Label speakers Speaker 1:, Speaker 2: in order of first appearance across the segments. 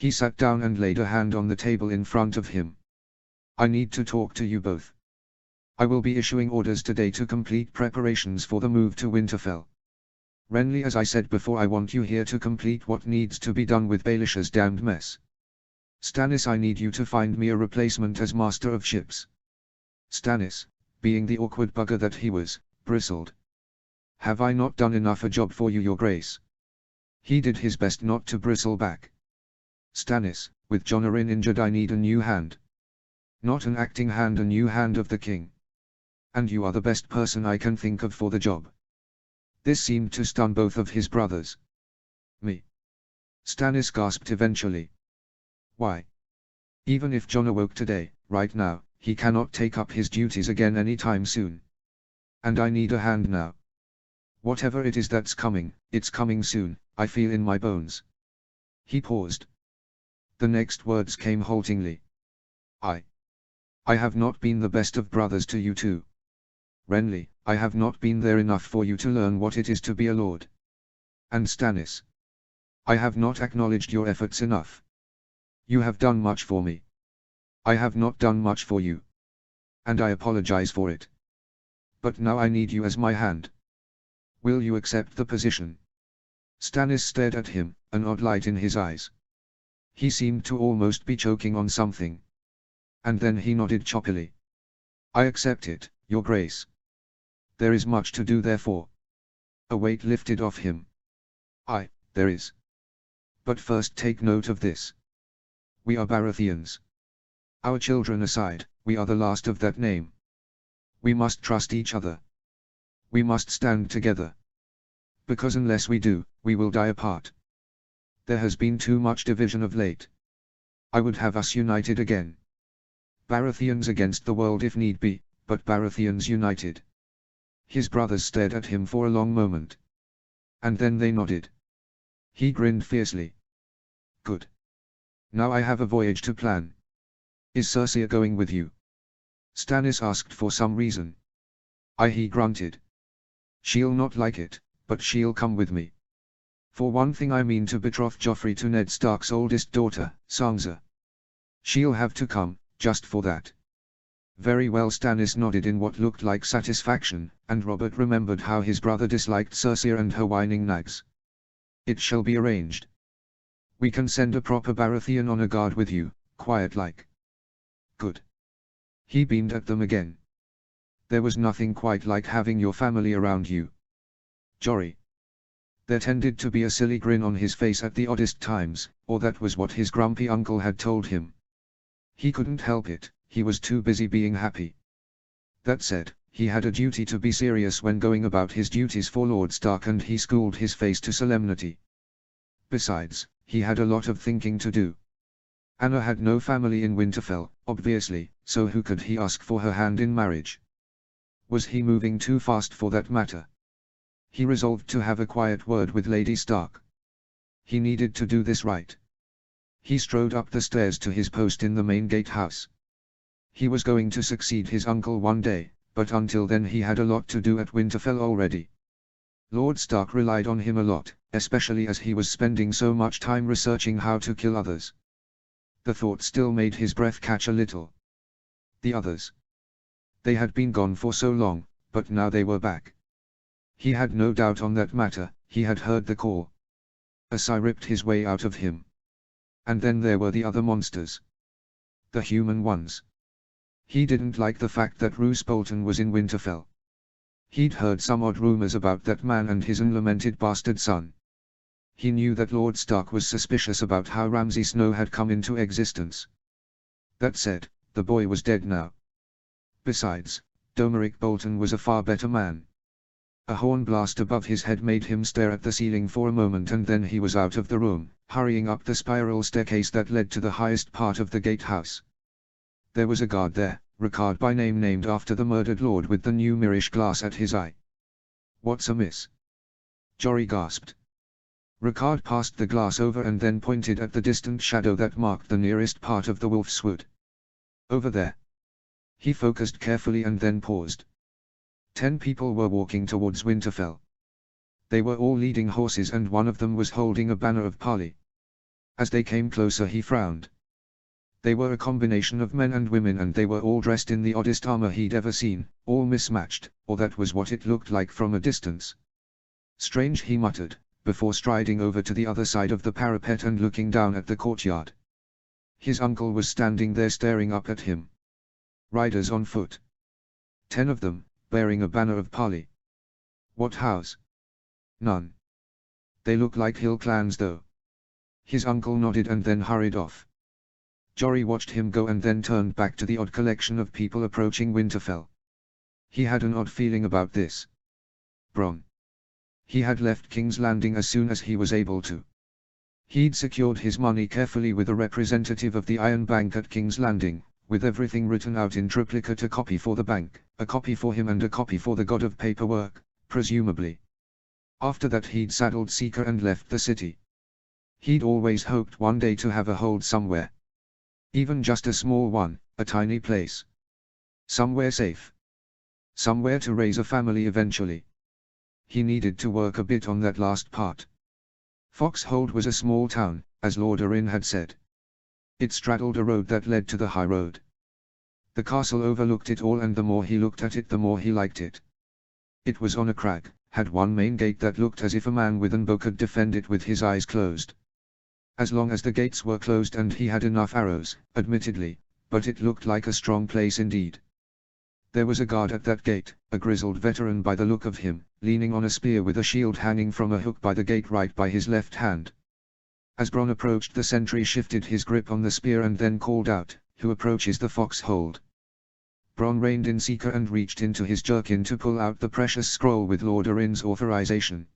Speaker 1: He sat down and laid a hand on the table in front of him. I need to talk to you both. I will be issuing orders today to complete preparations for the move to Winterfell. Renly, as I said before, I want you here to complete what needs to be done with Baelish's damned mess. Stannis, I need you to find me a replacement as Master of Ships. Stannis, being the awkward bugger that he was, bristled. Have I not done enough a job for you, Your Grace? He did his best not to bristle back. Stannis, with Jon Arryn injured, I need a new hand. Not an acting hand, a new hand of the king. And you are the best person I can think of for the job. This seemed to stun both of his brothers. Me? Stannis gasped eventually. Why? Even if Jon awoke today, right now, he cannot take up his duties again anytime soon. And I need a hand now. Whatever it is that's coming, it's coming soon, I feel in my bones. He paused. The next words came haltingly. I have not been the best of brothers to you two. Renly, I have not been there enough for you to learn what it is to be a lord. And Stannis, I have not acknowledged your efforts enough. You have done much for me. I have not done much for you. And I apologize for it. But now I need you as my hand. Will you accept the position? Stannis stared at him, an odd light in his eyes. He seemed to almost be choking on something. And then he nodded choppily. I accept it, Your Grace. There is much to do therefore. A weight lifted off him. There is. But first take note of this. We are Baratheons. Our children aside, we are the last of that name. We must trust each other. We must stand together. Because unless we do, we will die apart. There has been too much division of late. I would have us united again. Baratheons against the world if need be, but Baratheons united. His brothers stared at him for a long moment. And then they nodded. He grinned fiercely. Good. Now I have a voyage to plan. Is Cersei going with you? Stannis asked for some reason. He grunted. She'll not like it, but she'll come with me. For one thing, I mean to betroth Joffrey to Ned Stark's oldest daughter, Sansa. She'll have to come, just for that. Very well, Stannis nodded in what looked like satisfaction, and Robert remembered how his brother disliked Cersei and her whining nags. It shall be arranged. We can send a proper Baratheon on a guard with you, quiet like. Good. He beamed at them again. There was nothing quite like having your family around you. Jory. There tended to be a silly grin on his face at the oddest times, or that was what his grumpy uncle had told him. He couldn't help it, he was too busy being happy. That said, he had a duty to be serious when going about his duties for Lord Stark, and he schooled his face to solemnity. Besides, he had a lot of thinking to do. Anna had no family in Winterfell, obviously, so who could he ask for her hand in marriage? Was he moving too fast for that matter? He resolved to have a quiet word with Lady Stark. He needed to do this right. He strode up the stairs to his post in the main gatehouse. He was going to succeed his uncle one day, but until then he had a lot to do at Winterfell already. Lord Stark relied on him a lot, especially as he was spending so much time researching how to kill others. The thought still made his breath catch a little. The others. They had been gone for so long, but now they were back. He had no doubt on that matter, he had heard the call. A sigh ripped his way out of him. And then there were the other monsters. The human ones. He didn't like the fact that Roose Bolton was in Winterfell. He'd heard some odd rumors about that man and his unlamented bastard son. He knew that Lord Stark was suspicious about how Ramsay Snow had come into existence. That said, the boy was dead now. Besides, Domeric Bolton was a far better man. A horn blast above his head made him stare at the ceiling for a moment, and then he was out of the room, hurrying up the spiral staircase that led to the highest part of the gatehouse. There was a guard there, Ricard by name, named after the murdered lord, with the new mirrorish glass at his eye. What's amiss? Jory gasped. Ricard passed the glass over and then pointed at the distant shadow that marked the nearest part of the Wolf's Wood. Over there. He focused carefully and then paused. 10 people were walking towards Winterfell. They were all leading horses, and one of them was holding a banner of parley. As they came closer he frowned. They were a combination of men and women, and they were all dressed in the oddest armor he'd ever seen, all mismatched, or that was what it looked like from a distance. Strange, he muttered, before striding over to the other side of the parapet and looking down at the courtyard. His uncle was standing there staring up at him. Riders on foot. 10 of them, bearing a banner of parley. What house? None. They look like hill clans though. His uncle nodded and then hurried off. Jory watched him go and then turned back to the odd collection of people approaching Winterfell. He had an odd feeling about this. Bronn. He had left King's Landing as soon as he was able to. He'd secured his money carefully with a representative of the Iron Bank at King's Landing, with everything written out in triplicate, a copy for the bank, a copy for him and a copy for the god of paperwork, presumably. After that he'd saddled Seeker and left the city. He'd always hoped one day to have a hold somewhere. Even just a small one, a tiny place. Somewhere safe. Somewhere to raise a family eventually. He needed to work a bit on that last part. Foxhold was a small town, as Lord Arryn had said. It straddled a road that led to the high road. The castle overlooked it all, and the more he looked at it the more he liked it. It was on a crag, had one main gate that looked as if a man with an bow could defend it with his eyes closed. As long as the gates were closed and he had enough arrows, admittedly, but it looked like a strong place indeed. There was a guard at that gate, a grizzled veteran by the look of him, leaning on a spear with a shield hanging from a hook by the gate right by his left hand. As Bronn approached, the sentry shifted his grip on the spear and then called out, "Who approaches the foxhold?" Bronn reined in Seeker and reached into his jerkin to pull out the precious scroll with Lord Arryn's authorization.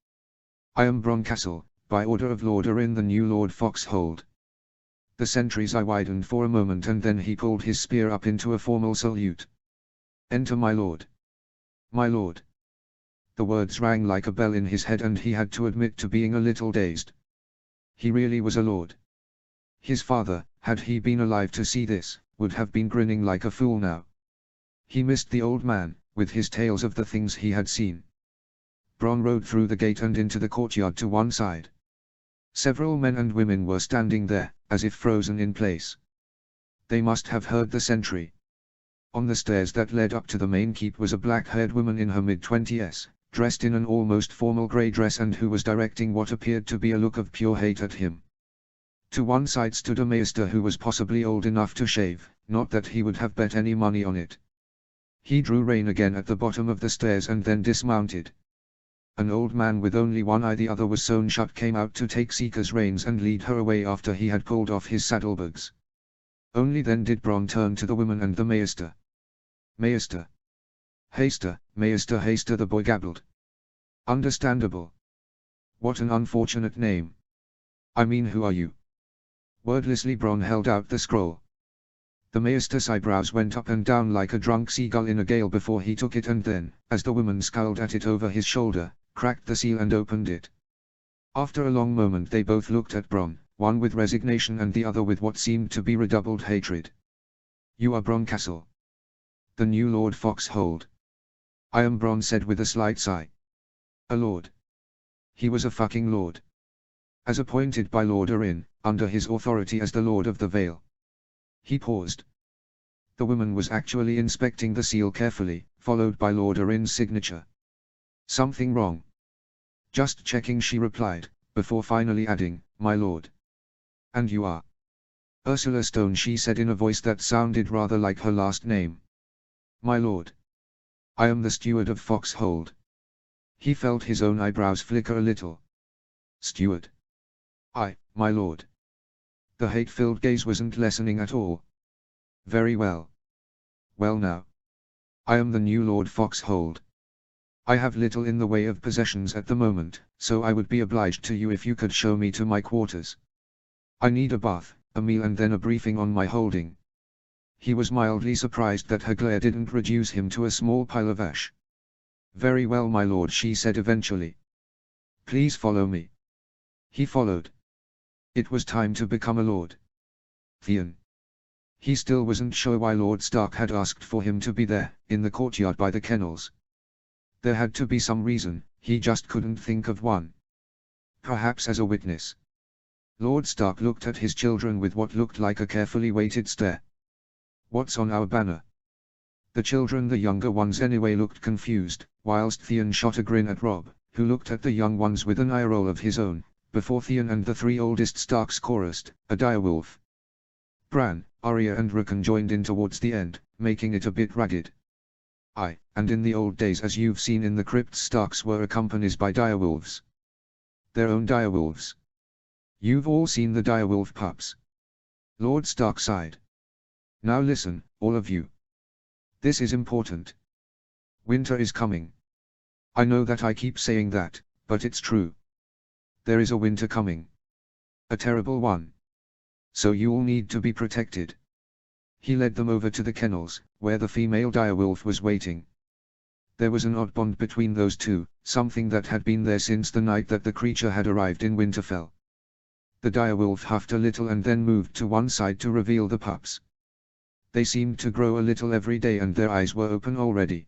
Speaker 1: "I am Bronn Castle, by order of Lord Arryn the new Lord Foxhold." The sentry's eye widened for a moment and then he pulled his spear up into a formal salute. "Enter, my lord." "My lord." The words rang like a bell in his head and he had to admit to being a little dazed. He really was a lord. His father, had he been alive to see this, would have been grinning like a fool now. He missed the old man, with his tales of the things he had seen. Bronn rode through the gate and into the courtyard to one side. Several men and women were standing there, as if frozen in place. They must have heard the sentry. On the stairs that led up to the main keep was a black-haired woman in her mid-20s, dressed in an almost formal grey dress and who was directing what appeared to be a look of pure hate at him. To one side stood a maester who was possibly old enough to shave, not that he would have bet any money on it. He drew rein again at the bottom of the stairs and then dismounted. An old man with only one eye, the other was sewn shut, came out to take Seeker's reins and lead her away after he had pulled off his saddlebags. Only then did Bronn turn to the woman and the maester. "Maester." "Haster, Maester Haster," the boy gabbled. "Understandable. What an unfortunate name. I mean, who are you?" Wordlessly Bronn held out the scroll. The maester's eyebrows went up and down like a drunk seagull in a gale before he took it and then, as the woman scowled at it over his shoulder, cracked the seal and opened it. After a long moment they both looked at Bronn, one with resignation and the other with what seemed to be redoubled hatred. "You are Bronn Castle, the new Lord Foxhold." "I am," Bronn said with a slight sigh. "A lord." He was a fucking lord. As appointed by Lord Arryn, under his authority as the Lord of the Vale. He paused. The woman was actually inspecting the seal carefully, followed by Lord Arryn's signature. "Something wrong?" "Just checking," she replied, before finally adding, "My lord." "And you are?" "Ursula Stone," she said in a voice that sounded rather like her last name. "My lord. I am the steward of Foxhold." He felt his own eyebrows flicker a little. "Steward?" "Aye, my lord." The hate-filled gaze wasn't lessening at all. "Very well. Well now. I am the new Lord Foxhold. I have little in the way of possessions at the moment, so I would be obliged to you if you could show me to my quarters. I need a bath, a meal and then a briefing on my holding." He was mildly surprised that her glare didn't reduce him to a small pile of ash. "Very well, my lord," she said eventually. "Please follow me." He followed. It was time to become a lord. Theon. He still wasn't sure why Lord Stark had asked for him to be there, in the courtyard by the kennels. There had to be some reason, he just couldn't think of one. Perhaps as a witness. Lord Stark looked at his children with what looked like a carefully weighted stare. "What's on our banner?" The children, the younger ones anyway, looked confused, whilst Theon shot a grin at Robb, who looked at the young ones with an eye roll of his own, before Theon and the three oldest Starks chorused, "A direwolf." Bran, Arya and Rickon joined in towards the end, making it a bit ragged. "Aye, and in the old days, as you've seen in the crypts, Starks were accompanied by direwolves. Their own direwolves. You've all seen the direwolf pups." Lord Stark sighed. "Now listen, all of you. This is important. Winter is coming. I know that I keep saying that, but it's true. There is a winter coming. A terrible one. So you'll need to be protected." He led them over to the kennels, where the female direwolf was waiting. There was an odd bond between those two, something that had been there since the night that the creature had arrived in Winterfell. The direwolf huffed a little and then moved to one side to reveal the pups. They seemed to grow a little every day and their eyes were open already.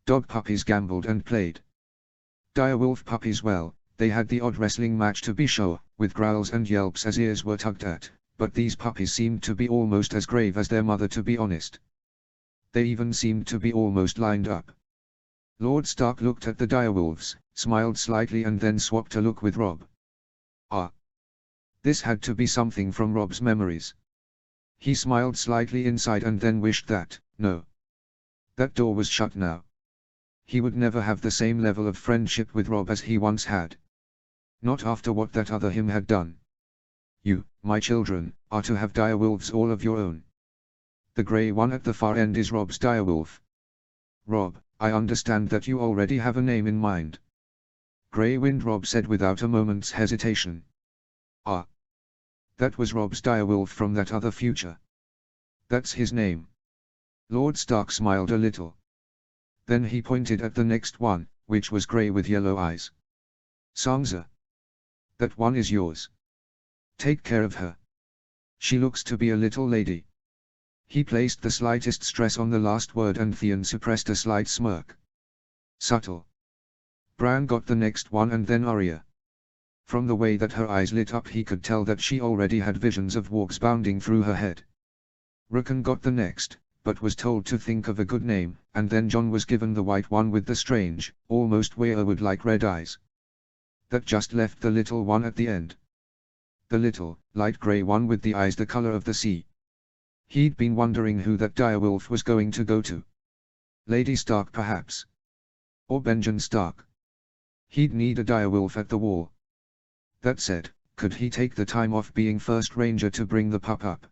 Speaker 1: Dog puppies gambled and played. Direwolf puppies, well, they had the odd wrestling match to be sure, with growls and yelps as ears were tugged at, but these puppies seemed to be almost as grave as their mother, to be honest. They even seemed to be almost lined up. Lord Stark looked at the direwolves, smiled slightly and then swapped a look with Robb. Ah. This had to be something from Robb's memories. He smiled slightly inside and then wished that, no. That door was shut now. He would never have the same level of friendship with Robb as he once had. Not after what that other him had done. "You, my children, are to have direwolves all of your own. The grey one at the far end is Robb's direwolf. Robb, I understand that you already have a name in mind." "Grey Wind," Robb said without a moment's hesitation. "Ah. That was Robb's direwolf from that other future. That's his name." Lord Stark smiled a little. Then he pointed at the next one, which was grey with yellow eyes. "Sansa. That one is yours. Take care of her. She looks to be a little lady." He placed the slightest stress on the last word and Theon suppressed a slight smirk. "Subtle." Bran got the next one and then Arya. From the way that her eyes lit up he could tell that she already had visions of wargs bounding through her head. Rickon got the next, but was told to think of a good name, and then Jon was given the white one with the strange, almost weirwood-like red eyes. That just left the little one at the end. The little, light grey one with the eyes the color of the sea. He'd been wondering who that direwolf was going to go to. Lady Stark perhaps. Or Benjen Stark. He'd need a direwolf at the wall. That said, could he take the time off being first ranger to bring the pup up?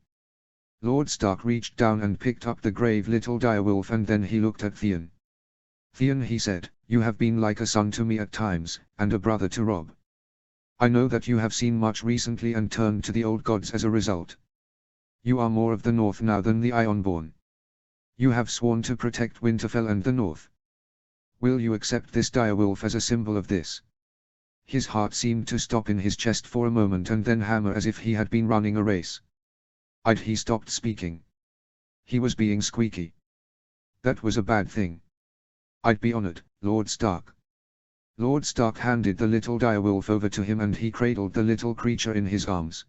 Speaker 1: Lord Stark reached down and picked up the grave little direwolf and then he looked at Theon. "Theon," he said, "you have been like a son to me at times, and a brother to Robb. I know that you have seen much recently and turned to the old gods as a result. You are more of the North now than the Ironborn. You have sworn to protect Winterfell and the North. Will you accept this direwolf as a symbol of this?" His heart seemed to stop in his chest for a moment and then hammer as if he had been running a race. He stopped speaking. He was being squeaky. That was a bad thing. "I'd be honored, Lord Stark." Lord Stark handed the little direwolf over to him and he cradled the little creature in his arms.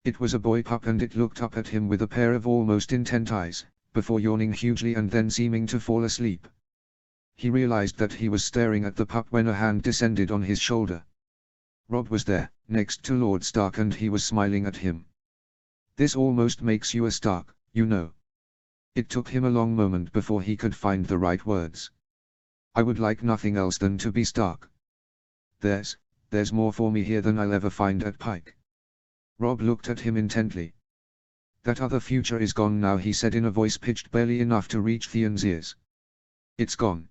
Speaker 1: It was a boy pup and it looked up at him with a pair of almost intent eyes, before yawning hugely and then seeming to fall asleep. He realized that he was staring at the pup when a hand descended on his shoulder. Robb was there, next to Lord Stark, and he was smiling at him. "This almost makes you a Stark, you know." It took him a long moment before he could find the right words. "I would like nothing else than to be Stark. There's more for me here than I'll ever find at Pike." Robb looked at him intently. "That other future is gone now," he said in a voice pitched barely enough to reach Theon's ears. "It's gone."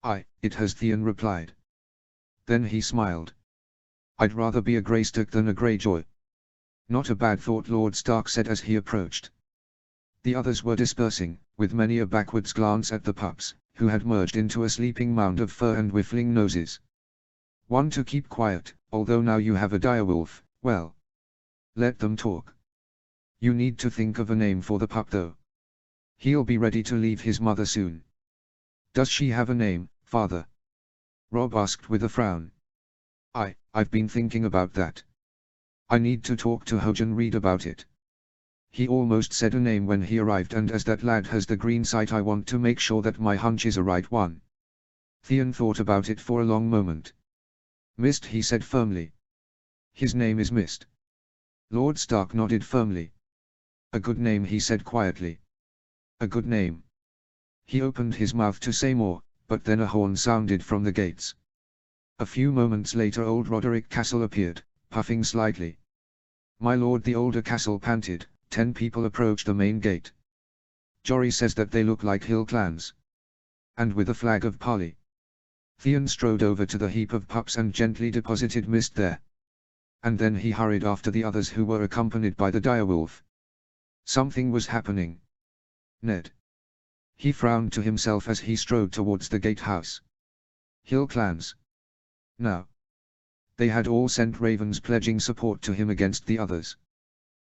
Speaker 1: "Aye, it has," Theon replied. Then he smiled. "I'd rather be a Greystark than a Greyjoy." "Not a bad thought," Lord Stark said as he approached. The others were dispersing, with many a backwards glance at the pups, who had merged into a sleeping mound of fur and whiffling noses. "One to keep quiet, although now you have a direwolf, well. Let them talk. You need to think of a name for the pup though. He'll be ready to leave his mother soon." "Does she have a name, father?" Robb asked with a frown. I've been thinking about that. I need to talk to Hojan Reed about it. He almost said a name when he arrived, and as that lad has the green sight, I want to make sure that my hunch is a right one. Theon thought about it for a long moment. Mist, he said firmly. His name is Mist. Lord Stark nodded firmly. A good name, he said quietly. A good name. He opened his mouth to say more, but then a horn sounded from the gates. A few moments later old Roderick Castle appeared, puffing slightly. My lord, the older Castle panted. 10 people approached the main gate. Jory says that they look like hill clans. And with a flag of parley. Theon strode over to the heap of pups and gently deposited Mist there. And then he hurried after the others, who were accompanied by the direwolf. Something was happening. Ned. He frowned to himself as he strode towards the gatehouse. Hill clans. Now. They had all sent ravens pledging support to him against the others.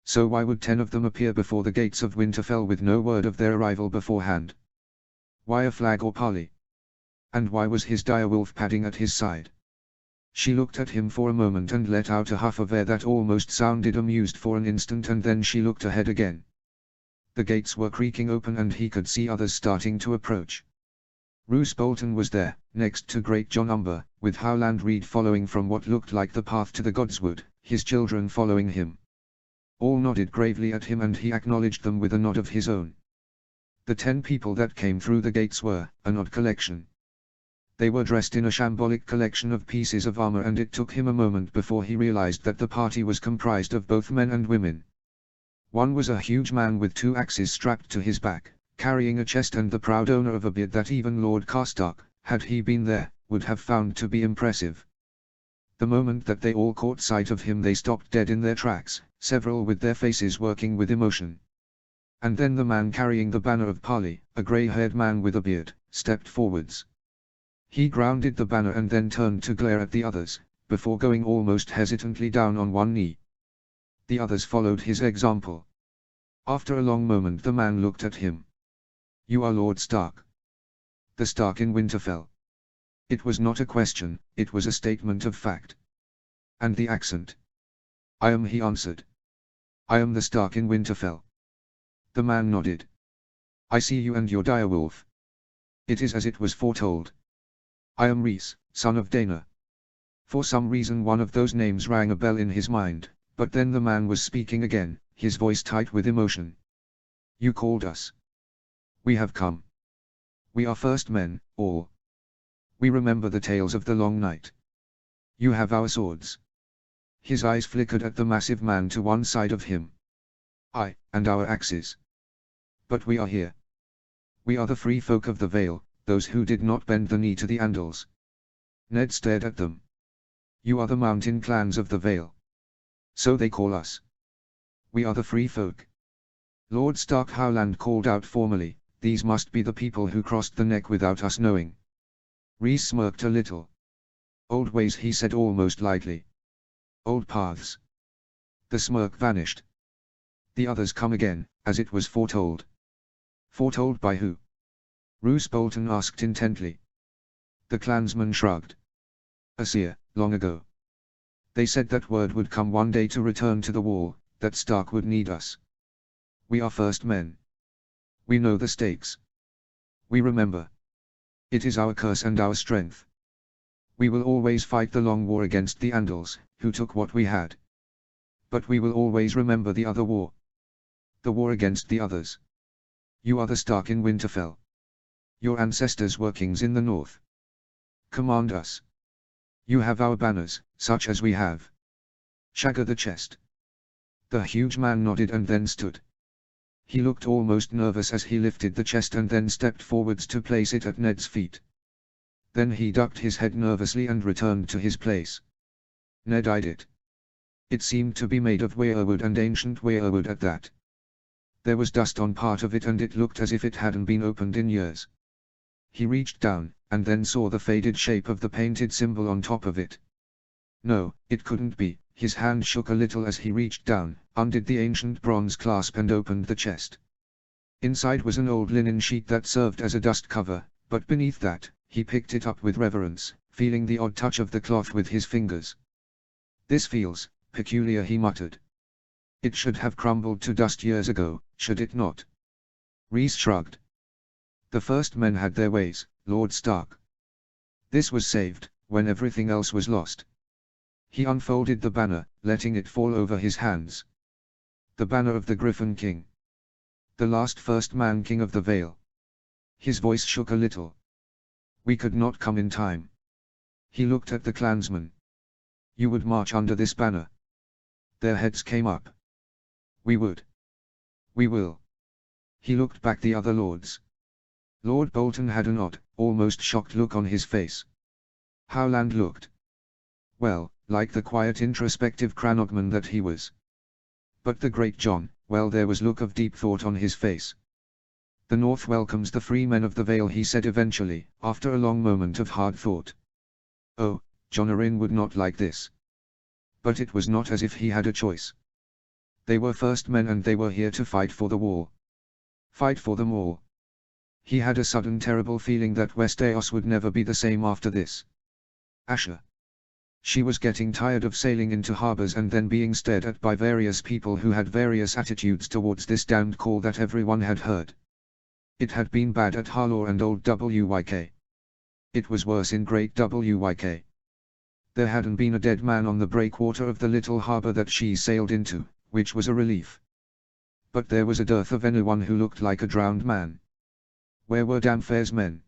Speaker 1: So why would 10 of them appear before the gates of Winterfell with no word of their arrival beforehand? Why a flag or parley? And why was his direwolf padding at his side? She looked at him for a moment and let out a huff of air that almost sounded amused for an instant, and then she looked ahead again. The gates were creaking open and he could see others starting to approach. Roose Bolton was there, next to Great John Umber, with Howland Reed following from what looked like the path to the Godswood, his children following him. All nodded gravely at him and he acknowledged them with a nod of his own. The 10 people that came through the gates were an odd collection. They were dressed in a shambolic collection of pieces of armor, and it took him a moment before he realized that the party was comprised of both men and women. One was a huge man with 2 axes strapped to his back, carrying a chest and the proud owner of a beard that even Lord Karstark, had he been there, would have found to be impressive. The moment that they all caught sight of him they stopped dead in their tracks, several with their faces working with emotion. And then the man carrying the banner of parley, a grey-haired man with a beard, stepped forwards. He grounded the banner and then turned to glare at the others, before going almost hesitantly down on one knee. The others followed his example. After a long moment the man looked at him. You are Lord Stark. The Stark in Winterfell. It was not a question, it was a statement of fact. And the accent. I am, he answered. I am the Stark in Winterfell. The man nodded. I see you and your direwolf. It is as it was foretold. I am Rhys, son of Dana. For some reason one of those names rang a bell in his mind, but then the man was speaking again, his voice tight with emotion. You called us. We have come. We are first men, all. We remember the tales of the long night. You have our swords. His eyes flickered at the massive man to one side of him. And our axes. But we are here. We are the free folk of the Vale, those who did not bend the knee to the Andals. Ned stared at them. You are the mountain clans of the Vale. So they call us. We are the free folk. Lord Stark Howland called out formally, these must be the people who crossed the neck without us knowing. Rhys smirked a little. Old ways, he said almost lightly. Old paths. The smirk vanished. The others come again, as it was foretold. Foretold by who? Roose Bolton asked intently. The clansman shrugged. A seer, long ago. They said that word would come one day to return to the wall, that Stark would need us. We are first men. We know the stakes. We remember. It is our curse and our strength. We will always fight the long war against the Andals, who took what we had. But we will always remember the other war. The war against the others. You are the Stark in Winterfell. Your ancestors were kings in the north. Command us. You have our banners, such as we have. Shagger the chest. The huge man nodded and then stood. He looked almost nervous as he lifted the chest and then stepped forwards to place it at Ned's feet. Then he ducked his head nervously and returned to his place. Ned eyed it. It seemed to be made of weirwood, and ancient weirwood at that. There was dust on part of it and it looked as if it hadn't been opened in years. He reached down, and then saw the faded shape of the painted symbol on top of it. No, it couldn't be. His hand shook a little as he reached down, undid the ancient bronze clasp and opened the chest. Inside was an old linen sheet that served as a dust cover, but beneath that, he picked it up with reverence, feeling the odd touch of the cloth with his fingers. This feels peculiar, he muttered. It should have crumbled to dust years ago, should it not? Rhys shrugged. The first men had their ways, Lord Stark. This was saved, when everything else was lost. He unfolded the banner, letting it fall over his hands. The banner of the Griffin King. The last first man king of the Vale. His voice shook a little. We could not come in time. He looked at the clansmen. You would march under this banner. Their heads came up. We would. We will. He looked back the other lords. Lord Bolton had an odd, almost shocked look on his face. Howland looked. Well, like the quiet introspective Cranogman that he was. But the great John, well, there was look of deep thought on his face. The North welcomes the free men of the Vale, he said eventually, after a long moment of hard thought. Oh, John Arryn would not like this. But it was not as if he had a choice. They were first men and they were here to fight for the wall. Fight for them all. He had a sudden terrible feeling that Westeros would never be the same after this. Asha. She was getting tired of sailing into harbors and then being stared at by various people who had various attitudes towards this damned call that everyone had heard. It had been bad at Harlaw and Old Wyk. It was worse in Great Wyk. There hadn't been a dead man on the breakwater of the little harbor that she sailed into, which was a relief. But there was a dearth of anyone who looked like a drowned man. Where were Damfair's men?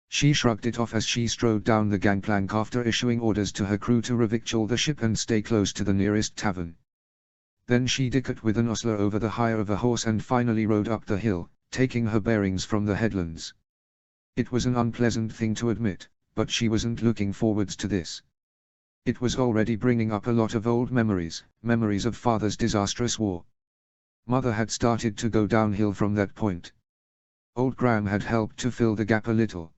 Speaker 1: She shrugged it off as she strode down the gangplank after issuing orders to her crew to revictual the ship and stay close to the nearest tavern. Then she dickered with an ostler over the hire of a horse and finally rode up the hill, taking her bearings from the headlands. It was an unpleasant thing to admit, but she wasn't looking forwards to this. It was already bringing up a lot of old memories, memories of father's disastrous war. Mother had started to go downhill from that point. Old Graham had helped to fill the gap a little.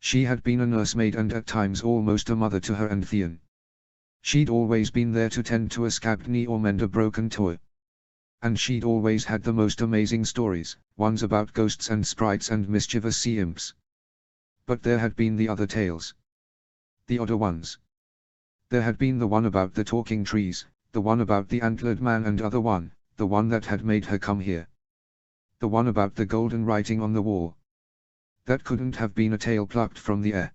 Speaker 1: She had been a nursemaid and at times almost a mother to her and Theon. She'd always been there to tend to a scabbed knee or mend a broken toe. And she'd always had the most amazing stories, ones about ghosts and sprites and mischievous sea imps. But there had been the other tales. The odder ones. There had been the one about the talking trees, the one about the antlered man and other one, the one that had made her come here. The one about the golden writing on the wall. That couldn't have been a tale plucked from the air.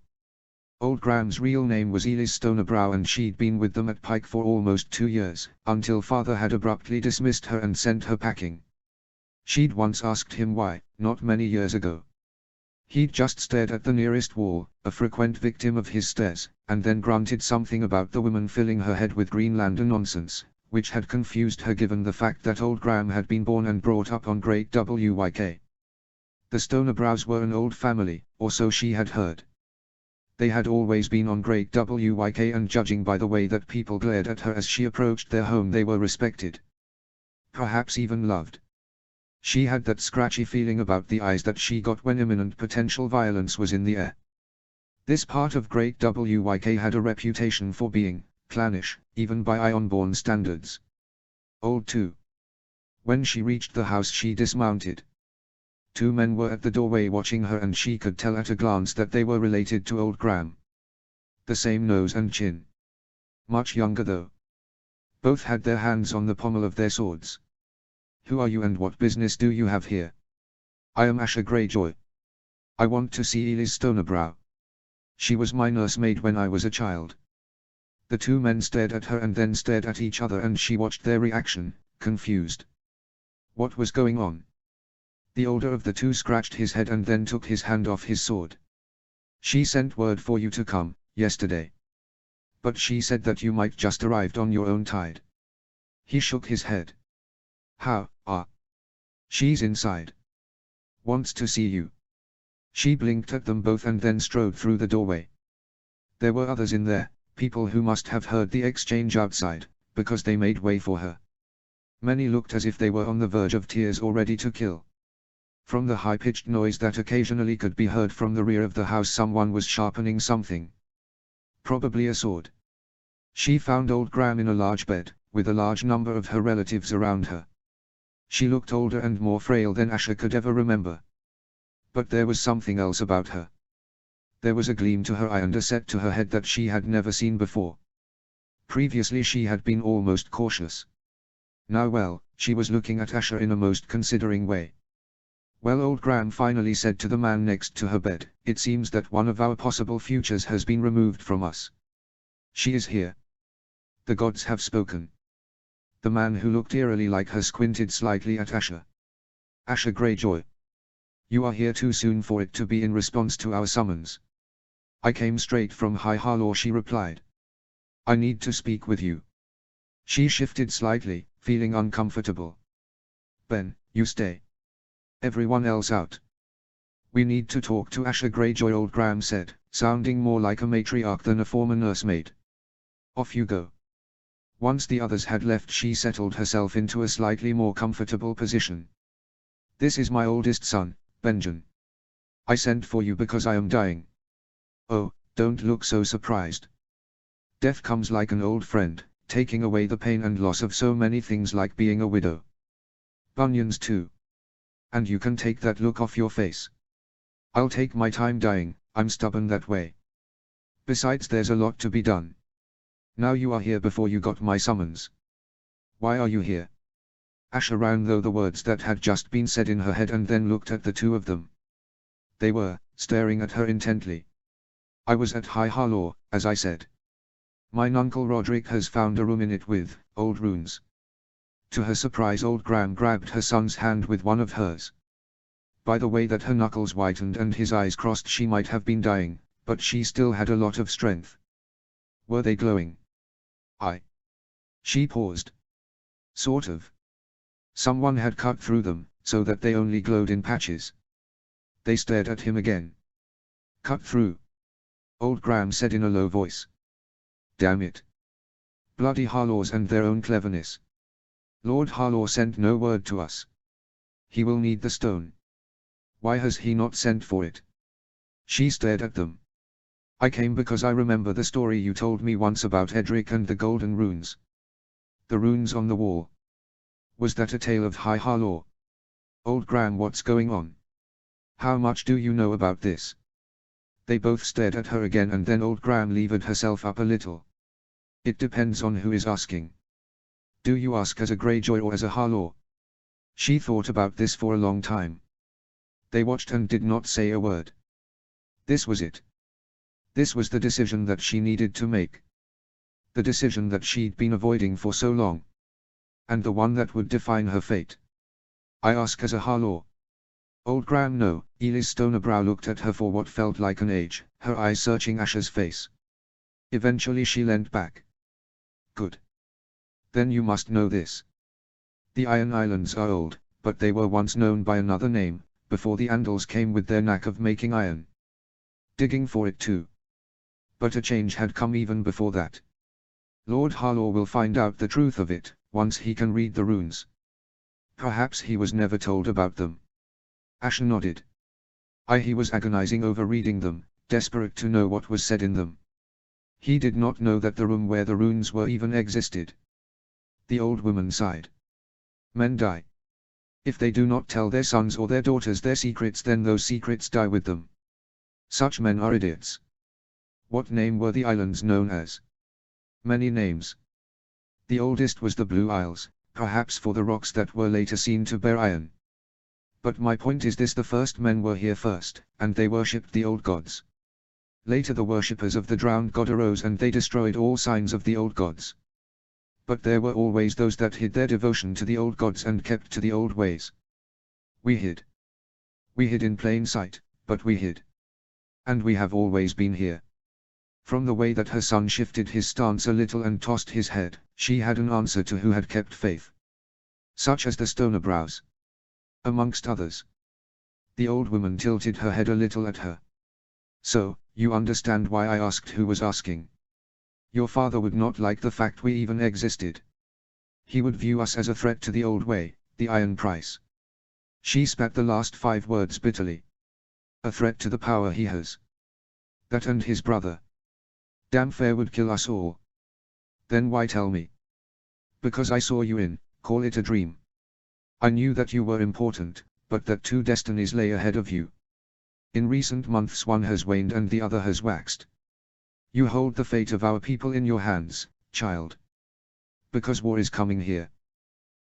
Speaker 1: Old Graham's real name was Elis Stonerbrow and she'd been with them at Pike for almost 2 years, until father had abruptly dismissed her and sent her packing. She'd once asked him why, not many years ago. He'd just stared at the nearest wall, a frequent victim of his stares, and then grunted something about the woman filling her head with Greenlander nonsense, which had confused her given the fact that old Graham had been born and brought up on Great Wyk. The Stonerbrows were an old family, or so she had heard. They had always been on Great Wyk and judging by the way that people glared at her as she approached their home they were respected. Perhaps even loved. She had that scratchy feeling about the eyes that she got when imminent potential violence was in the air. This part of Great Wyk had a reputation for being clannish, even by Ironborn standards. Old too. When she reached the house she dismounted. 2 men were at the doorway watching her and she could tell at a glance that they were related to old Graham. The same nose and chin. Much younger though. Both had their hands on the pommel of their swords. Who are you and what business do you have here? I am Asha Greyjoy. I want to see Elis Stonerbrow. She was my nursemaid when I was a child. The 2 men stared at her and then stared at each other and she watched their reaction, confused. What was going on? The older of the 2 scratched his head and then took his hand off his sword. She sent word for you to come, yesterday. But she said that you might just arrived on your own tide. He shook his head. How, she's inside. Wants to see you. She blinked at them both and then strode through the doorway. There were others in there, people who must have heard the exchange outside, because they made way for her. Many looked as if they were on the verge of tears or ready to kill. From the high-pitched noise that occasionally could be heard from the rear of the house someone was sharpening something. Probably a sword. She found old Graham in a large bed, with a large number of her relatives around her. She looked older and more frail than Asha could ever remember. But there was something else about her. There was a gleam to her eye and a set to her head that she had never seen before. Previously she had been almost cautious. Now well, she was looking at Asher in a most considering way. Well, old Graham finally said to the man next to her bed, it seems that one of our possible futures has been removed from us. She is here. The gods have spoken. The man who looked eerily like her squinted slightly at Asher. Asher Greyjoy. You are here too soon for it to be in response to our summons. I came straight from High Harlaw, she replied. I need to speak with you. She shifted slightly, feeling uncomfortable. Ben, you stay. Everyone else out. We need to talk to Asher Greyjoy, old Graham said, sounding more like a matriarch than a former nursemaid. Off you go. Once the others had left, she settled herself into a slightly more comfortable position. This is my oldest son, Benjen. I sent for you because I am dying. Oh, don't look so surprised. Death comes like an old friend, taking away the pain and loss of so many things like being a widow. Bunions too. And you can take that look off your face. I'll take my time dying, I'm stubborn that way. Besides, there's a lot to be done. Now you are here before you got my summons. Why are you here? Asher ran though the words that had just been said in her head and then looked at the two of them. They were, staring at her intently. I was at High Harlaw, as I said. My uncle Roderick has found a room in it with old runes. To her surprise, old Graham grabbed her son's hand with one of hers. By the way that her knuckles whitened and his eyes crossed, she might have been dying, but she still had a lot of strength. Were they glowing? She paused. Sort of. Someone had cut through them, so that they only glowed in patches. They stared at him again. Cut through? Old Graham said in a low voice. Damn it. Bloody Harlaws and their own cleverness. Lord Harlaw sent no word to us. He will need the stone. Why has he not sent for it? She stared at them. I came because I remember the story you told me once about Edric and the golden runes. The runes on the wall. Was that a tale of High Harlaw? Old Graham, what's going on? How much do you know about this? They both stared at her again, and then old Graham levered herself up a little. It depends on who is asking. Do you ask as a Greyjoy or as a Harlaw? She thought about this for a long time. They watched and did not say a word. This was it. This was the decision that she needed to make. The decision that she'd been avoiding for so long. And the one that would define her fate. I ask as a Harlaw. Old Graham, no. Elis Stonebrow looked at her for what felt like an age, her eyes searching Asher's face. Eventually she leant back. Good. Then you must know this. The Iron Islands are old, but they were once known by another name, before the Andals came with their knack of making iron. Digging for it too. But a change had come even before that. Lord Harlaw will find out the truth of it, once he can read the runes. Perhaps he was never told about them. Asher nodded. He was agonizing over reading them, desperate to know what was said in them. He did not know that the room where the runes were even existed. The old woman sighed. Men die. If they do not tell their sons or their daughters their secrets, then those secrets die with them. Such men are idiots. What name were the islands known as? Many names. The oldest was the Blue Isles, perhaps for the rocks that were later seen to bear iron. But my point is this: the first men were here first, and they worshipped the old gods. Later the worshippers of the drowned god arose and they destroyed all signs of the old gods. But there were always those that hid their devotion to the old gods and kept to the old ways. We hid. We hid in plain sight, but we hid. And we have always been here. From the way that her son shifted his stance a little and tossed his head, she had an answer to who had kept faith. Such as the Stonebrows. Amongst others. The old woman tilted her head a little at her. So, you understand why I asked who was asking. Your father would not like the fact we even existed. He would view us as a threat to the old way, the iron price. She spat the last 5 words bitterly. A threat to the power he has. That and his brother. Damn fair would kill us all. Then why tell me? Because I saw you in, call it a dream. I knew that you were important, but that 2 destinies lay ahead of you. In recent months one has waned and the other has waxed. You hold the fate of our people in your hands, child. Because war is coming here.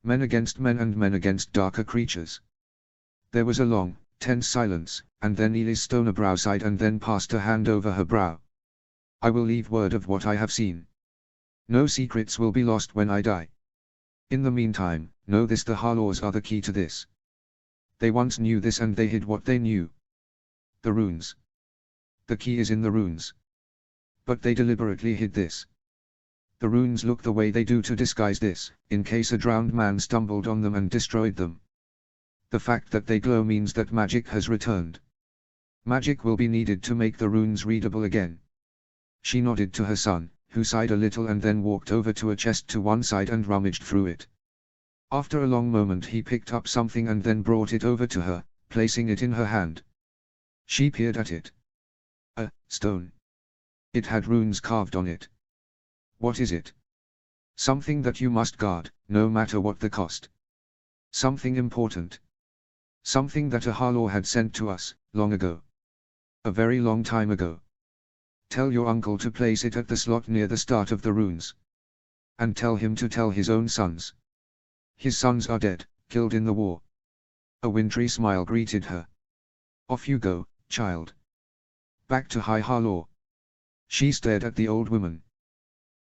Speaker 1: Men against men and men against darker creatures. There was a long, tense silence, and then Elise Stonerbrow sighed and then passed a hand over her brow. I will leave word of what I have seen. No secrets will be lost when I die. In the meantime, know this: the Harlaws are the key to this. They once knew this and they hid what they knew. The runes. The key is in the runes. But they deliberately hid this. The runes look the way they do to disguise this, in case a drowned man stumbled on them and destroyed them. The fact that they glow means that magic has returned. Magic will be needed to make the runes readable again. She nodded to her son, who sighed a little and then walked over to a chest to one side and rummaged through it. After a long moment he picked up something and then brought it over to her, placing it in her hand. She peered at it. A stone. It had runes carved on it. What is it? Something that you must guard, no matter what the cost. Something important. Something that a Harlaw had sent to us, long ago. A very long time ago. Tell your uncle to place it at the slot near the start of the runes. And tell him to tell his own sons. His sons are dead, killed in the war. A wintry smile greeted her. Off you go, child. Back to High Harlaw. She stared at the old woman.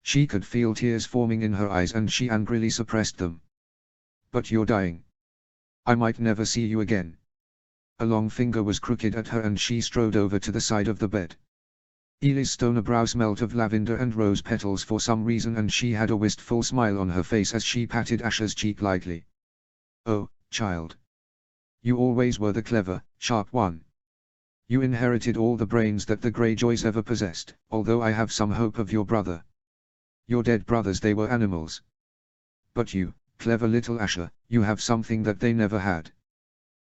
Speaker 1: She could feel tears forming in her eyes and she angrily suppressed them. But you're dying. I might never see you again. A long finger was crooked at her and she strode over to the side of the bed. Elise Stonerbrow smelt of lavender and rose petals for some reason and she had a wistful smile on her face as she patted Asher's cheek lightly. Oh, child. You always were the clever, sharp one. You inherited all the brains that the Greyjoys ever possessed, although I have some hope of your brother. Your dead brothers, they were animals. But you, clever little Asher, you have something that they never had.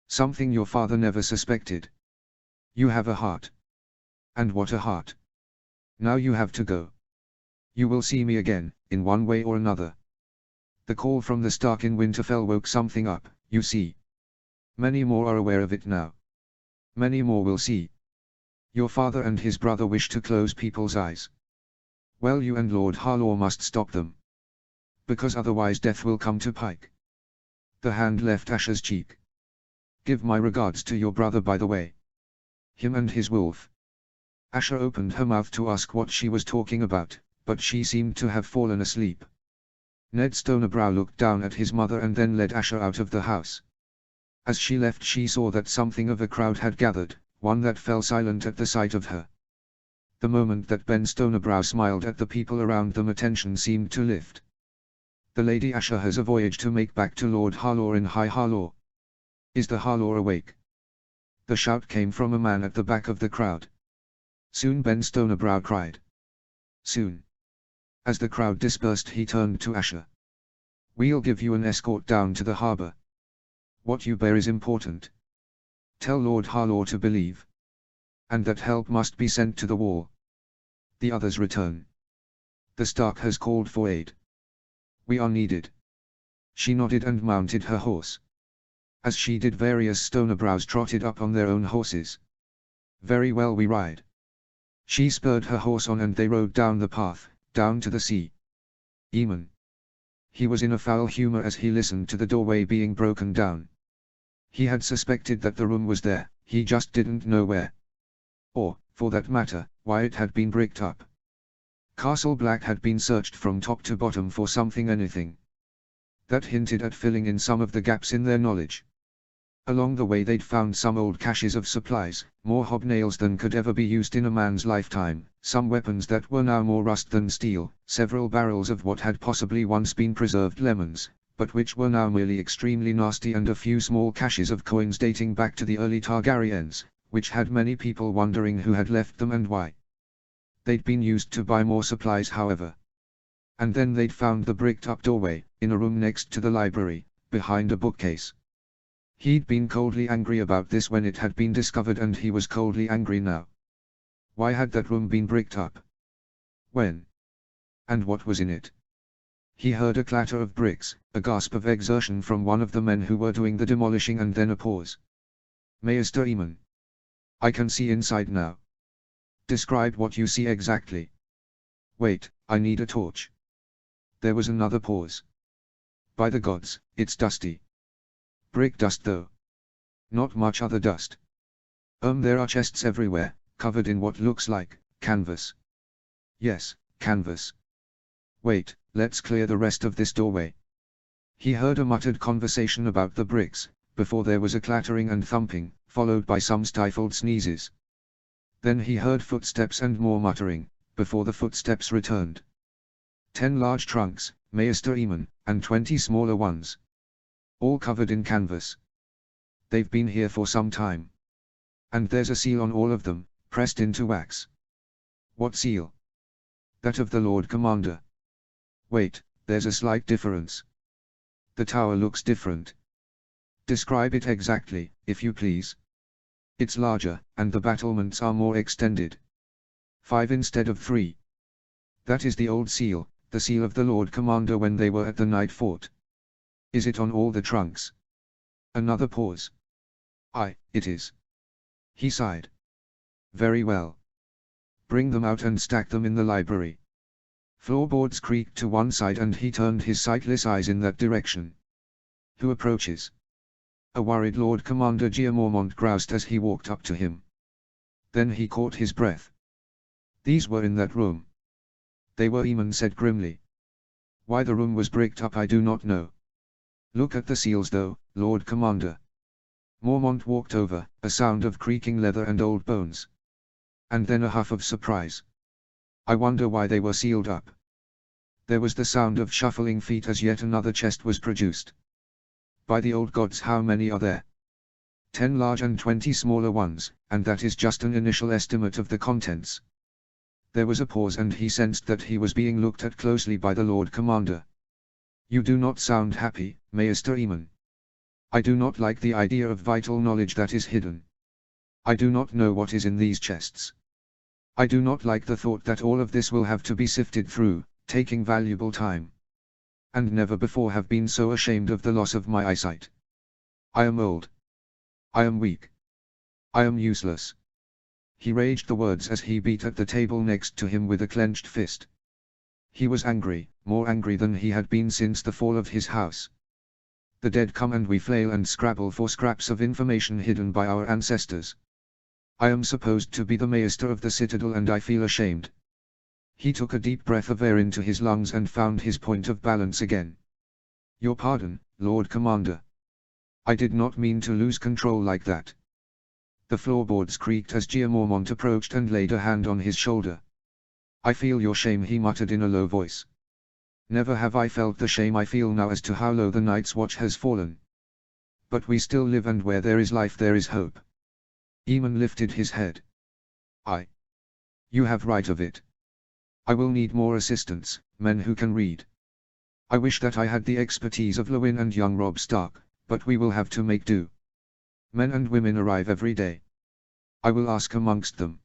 Speaker 1: Something your father never suspected. You have a heart. And what a heart. Now you have to go. You will see me again, in one way or another. The call from the Stark in Winterfell woke something up, you see. Many more are aware of it now. Many more will see. Your father and his brother wish to close people's eyes. Well, you and Lord Harlaw must stop them. Because otherwise death will come to Pike. The hand left Asher's cheek. Give my regards to your brother, by the way. Him and his wolf. Asher opened her mouth to ask what she was talking about, but she seemed to have fallen asleep. Ned Stonerbrow looked down at his mother and then led Asher out of the house. As she left she saw that something of a crowd had gathered, one that fell silent at the sight of her. The moment that Ben Stonerbrow smiled at the people around them, attention seemed to lift. The Lady Asher has a voyage to make back to Lord Harlaw in High Harlaw. Is the Harlaw awake? The shout came from a man at the back of the crowd. Soon, Ben Stonerbrow cried. Soon. As the crowd dispersed he turned to Asher. We'll give you an escort down to the harbour. What you bear is important. Tell Lord Harlaw to believe. And that help must be sent to the wall. The others return. The Stark has called for aid. We are needed. She nodded and mounted her horse. As she did, various Stonerbrows trotted up on their own horses. Very well, we ride. She spurred her horse on and they rode down the path, down to the sea. Eamon. He was in a foul humor as he listened to the doorway being broken down. He had suspected that the room was there, he just didn't know where. Or, for that matter, why it had been bricked up. Castle Black had been searched from top to bottom for something, anything. That hinted at filling in some of the gaps in their knowledge. Along the way they'd found some old caches of supplies, more hobnails than could ever be used in a man's lifetime, some weapons that were now more rust than steel, several barrels of what had possibly once been preserved lemons, but which were now merely extremely nasty, and a few small caches of coins dating back to the early Targaryens, which had many people wondering who had left them and why. They'd been used to buy more supplies, however. And then they'd found the bricked-up doorway, in a room next to the library, behind a bookcase. He'd been coldly angry about this when it had been discovered, and he was coldly angry now. Why had that room been bricked up? When? And what was in it? He heard a clatter of bricks, a gasp of exertion from one of the men who were doing the demolishing, and then a pause. Maester Eamon. I can see inside now. Describe what you see exactly. Wait, I need a torch. There was another pause. By the gods, it's dusty. Brick dust though. Not much other dust. There are chests everywhere, covered in what looks like canvas. Yes, canvas. Wait, let's clear the rest of this doorway. He heard a muttered conversation about the bricks, before there was a clattering and thumping, followed by some stifled sneezes. Then he heard footsteps and more muttering, before the footsteps returned. 10 large trunks, Maester Eamon, and 20 smaller ones. All covered in canvas. They've been here for some time. And there's a seal on all of them, pressed into wax. What seal? That of the Lord Commander. Wait, there's a slight difference. The tower looks different. Describe it exactly, if you please. It's larger, and the battlements are more extended. 5 instead of 3. That is the old seal, the seal of the Lord Commander when they were at the night fort. Is it on all the trunks? Another pause. Aye, it is. He sighed. Very well. Bring them out and stack them in the library. Floorboards creaked to one side and he turned his sightless eyes in that direction. Who approaches? A worried Lord Commander Giamormont groused as he walked up to him. Then he caught his breath. These were in that room. They were, Eamon said grimly. Why the room was bricked up I do not know. Look at the seals though, Lord Commander. Mormont walked over, a sound of creaking leather and old bones. And then a huff of surprise. I wonder why they were sealed up. There was the sound of shuffling feet as yet another chest was produced. By the old gods, how many are there? 10 large and 20 smaller ones, and that is just an initial estimate of the contents. There was a pause and he sensed that he was being looked at closely by the Lord Commander. You do not sound happy, Maester Eamon. I do not like the idea of vital knowledge that is hidden. I do not know what is in these chests. I do not like the thought that all of this will have to be sifted through, taking valuable time. And never before have been so ashamed of the loss of my eyesight. I am old. I am weak. I am useless. He raged the words as he beat at the table next to him with a clenched fist. He was angry, more angry than he had been since the fall of his house. The dead come and we flail and scrabble for scraps of information hidden by our ancestors. I am supposed to be the Maester of the Citadel and I feel ashamed. He took a deep breath of air into his lungs and found his point of balance again. Your pardon, Lord Commander. I did not mean to lose control like that. The floorboards creaked as Giamormont approached and laid a hand on his shoulder. I feel your shame, he muttered in a low voice. Never have I felt the shame I feel now as to how low the Night's Watch has fallen. But we still live, and where there is life there is hope. Eamon lifted his head. You have right of it. I will need more assistants, men who can read. I wish that I had the expertise of Lewin and young Robb Stark, but we will have to make do. Men and women arrive every day. I will ask amongst them.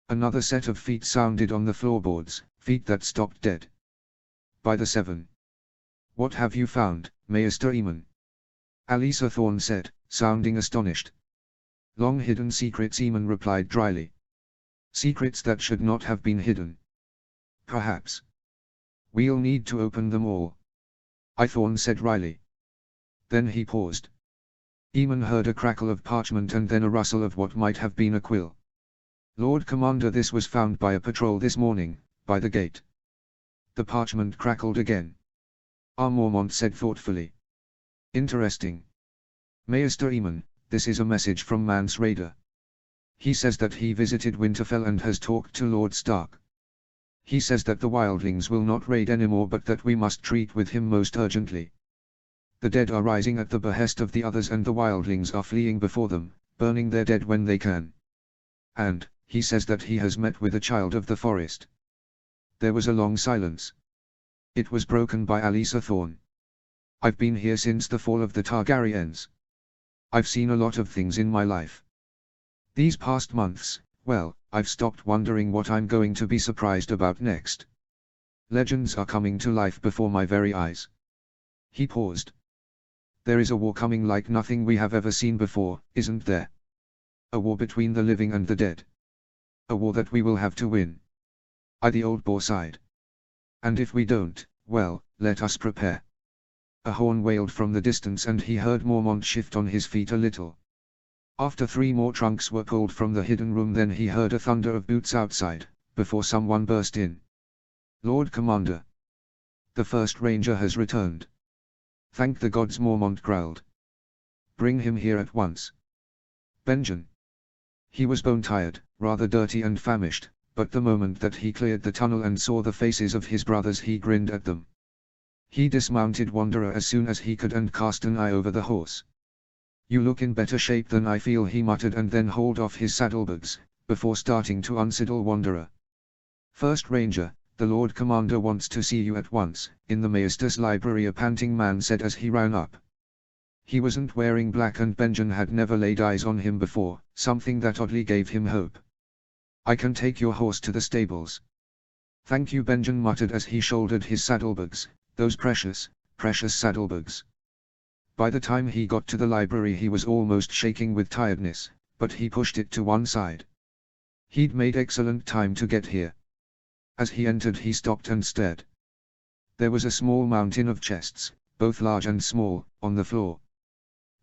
Speaker 1: Another set of feet sounded on the floorboards, feet that stopped dead. By the 7. What have you found, Maester Eamon? Alisa Thorne said, sounding astonished. Long hidden secrets, Eamon replied dryly. Secrets that should not have been hidden. Perhaps. We'll need to open them all. Thorne said wryly. Then he paused. Eamon heard a crackle of parchment and then a rustle of what might have been a quill. Lord Commander, this was found by a patrol this morning, by the gate. The parchment crackled again. Mormont said thoughtfully. Interesting. Maester Eamon, this is a message from Mance Rayder. He says that he visited Winterfell and has talked to Lord Stark. He says that the wildlings will not raid anymore, but that we must treat with him most urgently. The dead are rising at the behest of the others and the wildlings are fleeing before them, burning their dead when they can. And, he says that he has met with a child of the forest. There was a long silence. It was broken by Alisa Thorne. I've been here since the fall of the Targaryens. I've seen a lot of things in my life. These past months, well, I've stopped wondering what I'm going to be surprised about next. Legends are coming to life before my very eyes. He paused. There is a war coming like nothing we have ever seen before, isn't there? A war between the living and the dead. A war that we will have to win. The old boar sighed. And if we don't, well, let us prepare. A horn wailed from the distance and he heard Mormont shift on his feet a little. After 3 more trunks were pulled from the hidden room, then he heard a thunder of boots outside, before someone burst in. Lord Commander! The first ranger has returned. Thank the gods, Mormont growled. Bring him here at once. Benjen. He was bone-tired, rather dirty and famished, but the moment that he cleared the tunnel and saw the faces of his brothers he grinned at them. He dismounted Wanderer as soon as he could and cast an eye over the horse. You look in better shape than I feel, he muttered, and then hauled off his saddlebags, before starting to unsaddle Wanderer. First Ranger, the Lord Commander wants to see you at once, in the Maester's library, a panting man said as he ran up. He wasn't wearing black and Benjen had never laid eyes on him before, something that oddly gave him hope. I can take your horse to the stables. Thank you, Benjen muttered as he shouldered his saddlebags, those precious, precious saddlebags. By the time he got to the library he was almost shaking with tiredness, but he pushed it to one side. He'd made excellent time to get here. As he entered he stopped and stared. There was a small mountain of chests, both large and small, on the floor.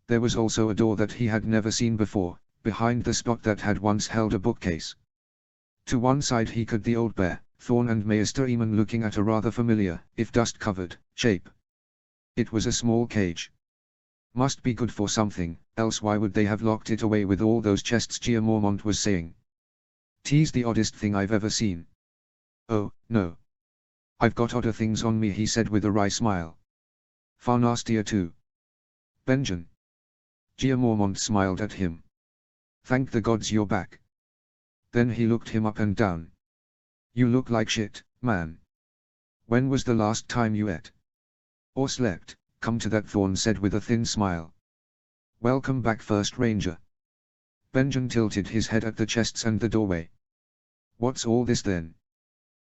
Speaker 1: There was also a door that he had never seen before, behind the spot that had once held a bookcase. To one side he could the old bear, Thorn and Maester Eamon looking at a rather familiar, if dust-covered, shape. It was a small cage. Must be good for something, else why would they have locked it away with all those chests, Gia Mormont was saying. "'Tis the oddest thing I've ever seen." "Oh, no. I've got odder things on me," he said with a wry smile. "Far nastier too." "Benjen." Gia Mormont smiled at him. "Thank the gods you're back." Then he looked him up and down. "You look like shit, man. When was the last time you ate? Or slept?" "Come to that," Thorn said with a thin smile. "Welcome back, First Ranger." Benjen tilted his head at the chests and the doorway. "What's all this then?"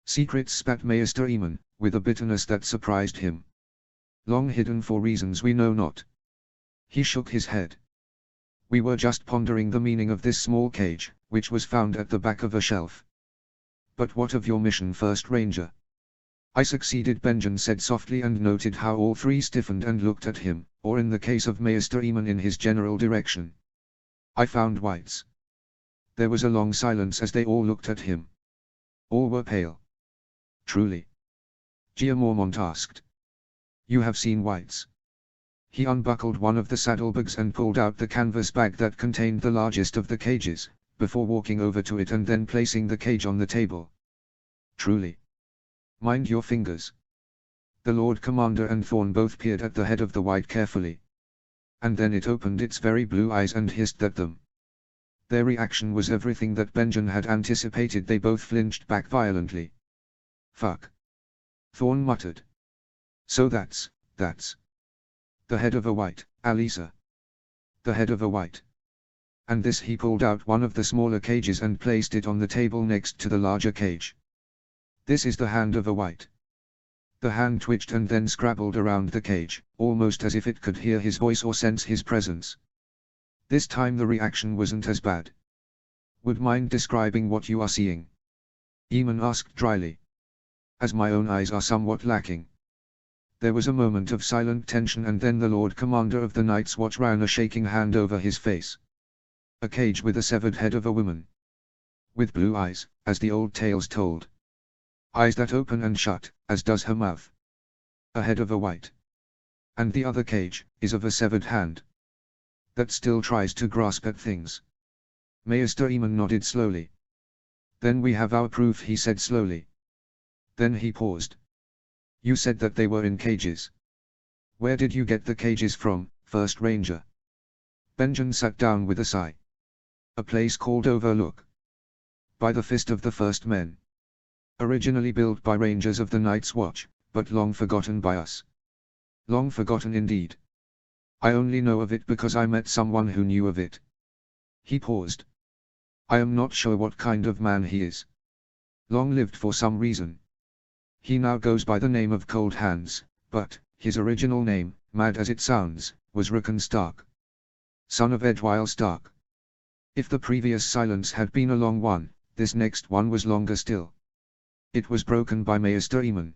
Speaker 1: "Secrets," spat Maester Eamon, with a bitterness that surprised him. "Long hidden for reasons we know not." He shook his head. "We were just pondering the meaning of this small cage, which was found at the back of a shelf." "But what of your mission, First Ranger?" "I succeeded," Benjen said softly, and noted how all 3 stiffened and looked at him, or in the case of Maester Eamon in his general direction. "I found whites." There was a long silence as they all looked at him. All were pale. "Truly?" Gia Mormont asked. "You have seen whites?" He unbuckled one of the saddlebags and pulled out the canvas bag that contained the largest of the cages, before walking over to it and then placing the cage on the table. "Truly? Mind your fingers." The Lord Commander and Thorn both peered at the head of the white carefully. And then it opened its very blue eyes and hissed at them. Their reaction was everything that Benjen had anticipated. They both flinched back violently. "Fuck," Thorn muttered. "So that's the head of a white, Alisa. The head of a white." And this, he pulled out one of the smaller cages and placed it on the table next to the larger cage. "This is the hand of a white." The hand twitched and then scrabbled around the cage, almost as if it could hear his voice or sense his presence. This time the reaction wasn't as bad. "Would mind describing what you are seeing?" Eamon asked dryly. "As my own eyes are somewhat lacking." There was a moment of silent tension, and then the Lord Commander of the Night's Watch ran a shaking hand over his face. "A cage with a severed head of a woman. With blue eyes, as the old tales told. Eyes that open and shut, as does her mouth. A head of a white. And the other cage, is of a severed hand. That still tries to grasp at things." Maester Eamon nodded slowly. "Then we have our proof," he said slowly. Then he paused. "You said that they were in cages. Where did you get the cages from, First Ranger?" Benjen sat down with a sigh. "A place called Overlook. By the fist of the first men. Originally built by rangers of the Night's Watch, but long forgotten by us." "Long forgotten indeed. I only know of it because I met someone who knew of it." He paused. "I am not sure what kind of man he is. Long lived for some reason. He now goes by the name of Cold Hands, but his original name, mad as it sounds, was Rickon Stark. Son of Edwyle Stark." If the previous silence had been a long one, this next one was longer still. It was broken by Maester Eamon.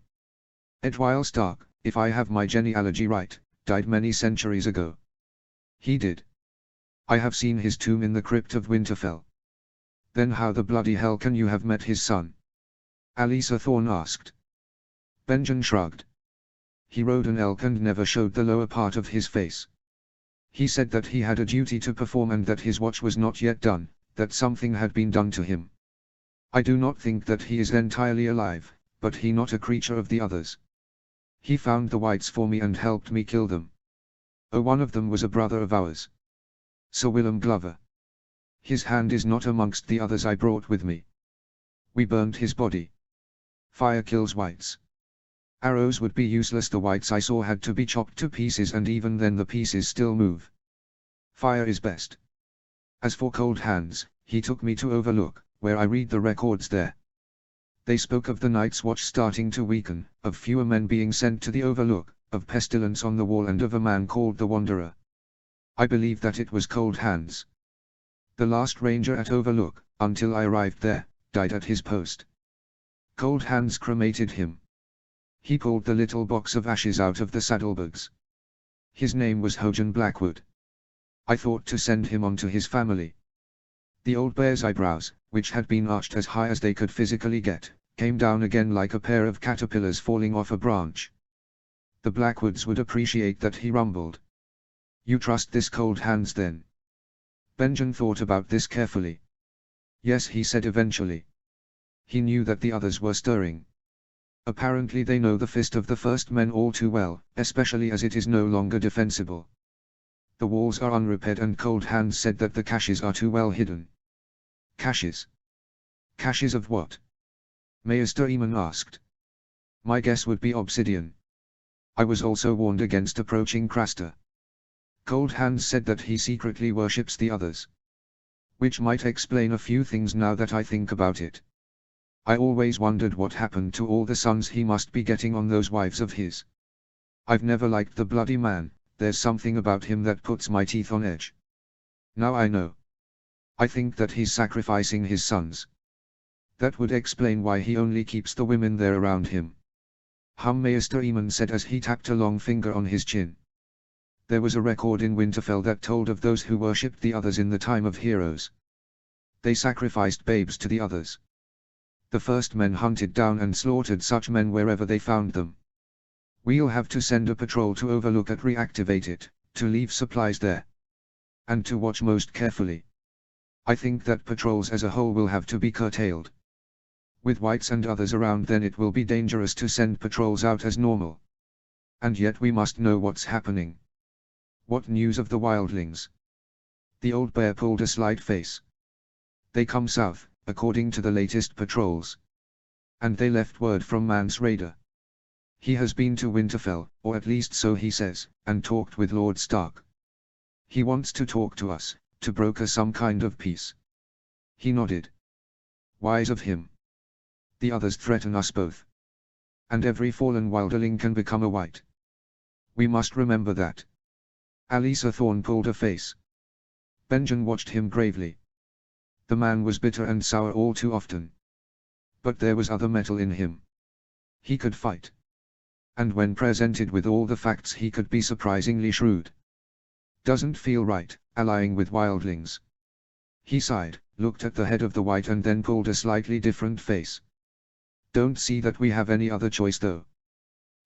Speaker 1: "Edwyle Stark, if I have my genealogy right, died many centuries ago. He did. I have seen his tomb in the crypt of Winterfell. Then how the bloody hell can you have met his son? Alisa Thorne asked. Benjen shrugged. He rode an elk and never showed the lower part of his face. He said that he had a duty to perform and that his watch was not yet done, that something had been done to him. I do not think that he is entirely alive, but he not a creature of the others. He found the whites for me and helped me kill them. Oh, one of them was a brother of ours. Sir Willem Glover. His hand is not amongst the others I brought with me. We burned his body. Fire kills whites. Arrows would be useless. The whites I saw had to be chopped to pieces, and even then the pieces still move. Fire is best. As for Cold Hands, he took me to Overlook, where I read the records there. They spoke of the Night's Watch starting to weaken, of fewer men being sent to the Overlook, of pestilence on the wall, and of a man called the Wanderer. I believe that it was Cold Hands. The last ranger at Overlook, until I arrived there, died at his post. Cold Hands cremated him. He pulled the little box of ashes out of the saddlebags. His name was Hojan Blackwood. I thought to send him on to his family. The old bear's eyebrows, which had been arched as high as they could physically get, came down again like a pair of caterpillars falling off a branch. The Blackwoods would appreciate that, he rumbled. You trust this Cold Hands then? Benjen thought about this carefully. Yes, he said eventually. He knew that the others were stirring. Apparently they know the Fist of the First Men all too well, especially as it is no longer defensible. The walls are unrepaired, and Cold Hands said that the caches are too well hidden. Caches? Caches of what? Maester Eamon asked. My guess would be obsidian. I was also warned against approaching Craster. Cold Hands said that he secretly worships the others. Which might explain a few things now that I think about it. I always wondered what happened to all the sons he must be getting on those wives of his. I've never liked the bloody man, there's something about him that puts my teeth on edge. Now I know. I think that he's sacrificing his sons. That would explain why he only keeps the women there around him. Maester Eamon said as he tapped a long finger on his chin. There was a record in Winterfell that told of those who worshipped the others in the time of heroes. They sacrificed babes to the others. The first men hunted down and slaughtered such men wherever they found them. We'll have to send a patrol to Overlook and reactivate it, to leave supplies there. And to watch most carefully. I think that patrols as a whole will have to be curtailed. With whites and others around, then it will be dangerous to send patrols out as normal. And yet we must know what's happening. What news of the wildlings? The old bear pulled a slight face. They come south, according to the latest patrols. And they left word from Mance Rayder. He has been to Winterfell, or at least so he says, and talked with Lord Stark. He wants to talk to us, to broker some kind of peace. He nodded. Wise of him. The others threaten us both. And every fallen wildling can become a white. We must remember that. Alisa Thorne pulled a face. Benjen watched him gravely. The man was bitter and sour all too often. But there was other metal in him. He could fight. And when presented with all the facts, he could be surprisingly shrewd. Doesn't feel right, allying with wildlings. He sighed, looked at the head of the white, and then pulled a slightly different face. Don't see that we have any other choice though.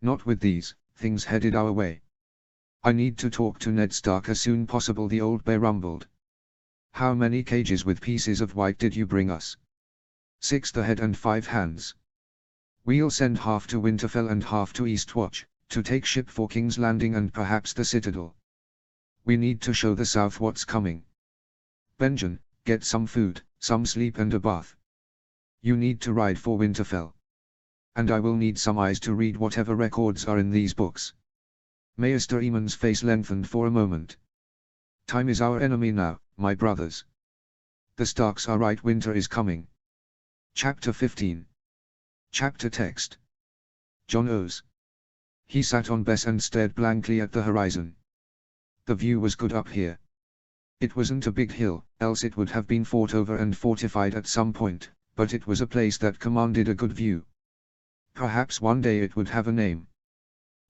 Speaker 1: Not with these things headed our way. I need to talk to Ned Stark as soon possible, the old bear rumbled. How many cages with pieces of white did you bring us? 6, the head and 5 hands. We'll send half to Winterfell and half to Eastwatch, to take ship for King's Landing and perhaps the Citadel. We need to show the South what's coming. Benjen, get some food, some sleep and a bath. You need to ride for Winterfell. And I will need some eyes to read whatever records are in these books. Maester Eamon's face lengthened for a moment. Time is our enemy now, my brothers. The Starks are right, winter is coming. Chapter 15. Chapter text. Jon O's. He sat on Bess and stared blankly at the horizon. The view was good up here. It wasn't a big hill, else it would have been fought over and fortified at some point, but it was a place that commanded a good view. Perhaps one day it would have a name.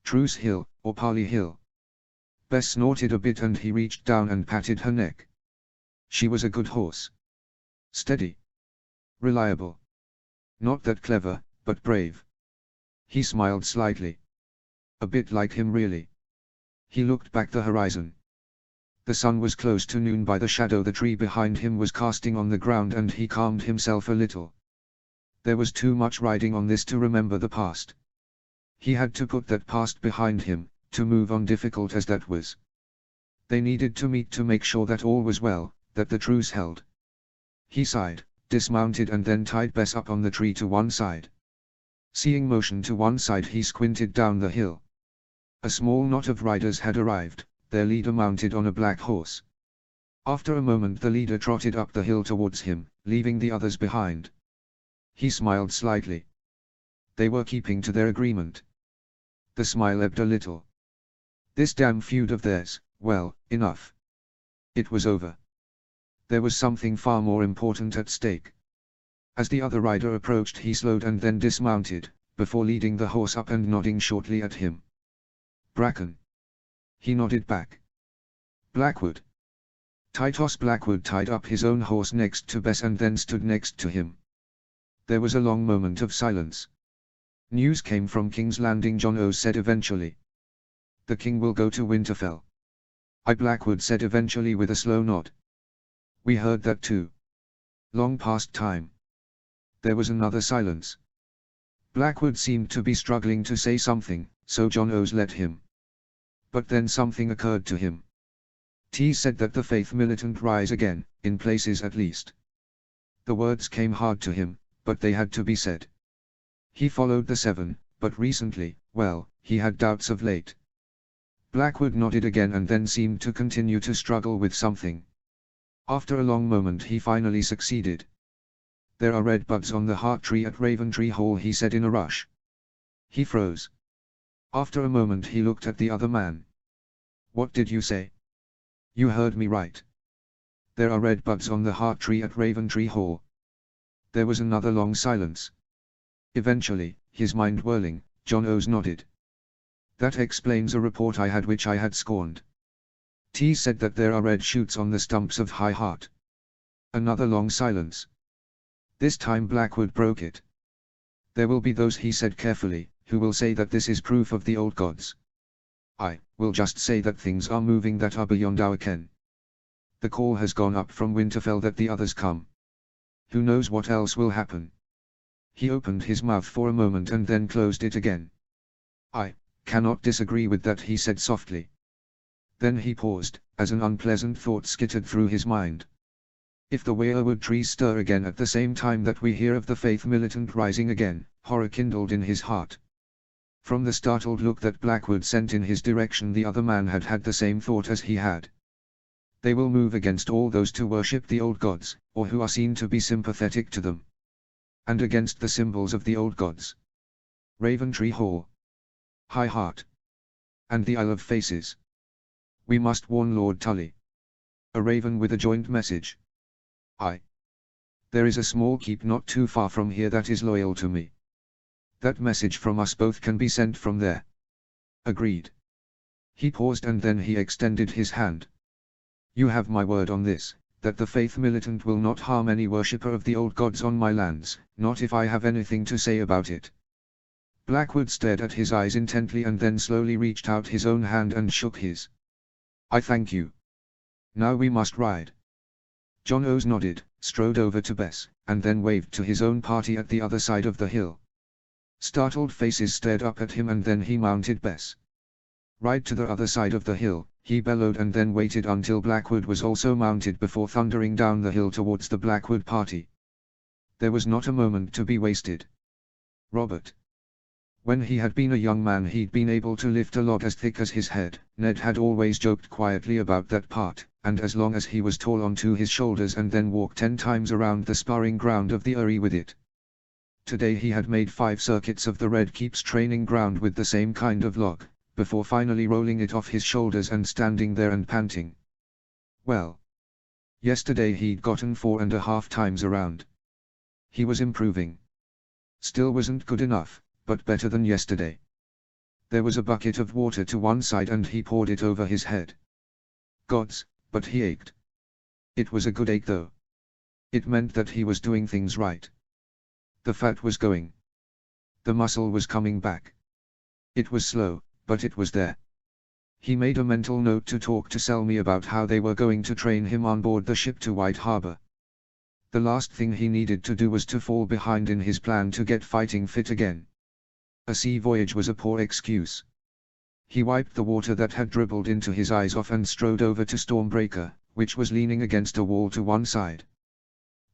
Speaker 1: Truce Hill, or Parley Hill. Bess snorted a bit and he reached down and patted her neck. She was a good horse. Steady. Reliable. Not that clever, but brave. He smiled slightly. A bit like him really. He looked back the horizon. The sun was close to noon by the shadow the tree behind him was casting on the ground, and he calmed himself a little. There was too much riding on this to remember the past. He had to put that past behind him, to move on, difficult as that was. They needed to meet to make sure that all was well, that the truce held. He sighed, dismounted and then tied Bess up on the tree to one side. Seeing motion to one side, he squinted down the hill. A small knot of riders had arrived, their leader mounted on a black horse. After a moment the leader trotted up the hill towards him, leaving the others behind. He smiled slightly. They were keeping to their agreement. The smile ebbed a little. This damn feud of theirs, well, enough. It was over. There was something far more important at stake. As the other rider approached, he slowed and then dismounted, before leading the horse up and nodding shortly at him. Bracken. He nodded back. Blackwood. Titus Blackwood tied up his own horse next to Bess and then stood next to him. There was a long moment of silence. News came from King's Landing, John O said eventually. The king will go to Winterfell. Blackwood said eventually with a slow nod. We heard that too. Long past time. There was another silence. Blackwood seemed to be struggling to say something, so John O's let him. But then something occurred to him. T said that the faith militant rise again, in places at least. The words came hard to him, but they had to be said. He followed the seven, but recently, well, he had doubts of late. Blackwood nodded again and then seemed to continue to struggle with something. After a long moment he finally succeeded. There are red buds on the heart tree at Raventree Hall, he said in a rush. He froze. After a moment he looked at the other man. What did you say? You heard me right. There are red buds on the heart tree at Raventree Hall. There was another long silence. Eventually, his mind whirling, John O's nodded. That explains a report I had which I had scorned. T said that there are red shoots on the stumps of High Heart. Another long silence. This time Blackwood broke it. There will be those, he said carefully, who will say that this is proof of the old gods. I will just say that things are moving that are beyond our ken. The call has gone up from Winterfell that the others come. Who knows what else will happen? He opened his mouth for a moment and then closed it again. I cannot disagree with that, he said softly. Then he paused, as an unpleasant thought skittered through his mind. If the weirwood trees stir again at the same time that we hear of the faith militant rising again, horror kindled in his heart. From the startled look that Blackwood sent in his direction, the other man had had the same thought as he had. They will move against all those to worship the old gods, or who are seen to be sympathetic to them. And against the symbols of the old gods. Raventree Hall. High Heart. And the Isle of Faces. We must warn Lord Tully. A raven with a joint message. There is a small keep not too far from here that is loyal to me. That message from us both can be sent from there. Agreed. He paused and then he extended his hand. You have my word on this, that the faith militant will not harm any worshipper of the old gods on my lands, not if I have anything to say about it. Blackwood stared at his eyes intently and then slowly reached out his own hand and shook his. I thank you. Now we must ride. John O's nodded, strode over to Bess, and then waved to his own party at the other side of the hill. Startled faces stared up at him and then he mounted Bess. Ride to the other side of the hill, he bellowed, and then waited until Blackwood was also mounted before thundering down the hill towards the Blackwood party. There was not a moment to be wasted. Robert. When he had been a young man he'd been able to lift a log as thick as his head. Ned had always joked quietly about that part, and as long as he was tall onto his shoulders and then walked 10 times around the sparring ground of the Eyrie with it. Today he had made 5 circuits of the Red Keep's training ground with the same kind of log, before finally rolling it off his shoulders and standing there and panting. Well. Yesterday he'd gotten 4.5 times around. He was improving. Still wasn't good enough, but better than yesterday. There was a bucket of water to one side and he poured it over his head. Gods, but he ached. It was a good ache though. It meant that he was doing things right. The fat was going. The muscle was coming back. It was slow, but it was there. He made a mental note to talk to Selmy about how they were going to train him on board the ship to White Harbor. The last thing he needed to do was to fall behind in his plan to get fighting fit again. A sea voyage was a poor excuse. He wiped the water that had dribbled into his eyes off and strode over to Stormbreaker, which was leaning against a wall to one side.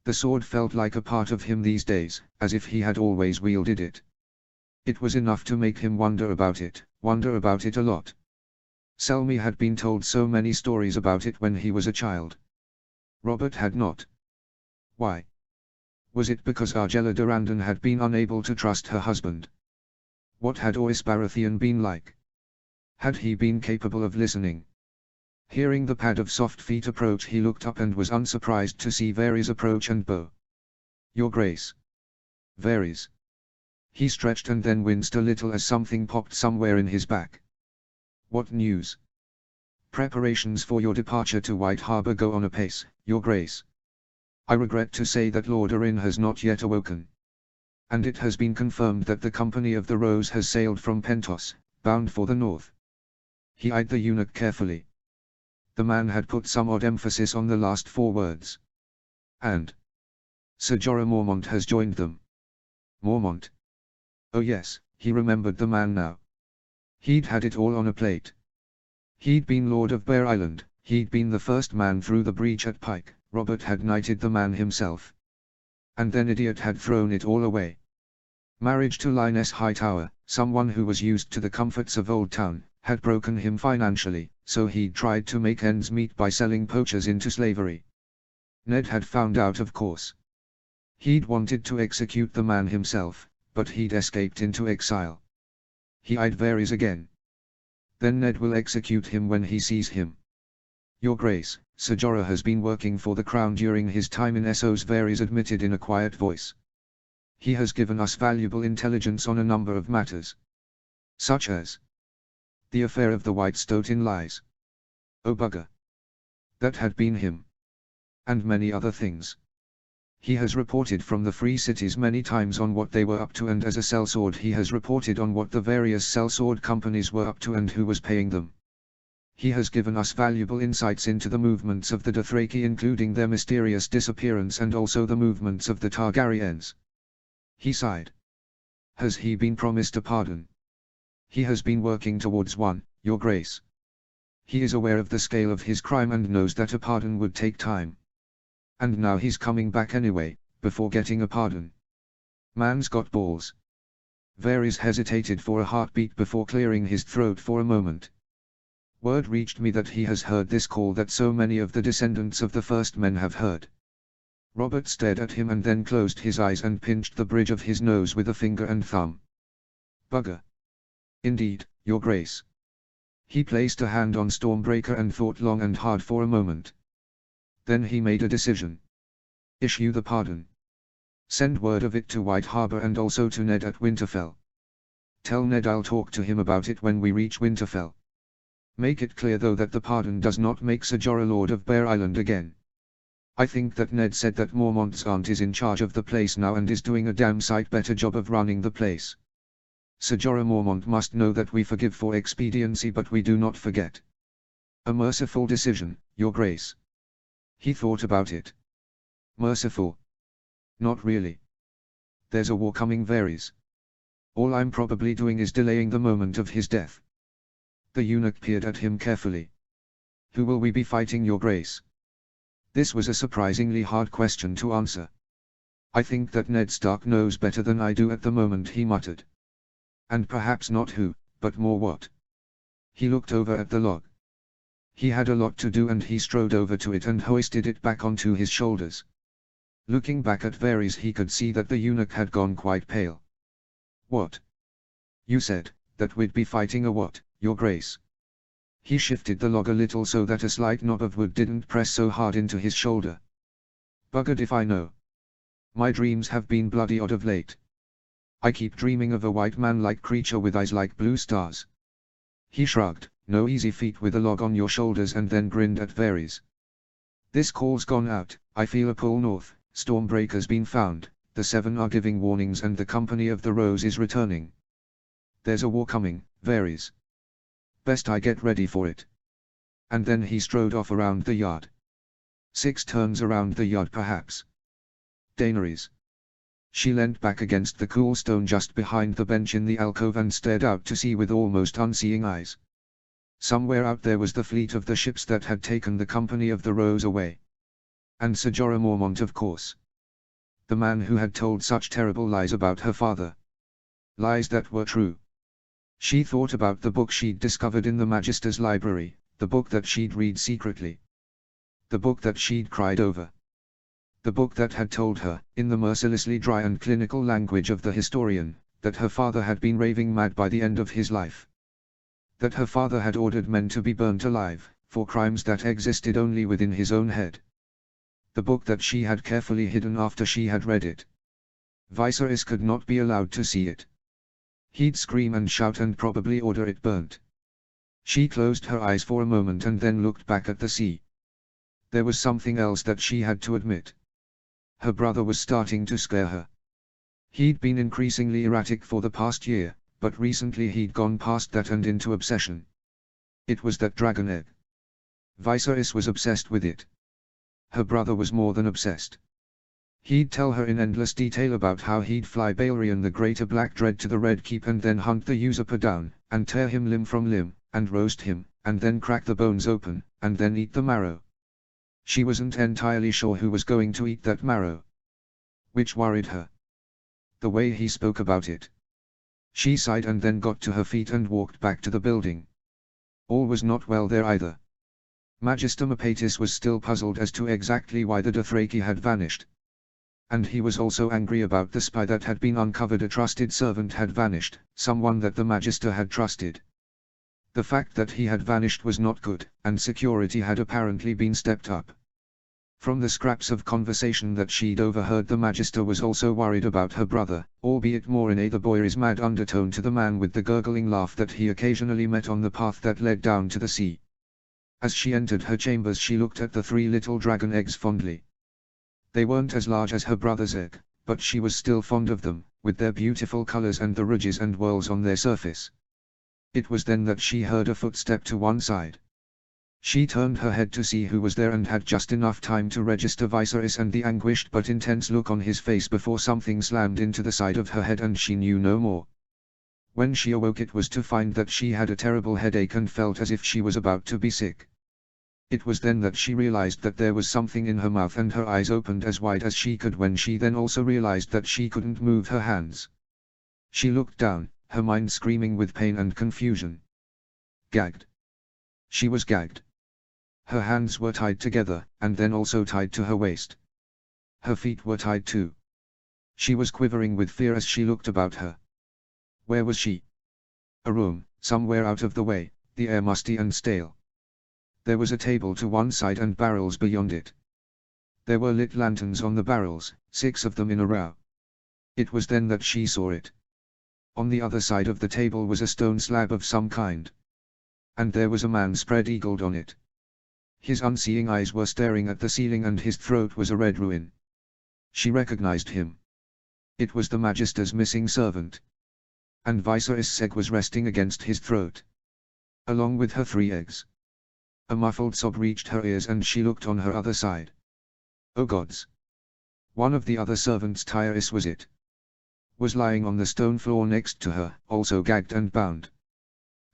Speaker 1: The sword felt like a part of him these days, as if he had always wielded it. It was enough to make him wonder about it a lot. Selmy had been told so many stories about it when he was a child. Robert had not. Why? Was it because Argella Durandon had been unable to trust her husband? What had Ois Baratheon been like? Had he been capable of listening? Hearing the pad of soft feet approach, he looked up and was unsurprised to see Varys approach and bow. "Your Grace." "Varys." He stretched and then winced a little as something popped somewhere in his back. "What news?" "Preparations for your departure to White Harbor go on apace, Your Grace. I regret to say that Lord Arryn has not yet awoken. And it has been confirmed that the Company of the Rose has sailed from Pentos, bound for the north." He eyed the eunuch carefully. The man had put some odd emphasis on the last four words. "And Ser Jorah Mormont has joined them." Mormont? Oh yes, he remembered the man now. He'd had it all on a plate. He'd been Lord of Bear Island, he'd been the first man through the breach at Pike, Robert had knighted the man himself. And then Idiot had thrown it all away. Marriage to Lioness Hightower, someone who was used to the comforts of Old Town, had broken him financially, so he'd tried to make ends meet by selling poachers into slavery. Ned had found out, of course. He'd wanted to execute the man himself, but he'd escaped into exile. He eyed Varys again. "Then Ned will execute him when he sees him." "Your Grace, Ser Jorah has been working for the Crown during his time in Essos," Varys admitted in a quiet voice. "He has given us valuable intelligence on a number of matters. Such as the affair of the White Stoat in Lies. Oh bugger. That had been him. And many other things. He has reported from the Free Cities many times on what they were up to, and as a sellsword he has reported on what the various sellsword companies were up to and who was paying them. He has given us valuable insights into the movements of the Dothraki, including their mysterious disappearance and also the movements of the Targaryens." He sighed. "Has he been promised a pardon?" "He has been working towards one, Your Grace. He is aware of the scale of his crime and knows that a pardon would take time. And now he's coming back anyway, before getting a pardon. Man's got balls." Varys hesitated for a heartbeat before clearing his throat for a moment. "Word reached me that he has heard this call that so many of the descendants of the First Men have heard." Robert stared at him and then closed his eyes and pinched the bridge of his nose with a finger and thumb. "Bugger. Indeed, Your Grace." He placed a hand on Stormbreaker and thought long and hard for a moment. Then he made a decision. "Issue the pardon. Send word of it to White Harbor and also to Ned at Winterfell. Tell Ned I'll talk to him about it when we reach Winterfell. Make it clear though that the pardon does not make Ser Jorah Lord of Bear Island again. I think that Ned said that Mormont's aunt is in charge of the place now and is doing a damn sight better job of running the place. Ser Jorah Mormont must know that we forgive for expediency but we do not forget. A merciful decision, Your Grace." He thought about it. "Merciful? Not really. There's a war coming, Varys. All I'm probably doing is delaying the moment of his death." The eunuch peered at him carefully. "Who will we be fighting, Your Grace?" This was a surprisingly hard question to answer. "I think that Ned Stark knows better than I do at the moment," he muttered. "And perhaps not who, but more what." He looked over at the log. He had a lot to do and he strode over to it and hoisted it back onto his shoulders. Looking back at Varys, he could see that the eunuch had gone quite pale. "What? You said that we'd be fighting a what, Your Grace?" He shifted the log a little so that a slight knob of wood didn't press so hard into his shoulder. "Buggered if I know. My dreams have been bloody odd of late." I keep dreaming of a white man-like creature with eyes like blue stars. He shrugged, no easy feat with a log on your shoulders, and then grinned at Varys. This call's gone out, I feel a pull north, Stormbreaker's been found, the Seven are giving warnings and the Company of the Rose is returning. There's a war coming, Varys. Best I get ready for it. And then he strode off around the yard. 6 turns around the yard perhaps. Daenerys. She leant back against the cool stone just behind the bench in the alcove and stared out to sea with almost unseeing eyes. Somewhere out there was the fleet of the ships that had taken the Company of the Rose away. And Sir Jorah Mormont, of course. The man who had told such terrible lies about her father. Lies that were true. She thought about the book she'd discovered in the Magister's library, the book that she'd read secretly. The book that she'd cried over. The book that had told her, in the mercilessly dry and clinical language of the historian, that her father had been raving mad by the end of his life. That her father had ordered men to be burnt alive, for crimes that existed only within his own head. The book that she had carefully hidden after she had read it. Viserys could not be allowed to see it. He'd scream and shout and probably order it burnt. She closed her eyes for a moment and then looked back at the sea. There was something else that she had to admit. Her brother was starting to scare her. He'd been increasingly erratic for the past year, but recently he'd gone past that and into obsession. It was that dragon egg. Viserys was obsessed with it. Her brother was more than obsessed. He'd tell her in endless detail about how he'd fly Balerion the Greater Black Dread to the Red Keep and then hunt the usurper down, and tear him limb from limb, and roast him, and then crack the bones open, and then eat the marrow. She wasn't entirely sure who was going to eat that marrow. Which worried her. The way he spoke about it. She sighed and then got to her feet and walked back to the building. All was not well there either. Magister Mapatis was still puzzled as to exactly why the Dothraki had vanished. And he was also angry about the spy that had been uncovered. A trusted servant had vanished, someone that the Magister had trusted. The fact that he had vanished was not good, and security had apparently been stepped up. From the scraps of conversation that she'd overheard, the Magister was also worried about her brother, albeit more in a the boy is mad undertone to the man with the gurgling laugh that he occasionally met on the path that led down to the sea. As she entered her chambers, she looked at the 3 little dragon eggs fondly. They weren't as large as her brother's egg, but she was still fond of them, with their beautiful colors and the ridges and whorls on their surface. It was then that she heard a footstep to one side. She turned her head to see who was there and had just enough time to register Viserys and the anguished but intense look on his face before something slammed into the side of her head and she knew no more. When she awoke, it was to find that she had a terrible headache and felt as if she was about to be sick. It was then that she realized that there was something in her mouth and her eyes opened as wide as she could, when she then also realized that she couldn't move her hands. She looked down, her mind screaming with pain and confusion. Gagged. She was gagged. Her hands were tied together, and then also tied to her waist. Her feet were tied too. She was quivering with fear as she looked about her. Where was she? A room, somewhere out of the way, the air musty and stale. There was a table to one side and barrels beyond it. There were lit lanterns on the barrels, 6 of them in a row. It was then that she saw it. On the other side of the table was a stone slab of some kind. And there was a man spread-eagled on it. His unseeing eyes were staring at the ceiling and his throat was a red ruin. She recognized him. It was the Magister's missing servant. And Viserys' egg was resting against his throat. Along with her 3 eggs. A muffled sob reached her ears and she looked on her other side. Oh gods! One of the other servants, Tyrus was it, was lying on the stone floor next to her, also gagged and bound.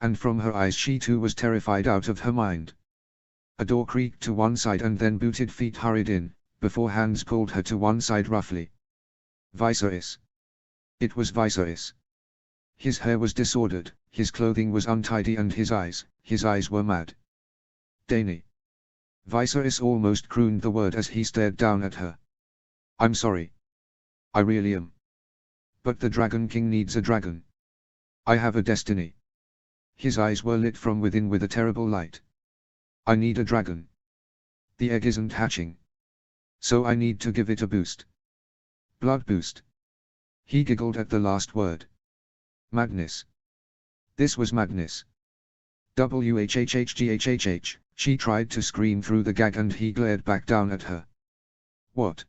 Speaker 1: And from her eyes she too was terrified out of her mind. A door creaked to one side and then booted feet hurried in, before hands pulled her to one side roughly. Viserys. It was Viserys. His hair was disordered, his clothing was untidy and his eyes were mad. Dany. Viserys almost crooned the word as he stared down at her. I'm sorry. I really am. But the Dragon King needs a dragon. I have a destiny. His eyes were lit from within with a terrible light. I need a dragon. The egg isn't hatching. So I need to give it a boost. Blood boost. He giggled at the last word. Madness. This was madness. Whhhghhh, she tried to scream through the gag and he glared back down at her. What?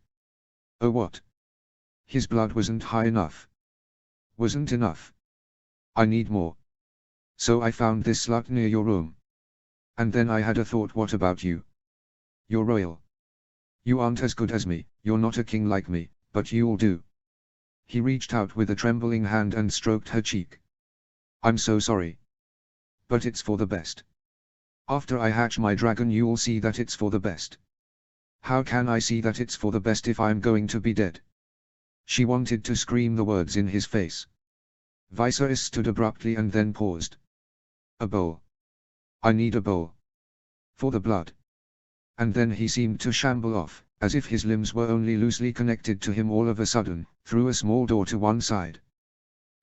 Speaker 1: Oh what? His blood wasn't high enough. Wasn't enough. I need more. So I found this slut near your room. And then I had a thought, what about you? You're royal. You aren't as good as me, you're not a king like me, but you'll do. He reached out with a trembling hand and stroked her cheek. I'm so sorry. But it's for the best. After I hatch my dragon you'll see that it's for the best. How can I see that it's for the best if I'm going to be dead? She wanted to scream the words in his face. Viserys stood abruptly and then paused. A bowl. I need a bowl. For the blood. And then he seemed to shamble off, as if his limbs were only loosely connected to him all of a sudden, through a small door to one side.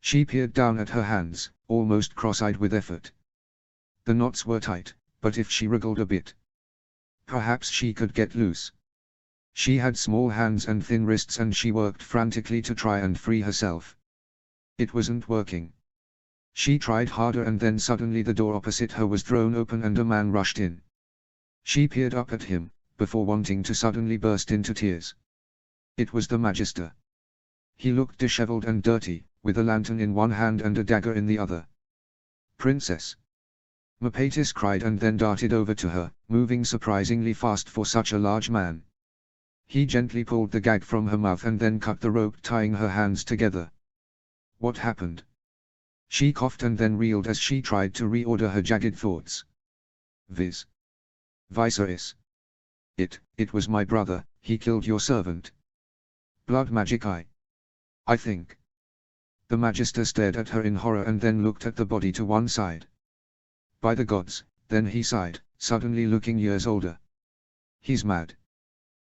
Speaker 1: She peered down at her hands, almost cross-eyed with effort. The knots were tight, but if she wriggled a bit, perhaps she could get loose. She had small hands and thin wrists and she worked frantically to try and free herself. It wasn't working. She tried harder and then suddenly the door opposite her was thrown open and a man rushed in. She peered up at him, before wanting to suddenly burst into tears. It was the Magister. He looked disheveled and dirty, with a lantern in one hand and a dagger in the other. Princess! Mercatus cried and then darted over to her, moving surprisingly fast for such a large man. He gently pulled the gag from her mouth and then cut the rope tying her hands together. What happened? She coughed and then reeled as she tried to reorder her jagged thoughts. Viserys. It was my brother, he killed your servant. Blood magic I think. The Magister stared at her in horror and then looked at the body to one side. By the gods, then he sighed, suddenly looking years older. He's mad.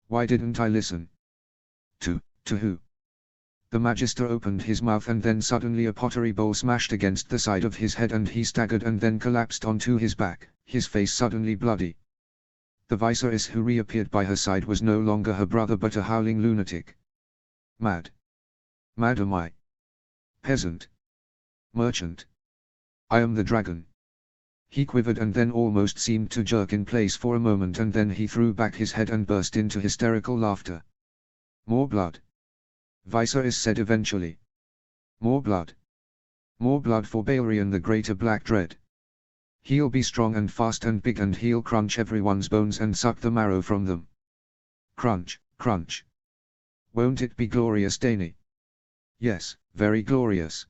Speaker 1: Why didn't I listen? To who? The Magister opened his mouth and then suddenly a pottery bowl smashed against the side of his head and he staggered and then collapsed onto his back, his face suddenly bloody. The Viserys who reappeared by her side was no longer her brother but a howling lunatic. Mad. Mad am I. Peasant. Merchant. I am the dragon. He quivered and then almost seemed to jerk in place for a moment and then he threw back his head and burst into hysterical laughter. More blood. Viserys said eventually. More blood. More blood for Balerion the Greater Black Dread. He'll be strong and fast and big and he'll crunch everyone's bones and suck the marrow from them. Crunch, crunch. Won't it be glorious, Dany? Yes, very glorious.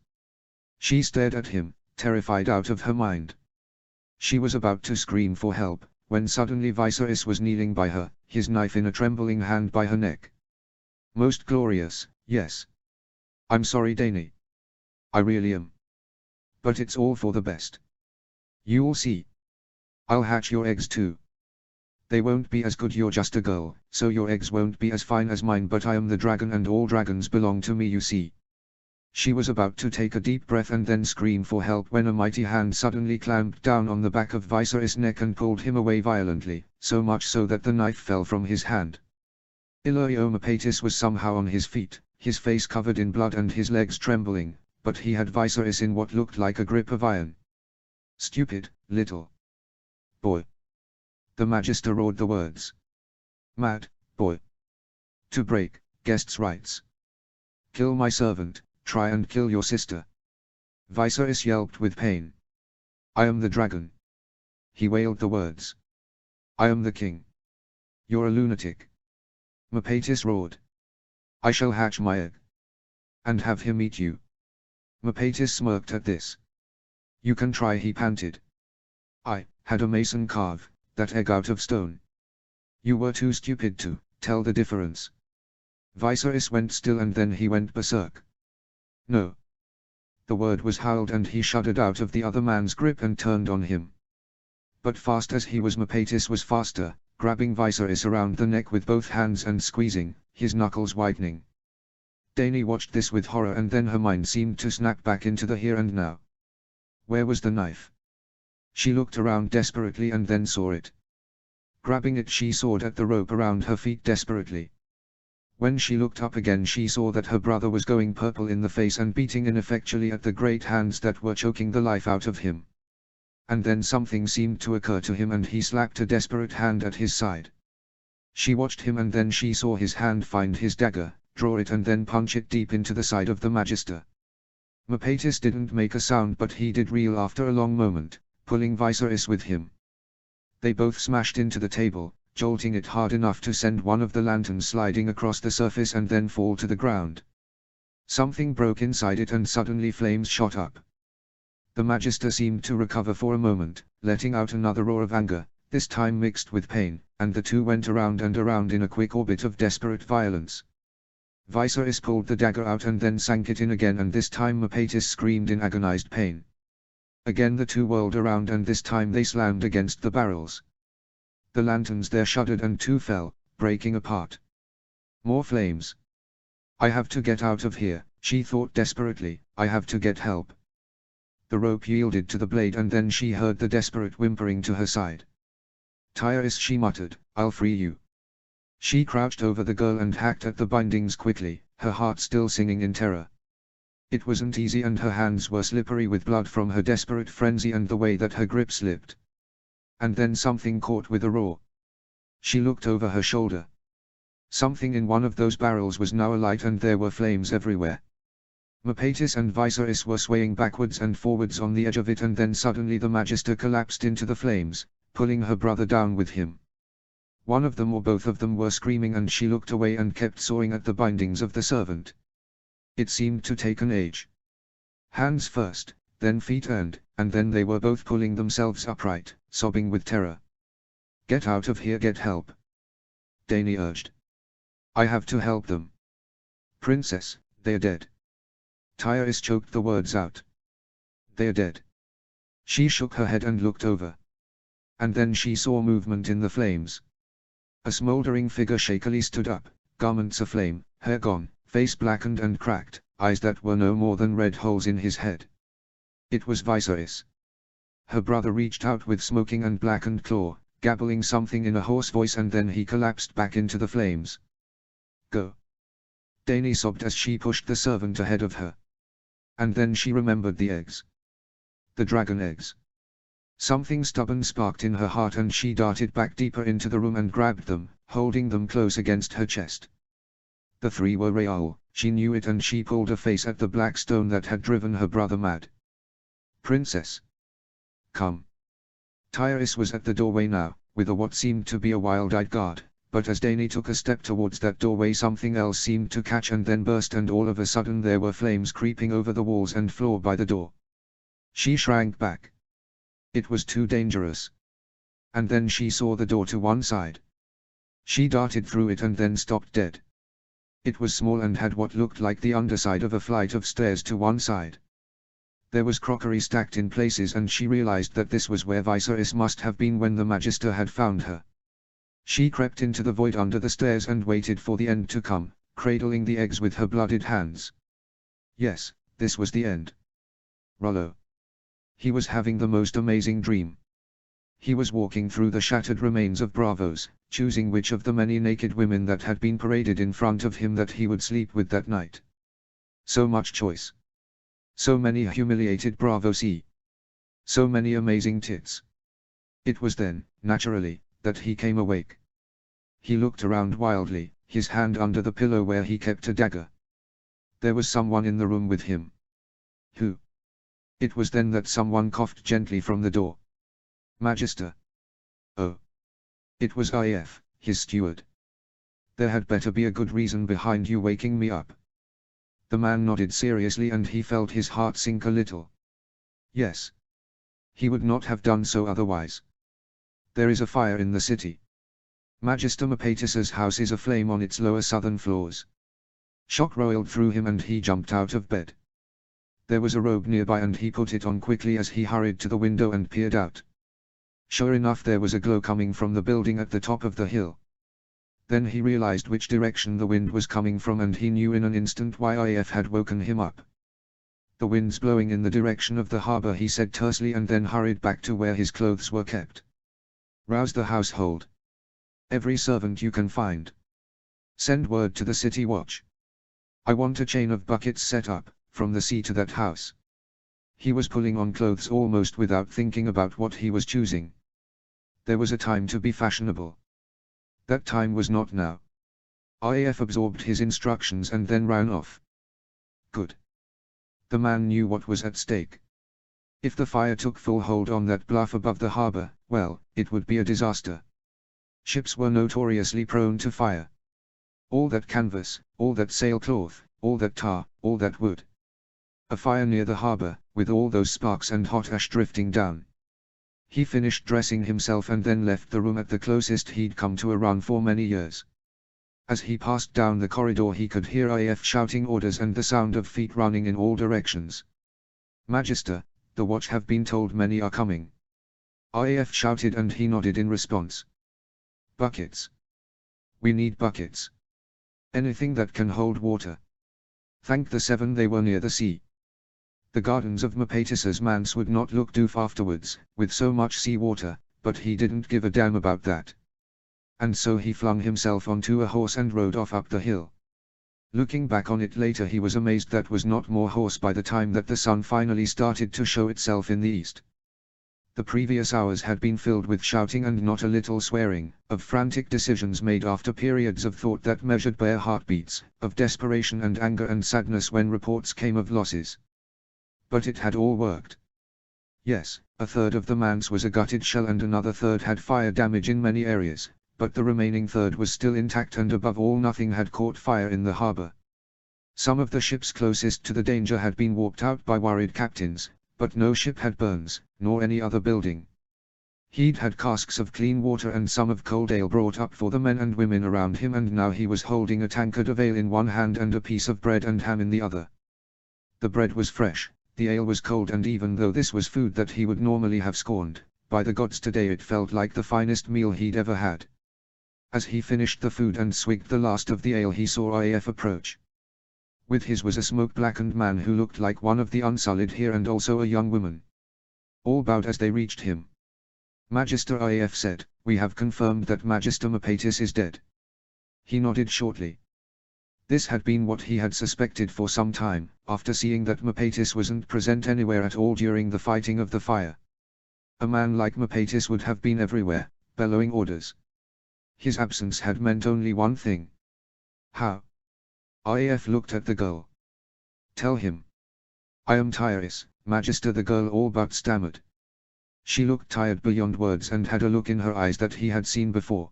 Speaker 1: She stared at him, terrified out of her mind. She was about to scream for help, when suddenly Viserys was kneeling by her, his knife in a trembling hand by her neck. Most glorious, yes. I'm sorry, Dany. I really am. But it's all for the best. You'll see. I'll hatch your eggs too. They won't be as good, you're just a girl, so your eggs won't be as fine as mine, but I am the dragon and all dragons belong to me, you see. She was about to take a deep breath and then scream for help when a mighty hand suddenly clamped down on the back of Viserys' neck and pulled him away violently, so much so that the knife fell from his hand. Illyrio Mercatus was somehow on his feet, his face covered in blood and his legs trembling, but he had Viserys in what looked like a grip of iron. Stupid, little boy. The Magister roared the words. Mad, boy. To break, guests' rights. Kill my servant, try and kill your sister. Viserys yelped with pain. I am the dragon. He wailed the words. I am the king. You're a lunatic. Mercatus roared. I shall hatch my egg. And have him eat you. Mercatus smirked at this. You can try, he panted. I had a mason carve that egg out of stone. You were too stupid to tell the difference. Viserys went still and then he went berserk. No. The word was howled and he shuddered out of the other man's grip and turned on him. But fast as he was, Mercatus was faster, grabbing Viserys around the neck with both hands and squeezing, his knuckles whitening. Dany watched this with horror and then her mind seemed to snap back into the here and now. Where was the knife? She looked around desperately and then saw it. Grabbing it, she sawed at the rope around her feet desperately. When she looked up again she saw that her brother was going purple in the face and beating ineffectually at the great hands that were choking the life out of him. And then something seemed to occur to him and he slapped a desperate hand at his side. She watched him and then she saw his hand find his dagger, draw it and then punch it deep into the side of the Magister. Mapatis didn't make a sound but he did reel after a long moment, pulling Viserys with him. They both smashed into the table, jolting it hard enough to send one of the lanterns sliding across the surface and then fall to the ground. Something broke inside it and suddenly flames shot up. The Magister seemed to recover for a moment, letting out another roar of anger, this time mixed with pain, and the two went around and around in a quick orbit of desperate violence. Viserys pulled the dagger out and then sank it in again and this time Mapatis screamed in agonized pain. Again the two whirled around and this time they slammed against the barrels. The lanterns there shuddered and two fell, breaking apart. More flames. I have to get out of here, she thought desperately, I have to get help. The rope yielded to the blade and then she heard the desperate whimpering to her side. Tyrus, she muttered, I'll free you. She crouched over the girl and hacked at the bindings quickly, her heart still singing in terror. It wasn't easy and her hands were slippery with blood from her desperate frenzy and the way that her grip slipped. And then something caught with a roar. She looked over her shoulder. Something in one of those barrels was now alight and there were flames everywhere. Mapatis and Viserys were swaying backwards and forwards on the edge of it and then suddenly the Magister collapsed into the flames, pulling her brother down with him. One of them or both of them were screaming and she looked away and kept sawing at the bindings of the servant. It seemed to take an age. Hands first, then feet and then they were both pulling themselves upright, sobbing with terror. Get out of here, get help. Dany urged. I have to help them. Princess, they're dead. Tyrus choked the words out. They're dead. She shook her head and looked over. And then she saw movement in the flames. A smoldering figure shakily stood up, garments aflame, hair gone, face blackened and cracked, eyes that were no more than red holes in his head. It was Viserys. Her brother reached out with smoking and blackened claw, gabbling something in a hoarse voice and then he collapsed back into the flames. Go. Dany sobbed as she pushed the servant ahead of her. And then she remembered the eggs. The dragon eggs. Something stubborn sparked in her heart and she darted back deeper into the room and grabbed them, holding them close against her chest. The three were Raoul, she knew it and she pulled a face at the black stone that had driven her brother mad. Princess. Come. Tyrus was at the doorway now, with a what seemed to be a wild-eyed guard, but as Dany took a step towards that doorway something else seemed to catch and then burst and all of a sudden there were flames creeping over the walls and floor by the door. She shrank back. It was too dangerous. And then she saw the door to one side. She darted through it and then stopped dead. It was small and had what looked like the underside of a flight of stairs to one side. There was crockery stacked in places and she realized that this was where Viserys must have been when the Magister had found her. She crept into the void under the stairs and waited for the end to come, cradling the eggs with her blooded hands. Yes, this was the end. Rollo. He was having the most amazing dream. He was walking through the shattered remains of Bravos, choosing which of the many naked women that had been paraded in front of him that he would sleep with that night. So much choice. So many humiliated Bravos. So many amazing tits. It was then, naturally, that he came awake. He looked around wildly, his hand under the pillow where he kept a dagger. There was someone in the room with him. Who? It was then that someone coughed gently from the door. Magister. Oh. It was IF, his steward. There had better be a good reason behind you waking me up. The man nodded seriously and he felt his heart sink a little. Yes. He would not have done so otherwise. There is a fire in the city. Magister Mapatis's house is aflame on its lower southern floors. Shock roiled through him and he jumped out of bed. There was a robe nearby and he put it on quickly as he hurried to the window and peered out. Sure enough there was a glow coming from the building at the top of the hill. Then he realized which direction the wind was coming from and he knew in an instant why IF had woken him up. The wind's blowing in the direction of the harbor, he said tersely and then hurried back to where his clothes were kept. Rouse the household. Every servant you can find. Send word to the city watch. I want a chain of buckets set up, from the sea to that house. He was pulling on clothes almost without thinking about what he was choosing. There was a time to be fashionable. That time was not now. RAF absorbed his instructions and then ran off. Good. The man knew what was at stake. If the fire took full hold on that bluff above the harbor, well, it would be a disaster. Ships were notoriously prone to fire. All that canvas, all that sailcloth, all that tar, all that wood. A fire near the harbor, with all those sparks and hot ash drifting down. He finished dressing himself and then left the room at the closest he'd come to a run for many years. As he passed down the corridor he could hear RAF shouting orders and the sound of feet running in all directions. Magister, the watch have been told many are coming. RAF shouted and he nodded in response. Buckets. We need buckets. Anything that can hold water. Thank the seven they were near the sea. The gardens of Mapatis's manse would not look doof afterwards, with so much sea water, but he didn't give a damn about that. And so he flung himself onto a horse and rode off up the hill. Looking back on it later he was amazed that was not more horse by the time that the sun finally started to show itself in the east. The previous hours had been filled with shouting and not a little swearing, of frantic decisions made after periods of thought that measured bare heartbeats, of desperation and anger and sadness when reports came of losses. But it had all worked. Yes, a third of the manse was a gutted shell and another third had fire damage in many areas, but the remaining third was still intact and above all nothing had caught fire in the harbor. Some of the ships closest to the danger had been walked out by worried captains, but no ship had burns, nor any other building. He'd had casks of clean water and some of cold ale brought up for the men and women around him and now he was holding a tankard of ale in one hand and a piece of bread and ham in the other. The bread was fresh, the ale was cold and even though this was food that he would normally have scorned, by the gods today it felt like the finest meal he'd ever had. As he finished the food and swigged the last of the ale he saw RAF approach. With his was a smoke-blackened man who looked like one of the Unsullied here and also a young woman. All bowed as they reached him. Magister RAF said, "We have confirmed that Magister Mapatis is dead." He nodded shortly. This had been what he had suspected for some time, after seeing that Mapatis wasn't present anywhere at all during the fighting of the fire. A man like Mapatis would have been everywhere, bellowing orders. His absence had meant only one thing. How? RAF looked at the girl. "Tell him. I am Tyrus, Magister," the girl all but stammered. She looked tired beyond words and had a look in her eyes that he had seen before.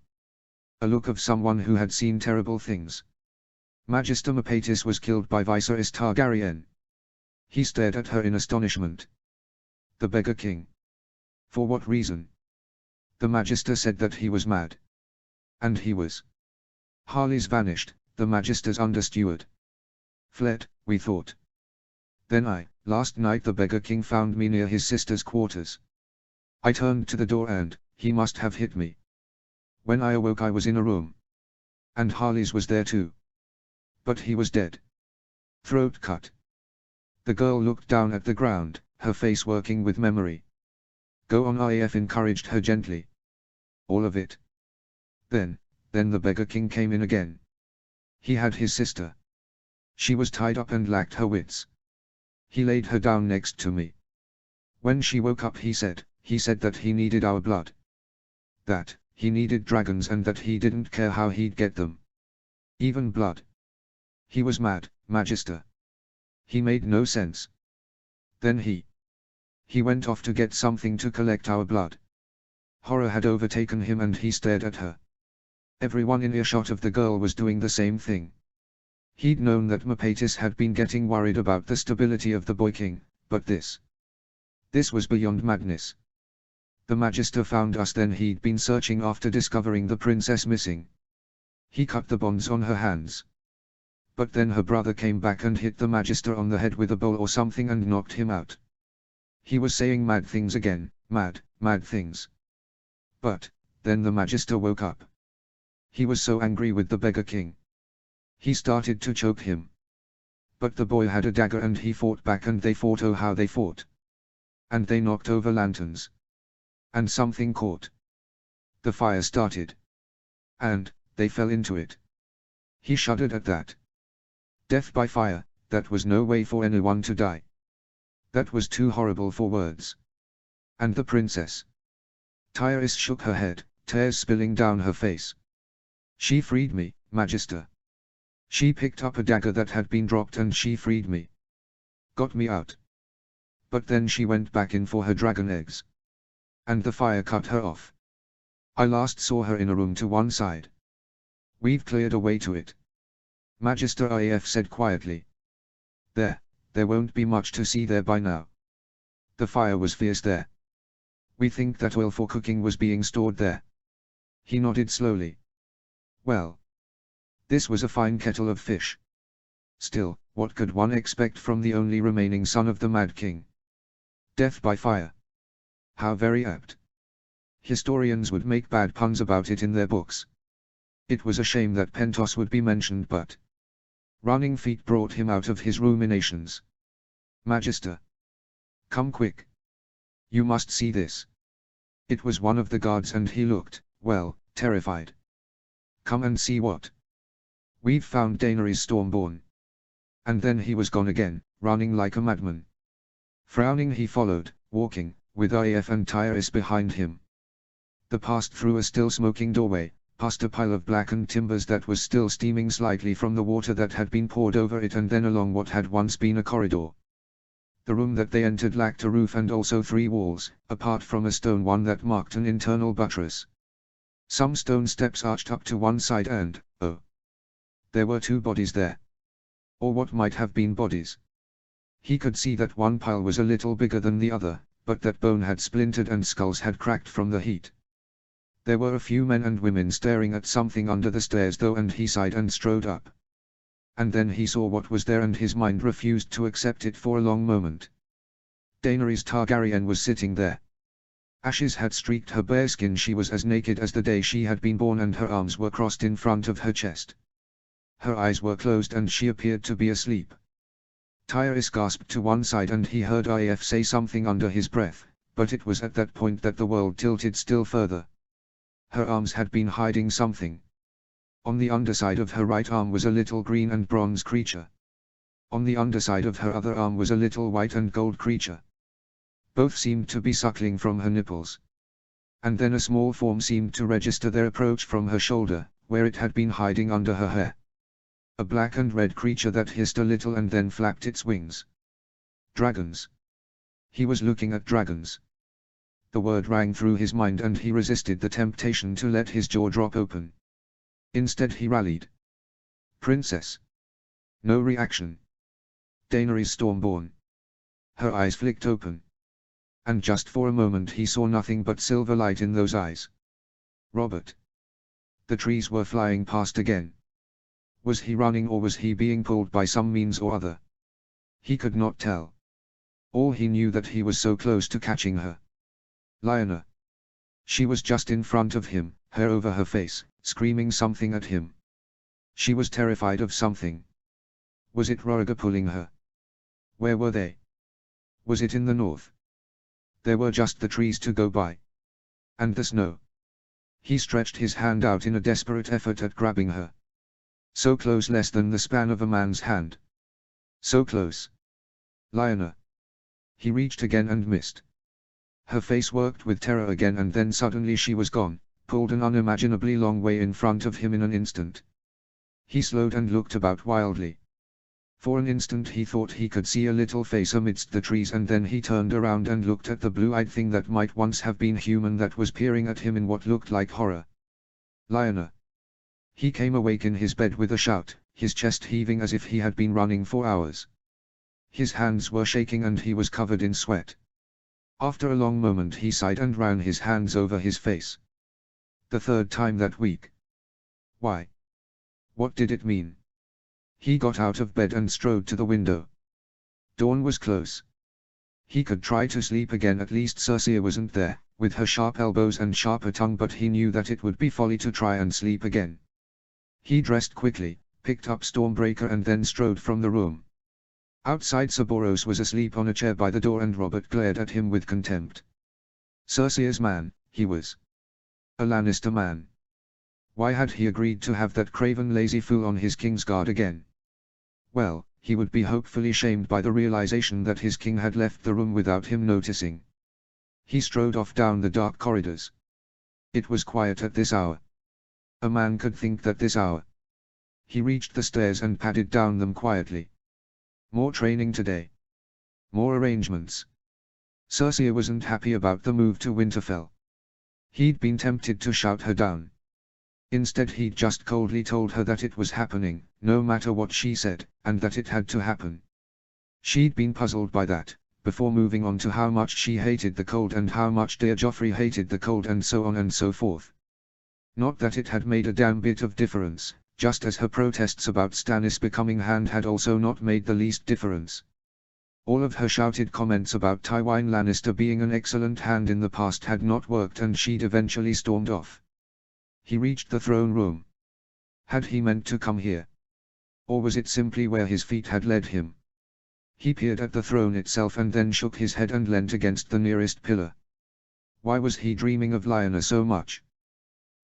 Speaker 1: A look of someone who had seen terrible things. Magister Mapatis was killed by Viserys Targaryen. He stared at her in astonishment. The Beggar King. For what reason? The Magister said that he was mad. And he was. Harley's vanished, the Magister's understeward. Fled, we thought. Then last night the Beggar King found me near his sister's quarters. I turned to the door and, he must have hit me. When I awoke I was in a room. And Harley's was there too. But he was dead. Throat cut. The girl looked down at the ground, her face working with memory. Go on, RAF encouraged her gently. All of it. Then the Beggar King came in again. He had his sister. She was tied up and lacked her wits. He laid her down next to me. When she woke up he said that he needed our blood. That he needed dragons and that he didn't care how he'd get them. Even blood. He was mad, Magister. He made no sense. Then he went off to get something to collect our blood. Horror had overtaken him and he stared at her. Everyone in earshot of the girl was doing the same thing. He'd known that Mapatis had been getting worried about the stability of the Boy King, but this was beyond madness. The Magister found us, then he'd been searching after discovering the princess missing. He cut the bonds on her hands. But then her brother came back and hit the Magister on the head with a bowl or something and knocked him out. He was saying mad things again, mad things. But then the Magister woke up. He was so angry with the Beggar King. He started to choke him. But the boy had a dagger and he fought back and they fought, oh how they fought. And they knocked over lanterns. And something caught. The fire started. And they fell into it. He shuddered at that. Death by fire, that was no way for anyone to die. That was too horrible for words. And the princess? Tyrus shook her head, tears spilling down her face. She freed me, Magister. She picked up a dagger that had been dropped and she freed me. Got me out. But then she went back in for her dragon eggs. And the fire cut her off. I last saw her in a room to one side. We've cleared a way to it. Magister IF said quietly. There won't be much to see there by now. The fire was fierce there. We think that oil for cooking was being stored there. He nodded slowly. Well. This was a fine kettle of fish. Still, what could one expect from the only remaining son of the Mad King? Death by fire. How very apt. Historians would make bad puns about it in their books. It was a shame that Pentos would be mentioned, but running feet brought him out of his ruminations. Magister. Come quick. You must see this. It was one of the guards and he looked, well, terrified. Come and see what. We've found Daenerys Stormborn. And then he was gone again, running like a madman. Frowning he followed, walking, with IF and Tyrus behind him. They passed through a still smoking doorway, past a pile of blackened timbers that was still steaming slightly from the water that had been poured over it, and then along what had once been a corridor. The room that they entered lacked a roof and also 3 walls, apart from a stone one that marked an internal buttress. Some stone steps arched up to one side and, oh, there were 2 bodies there. Or what might have been bodies. He could see that one pile was a little bigger than the other, but that bone had splintered and skulls had cracked from the heat. There were a few men and women staring at something under the stairs though, and he sighed and strode up. And then he saw what was there and his mind refused to accept it for a long moment. Daenerys Targaryen was sitting there. Ashes had streaked her bare skin, she was as naked as the day she had been born and her arms were crossed in front of her chest. Her eyes were closed and she appeared to be asleep. Tyrus gasped to one side and he heard IF say something under his breath, but it was at that point that the world tilted still further. Her arms had been hiding something. On the underside of her right arm was a little green and bronze creature. On the underside of her other arm was a little white and gold creature. Both seemed to be suckling from her nipples. And then a small form seemed to register their approach from her shoulder, where it had been hiding under her hair. A black and red creature that hissed a little and then flapped its wings. Dragons. He was looking at dragons. The word rang through his mind and he resisted the temptation to let his jaw drop open. Instead he rallied. Princess. No reaction. Daenerys Stormborn. Her eyes flicked open. And just for a moment he saw nothing but silver light in those eyes. Robert. The trees were flying past again. Was he running or was he being pulled by some means or other? He could not tell. All he knew that he was so close to catching her. Lyanna. She was just in front of him, hair over her face, screaming something at him. She was terrified of something. Was it Rhaegar pulling her? Where were they? Was it in the north? There were just the trees to go by. And the snow. He stretched his hand out in a desperate effort at grabbing her. So close, less than the span of a man's hand. So close. Lyanna. He reached again and missed. Her face worked with terror again and then suddenly she was gone, pulled an unimaginably long way in front of him in an instant. He slowed and looked about wildly. For an instant he thought he could see a little face amidst the trees, and then he turned around and looked at the blue-eyed thing that might once have been human that was peering at him in what looked like horror. Lyanna. He came awake in his bed with a shout, his chest heaving as if he had been running for hours. His hands were shaking and he was covered in sweat. After a long moment he sighed and ran his hands over his face. The 3rd time that week. Why? What did it mean? He got out of bed and strode to the window. Dawn was close. He could try to sleep again, at least Cersei wasn't there, with her sharp elbows and sharper tongue, but he knew that it would be folly to try and sleep again. He dressed quickly, picked up Stormbreaker and then strode from the room. Outside Saboros was asleep on a chair by the door and Robert glared at him with contempt. Cersei's man, he was. A Lannister man. Why had he agreed to have that craven lazy fool on his king's guard again? Well, he would be hopefully shamed by the realization that his king had left the room without him noticing. He strode off down the dark corridors. It was quiet at this hour. A man could think that this hour. He reached the stairs and padded down them quietly. More training today. More arrangements. Circe wasn't happy about the move to Winterfell. He'd been tempted to shout her down. Instead he'd just coldly told her that it was happening, no matter what she said, and that it had to happen. She'd been puzzled by that, before moving on to how much she hated the cold and how much dear Joffrey hated the cold and so on and so forth. Not that it had made a damn bit of difference, just as her protests about Stannis becoming Hand had also not made the least difference. All of her shouted comments about Tywin Lannister being an excellent hand in the past had not worked and she'd eventually stormed off. He reached the throne room. Had he meant to come here? Or was it simply where his feet had led him? He peered at the throne itself and then shook his head and leant against the nearest pillar. Why was he dreaming of Lyanna so much?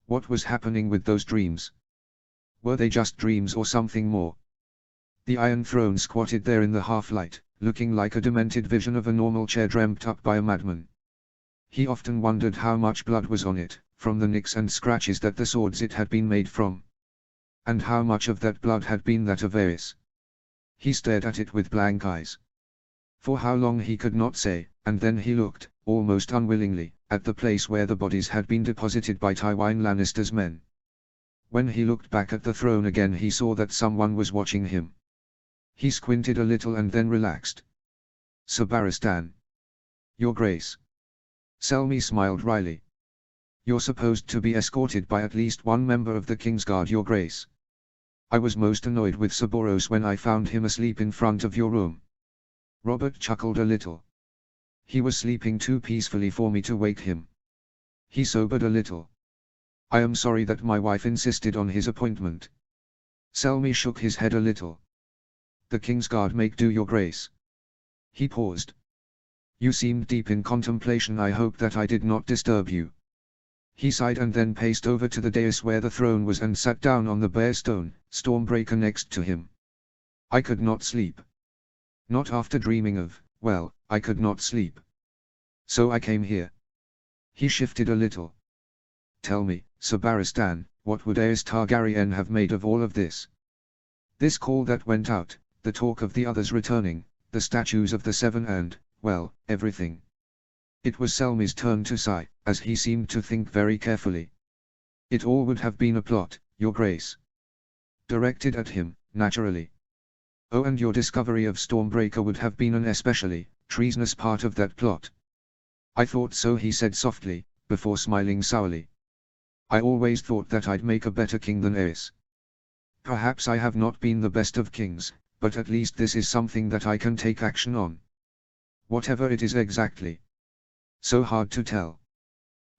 Speaker 1: What was happening with those dreams? Were they just dreams or something more? The Iron Throne squatted there in the half-light, looking like a demented vision of a normal chair dreamt up by a madman. He often wondered how much blood was on it, from the nicks and scratches that the swords it had been made from. And how much of that blood had been that of Aerys. He stared at it with blank eyes. For how long he could not say, and then he looked, almost unwillingly, at the place where the bodies had been deposited by Tywin Lannister's men. When he looked back at the throne again he saw that someone was watching him. He squinted a little and then relaxed. Sir Barristan. Your Grace. Selmy smiled wryly. You're supposed to be escorted by at least one member of the Kingsguard, Your Grace. I was most annoyed with Sir Boros when I found him asleep in front of your room. Robert chuckled a little. He was sleeping too peacefully for me to wake him. He sobered a little. I am sorry that my wife insisted on his appointment. Selmy shook his head a little. The Kingsguard make do, Your Grace. He paused. You seemed deep in contemplation. I hope that I did not disturb you. He sighed and then paced over to the dais where the throne was and sat down on the bare stone, Stormbreaker next to him. I could not sleep. Not after dreaming of, well, I could not sleep. So I came here. He shifted a little. Tell me, Sir Barristan, what would Aerys Targaryen have made of all of this? This call that went out, the talk of the others returning, the statues of the Seven and, well, everything. It was Selmy's turn to sigh, as he seemed to think very carefully. It all would have been a plot, Your Grace. Directed at him, naturally. Oh, and your discovery of Stormbreaker would have been an especially treasonous part of that plot. I thought so, he said softly, before smiling sourly. I always thought that I'd make a better king than Aerys. Perhaps I have not been the best of kings, but at least this is something that I can take action on. Whatever it is exactly. So hard to tell.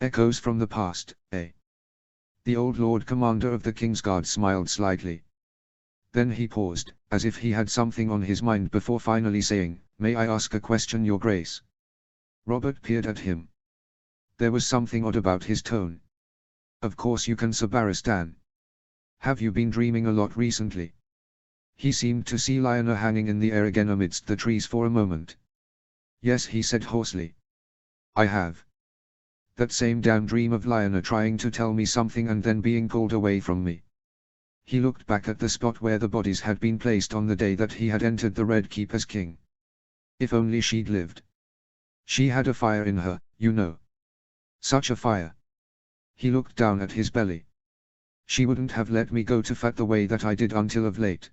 Speaker 1: Echoes from the past, eh? The old Lord Commander of the Kingsguard smiled slightly. Then he paused, as if he had something on his mind before finally saying, May I ask a question, Your Grace? Robert peered at him. There was something odd about his tone. Of course you can, Sir Barristan. Have you been dreaming a lot recently? He seemed to see Lyanna hanging in the air again amidst the trees for a moment. Yes, he said hoarsely. I have. That same damn dream of Lyanna trying to tell me something and then being pulled away from me. He looked back at the spot where the bodies had been placed on the day that he had entered the Red Keep as king. If only she'd lived. She had a fire in her, you know. Such a fire. He looked down at his belly. She wouldn't have let me go to fat the way that I did until of late.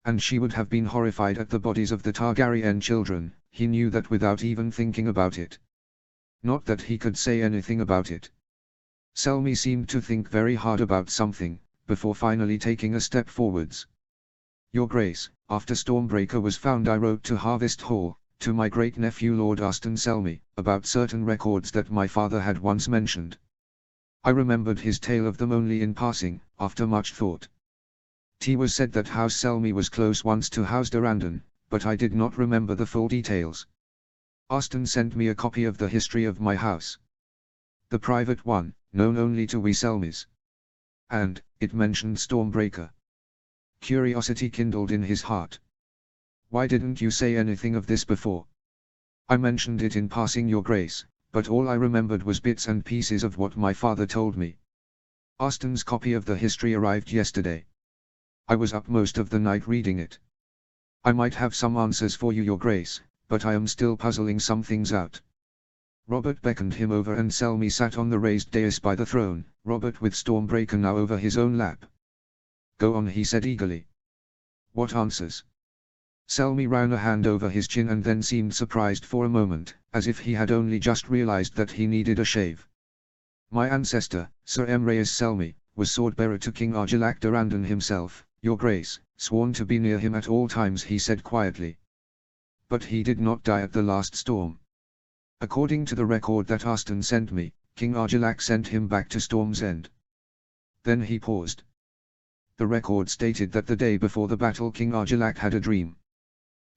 Speaker 1: And she would have been horrified at the bodies of the Targaryen children, he knew that without even thinking about it. Not that he could say anything about it. Selmy seemed to think very hard about something, before finally taking a step forwards. Your Grace, after Stormbreaker was found I wrote to Harvest Hall, to my great-nephew Lord Aston Selmy, about certain records that my father had once mentioned. I remembered his tale of them only in passing, after much thought. T was said that House Selmy was close once to House Durrandon, but I did not remember the full details. Aston sent me a copy of the history of my house. The private one, known only to we Selmys. And, it mentioned Stormbreaker. Curiosity kindled in his heart. Why didn't you say anything of this before? I mentioned it in passing, Your Grace, but all I remembered was bits and pieces of what my father told me. Austen's copy of the history arrived yesterday. I was up most of the night reading it. I might have some answers for you, Your Grace, but I am still puzzling some things out. Robert beckoned him over and Selmy sat on the raised dais by the throne, Robert with Stormbreaker now over his own lap. Go on, he said eagerly. What answers? Selmy ran a hand over his chin and then seemed surprised for a moment, as if he had only just realized that he needed a shave. My ancestor, Sir Emrys Selmy, was sword-bearer to King Argilac Durandon himself, Your Grace, sworn to be near him at all times, he said quietly. But he did not die at the last storm. According to the record that Austen sent me, King Argilac sent him back to Storm's End. Then he paused. The record stated that the day before the battle King Argilac had a dream.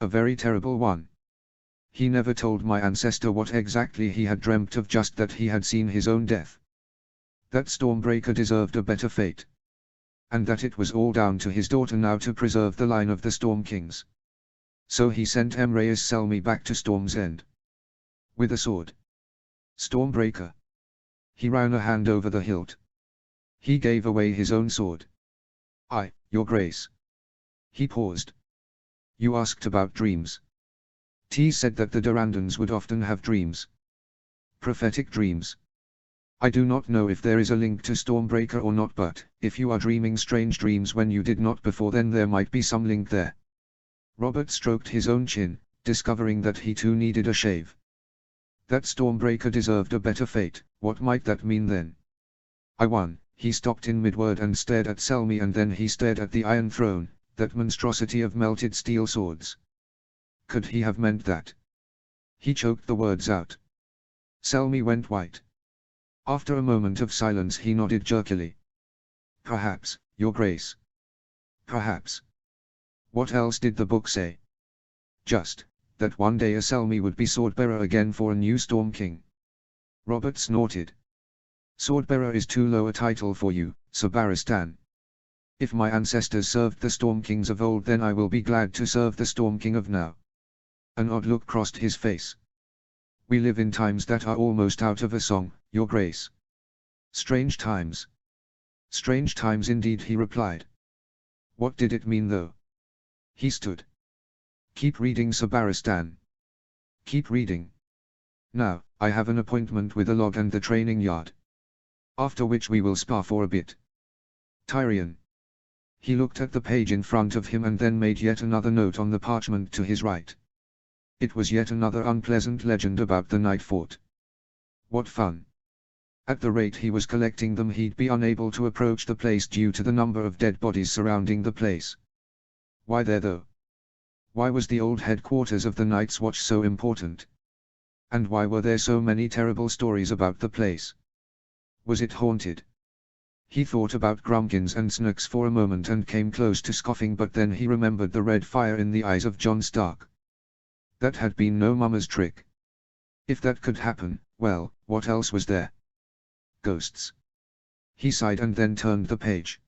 Speaker 1: A very terrible one. He never told my ancestor what exactly he had dreamt of, just that he had seen his own death. That Stormbreaker deserved a better fate. And that it was all down to his daughter now to preserve the line of the Storm Kings. So he sent Emrys Selmy back to Storm's End. With a sword. Stormbreaker. He ran a hand over the hilt. He gave away his own sword. Your Grace. He paused. You asked about dreams. T said that the Durandons would often have dreams. Prophetic dreams. I do not know if there is a link to Stormbreaker or not, but, if you are dreaming strange dreams when you did not before, then there might be some link there. Robert stroked his own chin, discovering that he too needed a shave. That Stormbreaker deserved a better fate, what might that mean then? I won. He stopped in mid-word and stared at Selmy, and then he stared at the Iron Throne, that monstrosity of melted steel swords. Could he have meant that? He choked the words out. Selmy went white. After a moment of silence he nodded jerkily. Perhaps, Your Grace. Perhaps. What else did the book say? Just, that one day a Selmy would be swordbearer again for a new Storm King. Robert snorted. Swordbearer is too low a title for you, Sir Barristan. If my ancestors served the Storm Kings of old, then I will be glad to serve the Storm King of now. An odd look crossed his face. We live in times that are almost out of a song, Your Grace. Strange times. Strange times indeed, he replied. What did it mean though? He stood. Keep reading, Sir Barristan. Keep reading. Now, I have an appointment with the log and the training yard. After which we will spar for a bit. Tyrion. He looked at the page in front of him and then made yet another note on the parchment to his right. It was yet another unpleasant legend about the night fort. What fun. At the rate he was collecting them he'd be unable to approach the place due to the number of dead bodies surrounding the place. Why there though? Why was the old headquarters of the Night's Watch so important? And why were there so many terrible stories about the place? Was it haunted? He thought about Grumpkins and Snooks for a moment and came close to scoffing, but then he remembered the red fire in the eyes of Jon Stark. That had been no mummer's trick. If that could happen, well, what else was there? Ghosts. He sighed and then turned the page.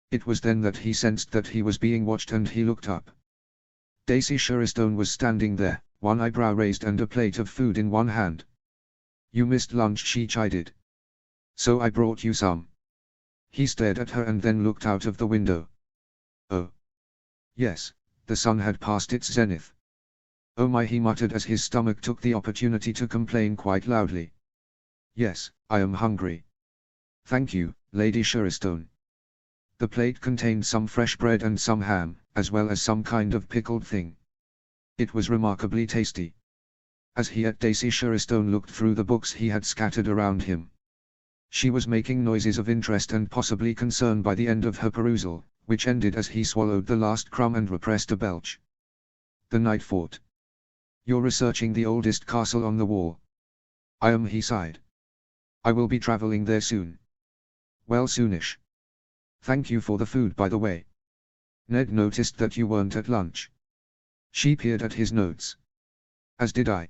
Speaker 1: It was then that he sensed that he was being watched and he looked up. Daisy Sherestone was standing there, one eyebrow raised and a plate of food in one hand. You missed lunch, she chided. So I brought you some. He stared at her and then looked out of the window. Oh. Yes, the sun had passed its zenith. Oh my, he muttered as his stomach took the opportunity to complain quite loudly. Yes, I am hungry. Thank you, Lady Sherestone. The plate contained some fresh bread and some ham, as well as some kind of pickled thing. It was remarkably tasty. As he at Daisy Sherestone looked through the books he had scattered around him. She was making noises of interest and possibly concern by the end of her perusal, which ended as he swallowed the last crumb and repressed a belch. The night fort. You're researching the oldest castle on the wall. I am, he sighed. I will be traveling there soon. Well, soonish. Thank you for the food, by the way. Ned noticed that you weren't at lunch. She peered at his notes. As did I.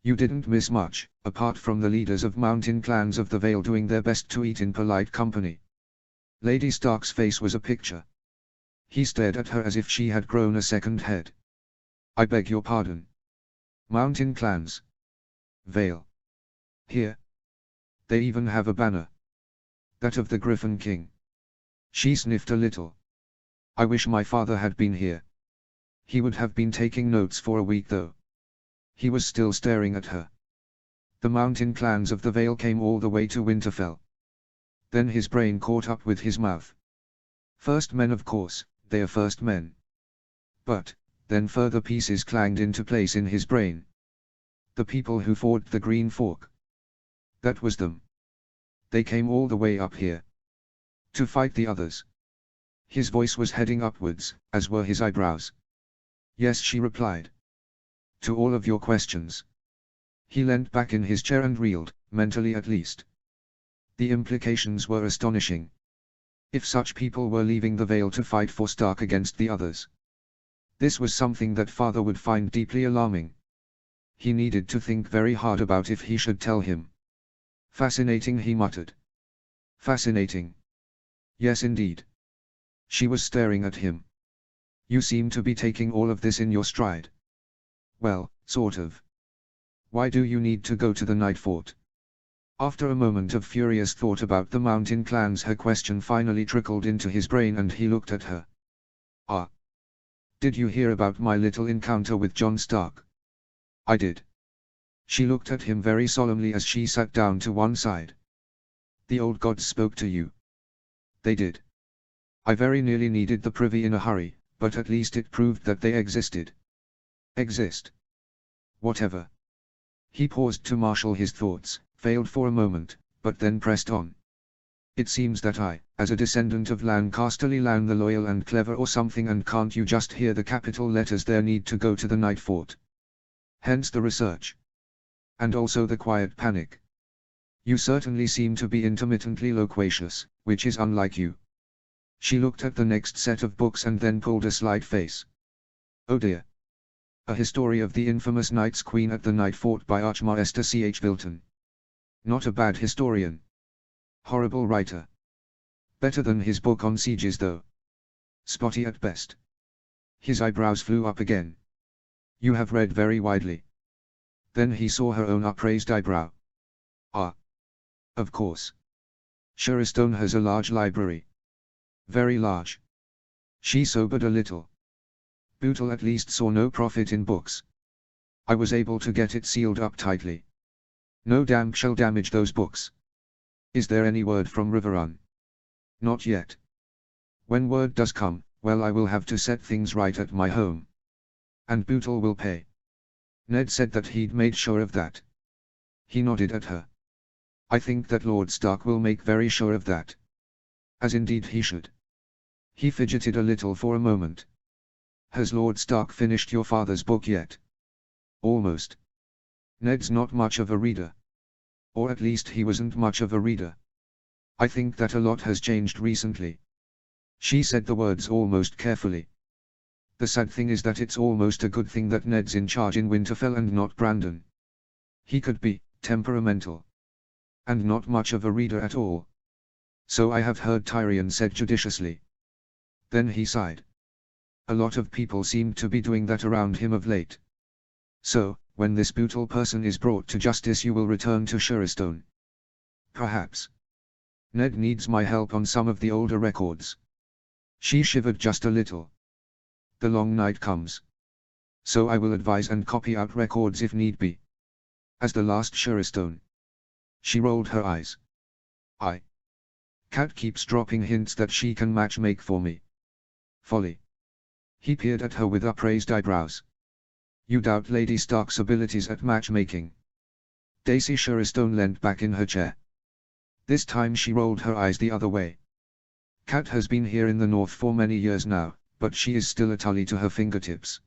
Speaker 1: You didn't miss much, apart from the leaders of mountain clans of the Vale doing their best to eat in polite company. Lady Stark's face was a picture. He stared at her as if she had grown a second head. I beg your pardon. Mountain clans. Vale. Here. They even have a banner. That of the Griffin King. She sniffed a little. I wish my father had been here. He would have been taking notes for a week though. He was still staring at her. The mountain clans of the Vale came all the way to Winterfell. Then his brain caught up with his mouth. First men, of course, they are first men. But, then further pieces clanged into place in his brain. The people who fought the Green Fork. That was them. They came all the way up here. To fight the others. His voice was heading upwards, as were his eyebrows. Yes, she replied. To all of your questions. He leant back in his chair and reeled, mentally at least. The implications were astonishing. If such people were leaving the Vale to fight for Stark against the others. This was something that father would find deeply alarming. He needed to think very hard about if he should tell him. Fascinating, he muttered. Fascinating. Yes, indeed. She was staring at him. You seem to be taking all of this in your stride. Well, sort of. Why do you need to go to the Night Fort? After a moment of furious thought about the mountain clans, her question finally trickled into his brain and he looked at her. Ah. Did you hear about my little encounter with Jon Stark? I did. She looked at him very solemnly as she sat down to one side. The old gods spoke to you. They did. I very nearly needed the privy in a hurry, but at least it proved that they existed. Exist. Whatever. He paused to marshal his thoughts, failed for a moment, but then pressed on. It seems that I, as a descendant of Lancasterly Lan the Loyal and Clever or something, and can't you just hear the capital letters there, need to go to the Night Fort. Hence the research. And also the quiet panic. You certainly seem to be intermittently loquacious, which is unlike you. She looked at the next set of books and then pulled a slight face. Oh dear. A History of the Infamous Night's Queen at the Night Fort by Archmaester C.H. Wilton. Not a bad historian. Horrible writer. Better than his book on sieges though. Spotty at best. His eyebrows flew up again. You have read very widely. Then he saw her own upraised eyebrow. Ah. Of course. Sheristone has a large library. Very large. She sobered a little. Bootle at least saw no profit in books. I was able to get it sealed up tightly. No damp shall damage those books. Is there any word from Riverrun? Not yet. When word does come, well, I will have to set things right at my home. And Bootle will pay. Ned said that he'd made sure of that. He nodded at her. I think that Lord Stark will make very sure of that. As indeed he should. He fidgeted a little for a moment. Has Lord Stark finished your father's book yet? Almost. Ned's not much of a reader. Or at least he wasn't much of a reader. I think that a lot has changed recently. She said the words almost carefully. The sad thing is that it's almost a good thing that Ned's in charge in Winterfell and not Brandon. He could be temperamental. And not much of a reader at all. So I have heard, Tyrion said judiciously. Then he sighed. A lot of people seemed to be doing that around him of late. So, when this Bootle person is brought to justice, you will return to Sheristone. Perhaps. Ned needs my help on some of the older records. She shivered just a little. The long night comes. So I will advise and copy out records if need be. As the last Sheristone. She rolled her eyes. Cat keeps dropping hints that she can matchmake for me. Folly. He peered at her with upraised eyebrows. You doubt Lady Stark's abilities at matchmaking. Daisy Sheristone leant back in her chair. This time she rolled her eyes the other way. Cat has been here in the north for many years now, but she is still a Tully to her fingertips.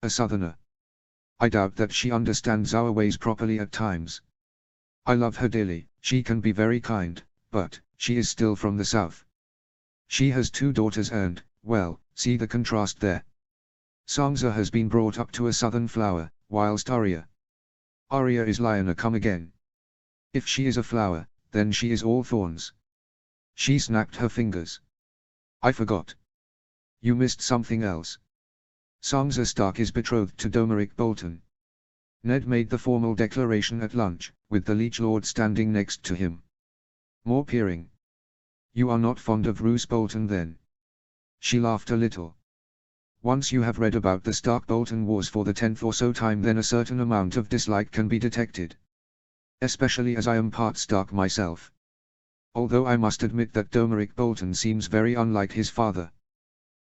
Speaker 1: A southerner. I doubt that she understands our ways properly at times. I love her dearly, she can be very kind, but she is still from the south. She has 2 daughters and, well, see the contrast there. Sansa has been brought up to a southern flower, whilst Arya is Lyanna come again. If she is a flower, then she is all thorns. She snapped her fingers. I forgot. You missed something else. Sansa Stark is betrothed to Domeric Bolton. Ned made the formal declaration at lunch, with the Leech Lord standing next to him. More peering. You are not fond of Roose Bolton then? She laughed a little. Once you have read about the Stark-Bolton wars for the 10th or so time, then a certain amount of dislike can be detected. Especially as I am part Stark myself. Although I must admit that Domeric Bolton seems very unlike his father.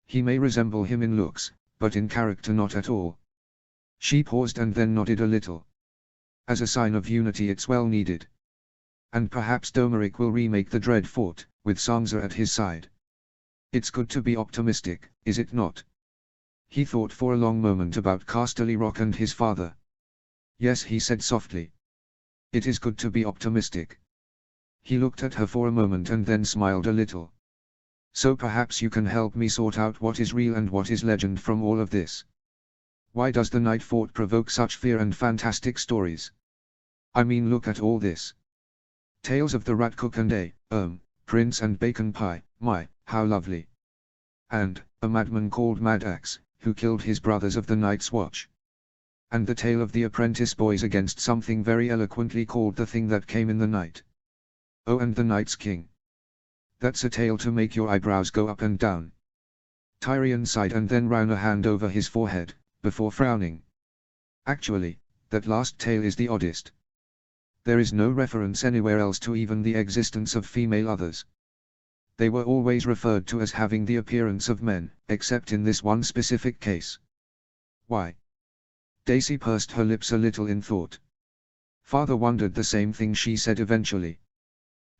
Speaker 1: He may resemble him in looks, but in character not at all. She paused and then nodded a little. As a sign of unity it's well needed. And perhaps Domeric will remake the Dread Fort, with Sansa at his side. It's good to be optimistic, is it not? He thought for a long moment about Casterly Rock and his father. Yes, he said softly. It is good to be optimistic. He looked at her for a moment and then smiled a little. So perhaps you can help me sort out what is real and what is legend from all of this. Why does the Night Fort provoke such fear and fantastic stories? I mean, look at all this. Tales of the Rat Cook and Prince and Bacon Pie, my, how lovely. And, a madman called Mad Axe, who killed his brothers of the Night's Watch. And the tale of the apprentice boys against something very eloquently called the thing that came in the night. Oh, and the Night's King. That's a tale to make your eyebrows go up and down. Tyrion sighed and then ran a hand over his forehead, before frowning. Actually, that last tale is the oddest. There is no reference anywhere else to even the existence of female others. They were always referred to as having the appearance of men, except in this one specific case. Why? Daisy pursed her lips a little in thought. Father wondered the same thing, she said eventually.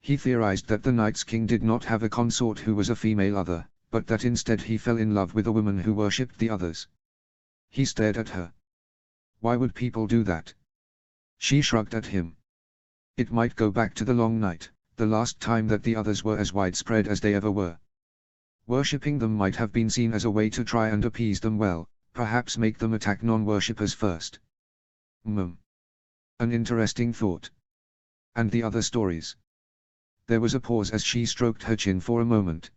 Speaker 1: He theorized that the Night's King did not have a consort who was a female other, but that instead he fell in love with a woman who worshipped the others. He stared at her. Why would people do that? She shrugged at him. It might go back to the Long Night, the last time that the others were as widespread as they ever were. Worshipping them might have been seen as a way to try and appease them well, perhaps make them attack non-worshippers first. An interesting thought. And the other stories? There was a pause as she stroked her chin for a moment.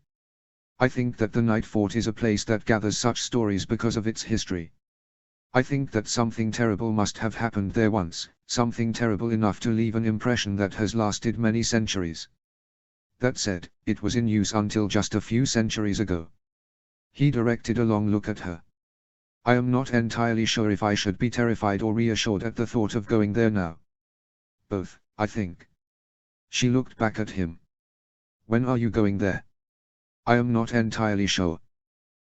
Speaker 1: I think that the Night Fort is a place that gathers such stories because of its history. I think that something terrible must have happened there once, something terrible enough to leave an impression that has lasted many centuries. That said, it was in use until just a few centuries ago. He directed a long look at her. I am not entirely sure if I should be terrified or reassured at the thought of going there now. Both, I think. She looked back at him. When are you going there? I am not entirely sure.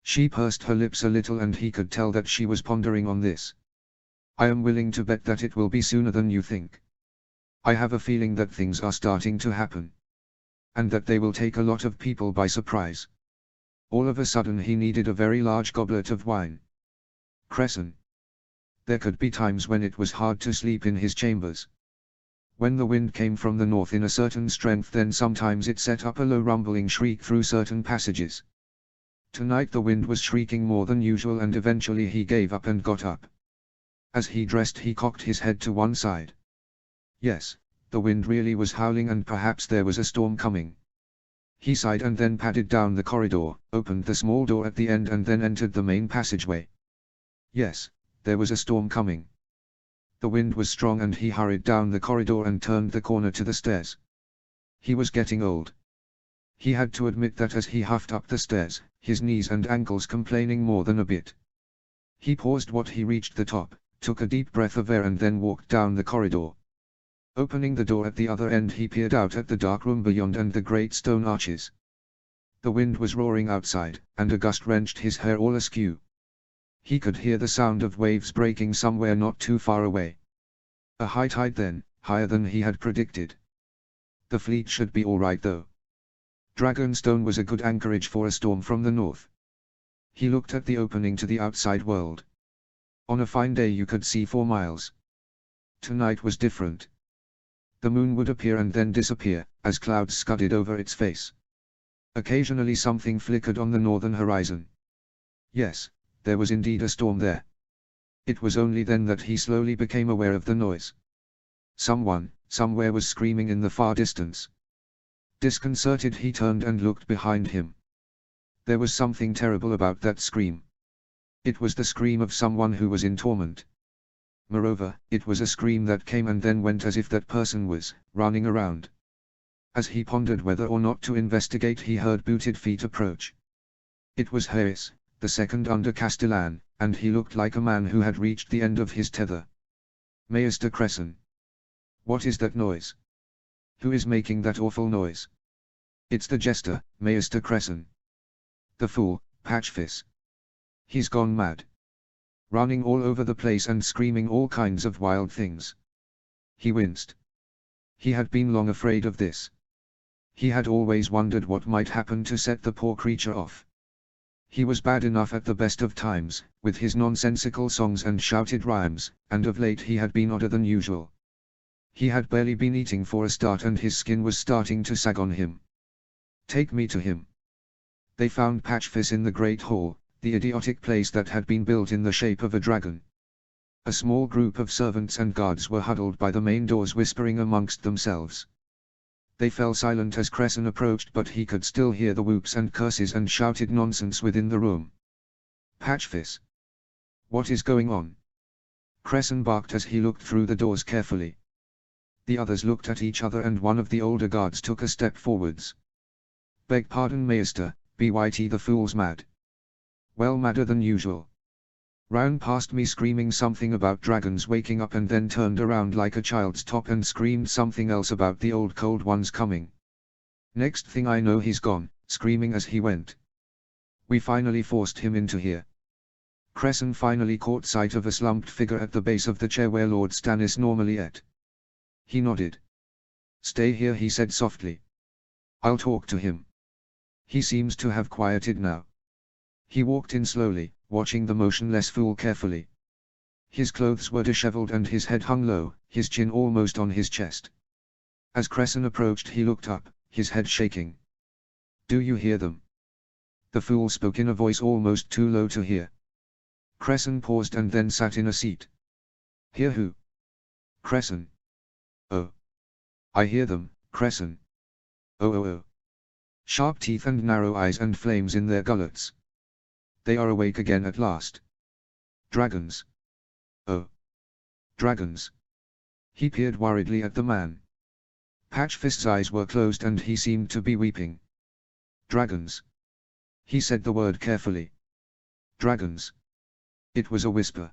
Speaker 1: She pursed her lips a little and he could tell that she was pondering on this. I am willing to bet that it will be sooner than you think. I have a feeling that things are starting to happen. And that they will take a lot of people by surprise. All of a sudden he needed a very large goblet of wine. Cresson. There could be times when it was hard to sleep in his chambers. When the wind came from the north in a certain strength, then sometimes it set up a low rumbling shriek through certain passages. Tonight the wind was shrieking more than usual and eventually he gave up and got up. As he dressed he cocked his head to one side. Yes, the wind really was howling and perhaps there was a storm coming. He sighed and then padded down the corridor, opened the small door at the end and then entered the main passageway. Yes, there was a storm coming. The wind was strong and he hurried down the corridor and turned the corner to the stairs. He was getting old. He had to admit that as he huffed up the stairs, his knees and ankles complaining more than a bit. He paused what he reached the top, took a deep breath of air and then walked down the corridor. Opening the door at the other end he peered out at the dark room beyond and the great stone arches. The wind was roaring outside, and a gust wrenched his hair all askew. He could hear the sound of waves breaking somewhere not too far away. A high tide then, higher than he had predicted. The fleet should be all right though. Dragonstone was a good anchorage for a storm from the north. He looked at the opening to the outside world. On a fine day you could see 4 miles. Tonight was different. The moon would appear and then disappear, as clouds scudded over its face. Occasionally something flickered on the northern horizon. Yes, there was indeed a storm there. It was only then that he slowly became aware of the noise. Someone, somewhere was screaming in the far distance. Disconcerted, he turned and looked behind him. There was something terrible about that scream. It was the scream of someone who was in torment. Moreover, it was a scream that came and then went as if that person was running around. As he pondered whether or not to investigate, he heard booted feet approach. It was Hayes, the second under Castellan, and he looked like a man who had reached the end of his tether. Maester Cresson. What is that noise? Who is making that awful noise? It's the jester, Maester Cresson. The fool, Patchface. He's gone mad. Running all over the place and screaming all kinds of wild things. He winced. He had been long afraid of this. He had always wondered what might happen to set the poor creature off. He was bad enough at the best of times, with his nonsensical songs and shouted rhymes, and of late he had been odder than usual. He had barely been eating for a start and his skin was starting to sag on him. Take me to him. They found Patchface in the Great Hall, the idiotic place that had been built in the shape of a dragon. A small group of servants and guards were huddled by the main doors whispering amongst themselves. They fell silent as Cresson approached, but he could still hear the whoops and curses and shouted nonsense within the room. Patchface. What is going on? Cresson barked as he looked through the doors carefully. The others looked at each other and one of the older guards took a step forwards. Beg pardon, Maester, BYT, the fool's mad. Well, madder than usual. Ran past me screaming something about dragons waking up and then turned around like a child's top and screamed something else about the old cold ones coming. Next thing I know he's gone, screaming as he went. We finally forced him into here. Cresson finally caught sight of a slumped figure at the base of the chair where Lord Stannis normally ate. He nodded. Stay here, he said softly. I'll talk to him. He seems to have quieted now. He walked in slowly, watching the motionless fool carefully. His clothes were disheveled and his head hung low, his chin almost on his chest. As Cresson approached he looked up, his head shaking. Do you hear them? The fool spoke in a voice almost too low to hear. Cresson paused and then sat in a seat. Hear who? Cresson. Oh. I hear them, Cresson. Oh oh oh. Sharp teeth and narrow eyes and flames in their gullets. They are awake again at last. Dragons. Oh. Dragons. He peered worriedly at the man. Patchface's eyes were closed and he seemed to be weeping. Dragons. He said the word carefully. Dragons. It was a whisper.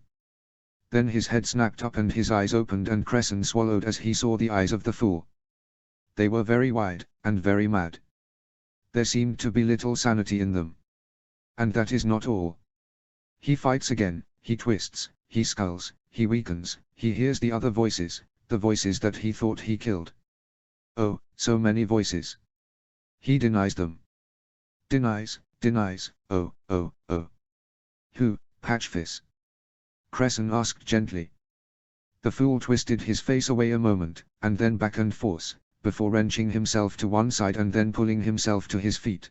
Speaker 1: Then his head snapped up and his eyes opened and Cresson swallowed as he saw the eyes of the fool. They were very wide, and very mad. There seemed to be little sanity in them. And that is not all. He fights again, he twists, he skulls, he weakens, he hears the other voices, the voices that he thought he killed. Oh, so many voices. He denies them. Denies, oh, oh, oh. Who, Patchface? Cresson asked gently. The fool twisted his face away a moment, and then back and forth, before wrenching himself to one side and then pulling himself to his feet.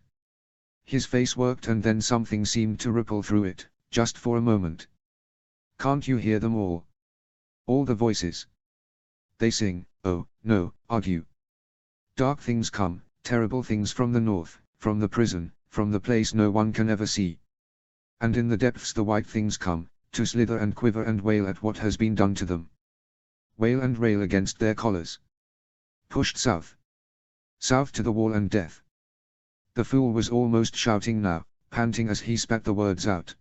Speaker 1: His face worked and then something seemed to ripple through it, just for a moment. Can't you hear them all? All the voices. They sing, oh, no, argue. Dark things come, terrible things from the north, from the prison, from the place no one can ever see. And in the depths the white things come, to slither and quiver and wail at what has been done to them. Wail and rail against their collars. Pushed south. South to the wall and death. The fool was almost shouting now, panting as he spat the words out.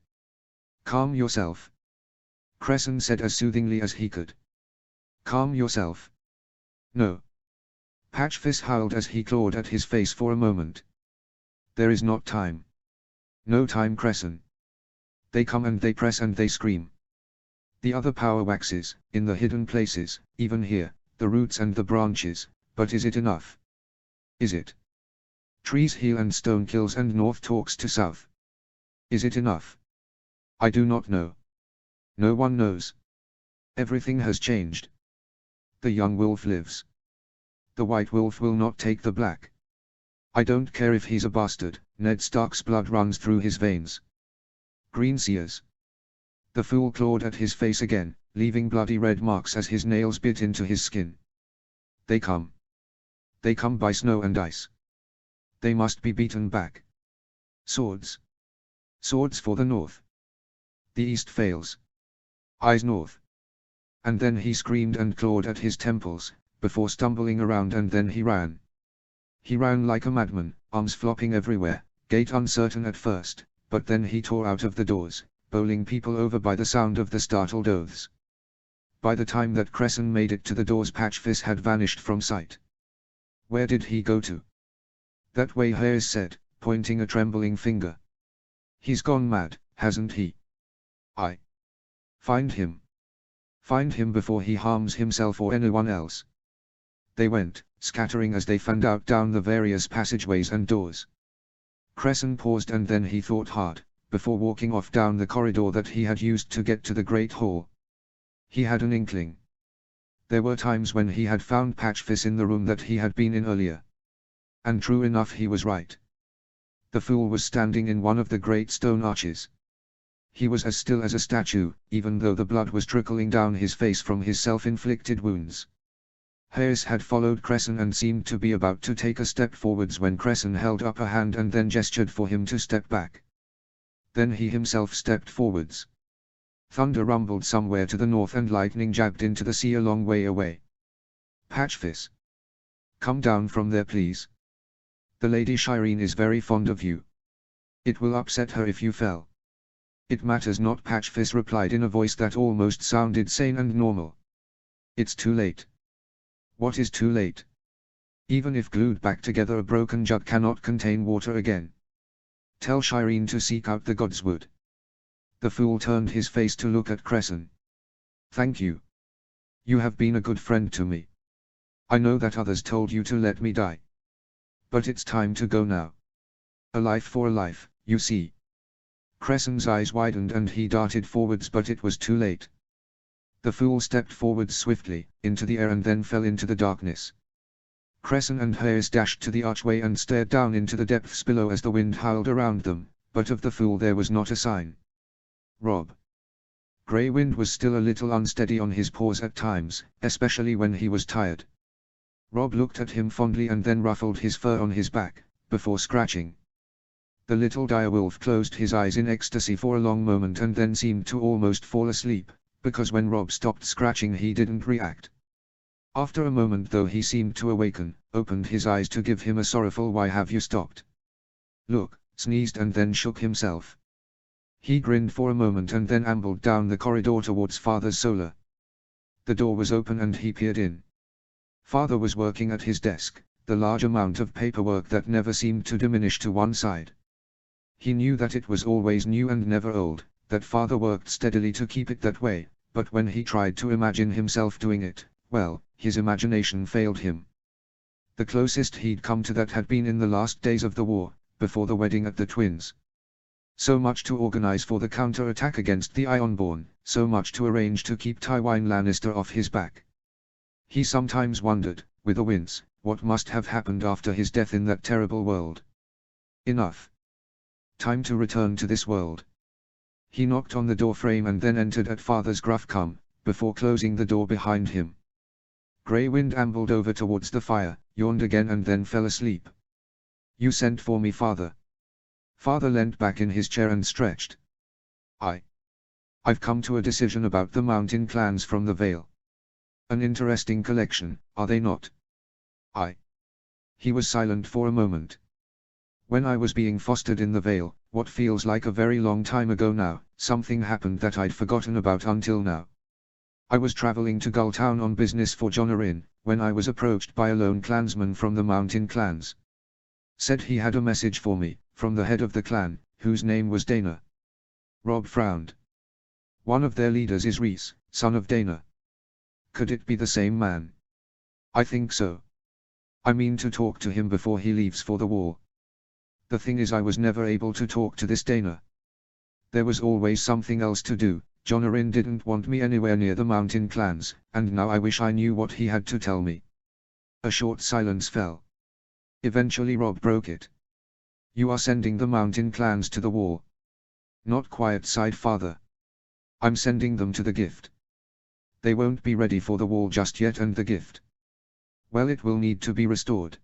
Speaker 1: Calm yourself. Cresson said as soothingly as he could. Calm yourself. No. Patchface howled as he clawed at his face for a moment. There is not time. No time, Cresson. They come and they press and they scream. The other power waxes, in the hidden places, even here, the roots and the branches, but is it enough? Is it? Trees heal and stone kills and north talks to south. Is it enough? I do not know. No one knows. Everything has changed. The young wolf lives. The white wolf will not take the black. I don't care if he's a bastard, Ned Stark's blood runs through his veins. Green seers. The fool clawed at his face again, leaving bloody red marks as his nails bit into his skin. They come. They come by snow and ice. They must be beaten back. Swords. Swords for the north. The east fails. Eyes north. And then he screamed and clawed at his temples, before stumbling around, and then he ran. He ran like a madman, arms flopping everywhere, gait uncertain at first, but then he tore out of the doors, bowling people over by the sound of the startled oaths. By the time that Cresson made it to the doors, Patchfist had vanished from sight. Where did he go to? That way, Hayes said, pointing a trembling finger. He's gone mad, hasn't he? I. Find him. Find him before he harms himself or anyone else. They went, scattering as they fanned out down the various passageways and doors. Cresson paused, and then he thought hard, before walking off down the corridor that he had used to get to the Great Hall. He had an inkling. There were times when he had found Patchfist in the room that he had been in earlier. And true enough, he was right. The fool was standing in one of the great stone arches. He was as still as a statue, even though the blood was trickling down his face from his self-inflicted wounds. Hayes had followed Cresson and seemed to be about to take a step forwards when Cresson held up a hand and then gestured for him to step back. Then he himself stepped forwards. Thunder rumbled somewhere to the north and lightning jabbed into the sea a long way away. Patchfist. Come down from there, please. The Lady Shireen is very fond of you. It will upset her if you fell. It matters not, Patchfist replied in a voice that almost sounded sane and normal. It's too late. What is too late? Even if glued back together, a broken jug cannot contain water again. Tell Shireen to seek out the godswood. The fool turned his face to look at Cresson. Thank you. You have been a good friend to me. I know that others told you to let me die. But it's time to go now. A life for a life, you see. Cresson's eyes widened and he darted forwards, but it was too late. The fool stepped forwards swiftly, into the air, and then fell into the darkness. Cresson and Hayes dashed to the archway and stared down into the depths below as the wind howled around them, but of the fool there was not a sign. Robb. Grey Wind was still a little unsteady on his paws at times, especially when he was tired. Robb looked at him fondly and then ruffled his fur on his back, before scratching. The little direwolf closed his eyes in ecstasy for a long moment and then seemed to almost fall asleep, because when Robb stopped scratching he didn't react. After a moment though he seemed to awaken, opened his eyes to give him a sorrowful "Why have you stopped?" look, sneezed and then shook himself. He grinned for a moment and then ambled down the corridor towards Father's solar. The door was open and he peered in. Father was working at his desk, the large amount of paperwork that never seemed to diminish to one side. He knew that it was always new and never old, that Father worked steadily to keep it that way, but when he tried to imagine himself doing it, well, his imagination failed him. The closest he'd come to that had been in the last days of the war, before the wedding at the twins'. So much to organize for the counter-attack against the Ironborn, so much to arrange to keep Tywin Lannister off his back. He sometimes wondered, with a wince, what must have happened after his death in that terrible world. Enough. Time to return to this world. He knocked on the door frame and then entered at Father's gruff "Come," before closing the door behind him. Grey Wind ambled over towards the fire, yawned again and then fell asleep. You sent for me, Father. Father leant back in his chair and stretched. I've come to a decision about the mountain clans from the Vale. An interesting collection, are they not? He was silent for a moment. When I was being fostered in the Vale, what feels like a very long time ago now, something happened that I'd forgotten about until now. I was traveling to Gulltown on business for Jonnarin, when I was approached by a lone clansman from the mountain clans. Said he had a message for me, from the head of the clan, whose name was Dana. Robb frowned. One of their leaders is Rhys, son of Dana. Could it be the same man? I think so. I mean to talk to him before he leaves for the war. The thing is, I was never able to talk to this Dana. There was always something else to do. Jonnarin didn't want me anywhere near the mountain clans, and now I wish I knew what he had to tell me. A short silence fell. Eventually Robb broke it. You are sending the mountain clans to the war? Not quite, sighed Father. I'm sending them to the gift. They won't be ready for the wall just yet, and the gift, well, it will need to be restored.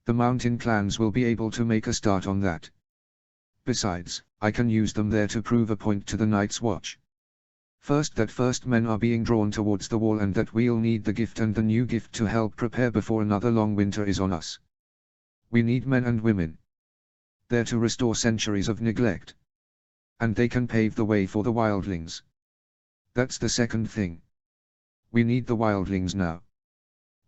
Speaker 1: The mountain clans will be able to make a start on that. Besides, I can use them there to prove a point to the Night's Watch. First men are being drawn towards the wall, and that we'll need the gift and the new gift to help prepare before another long winter is on us. We need men and women. There to restore centuries of neglect. And they can pave the way for the wildlings. That's the second thing. We need the wildlings now.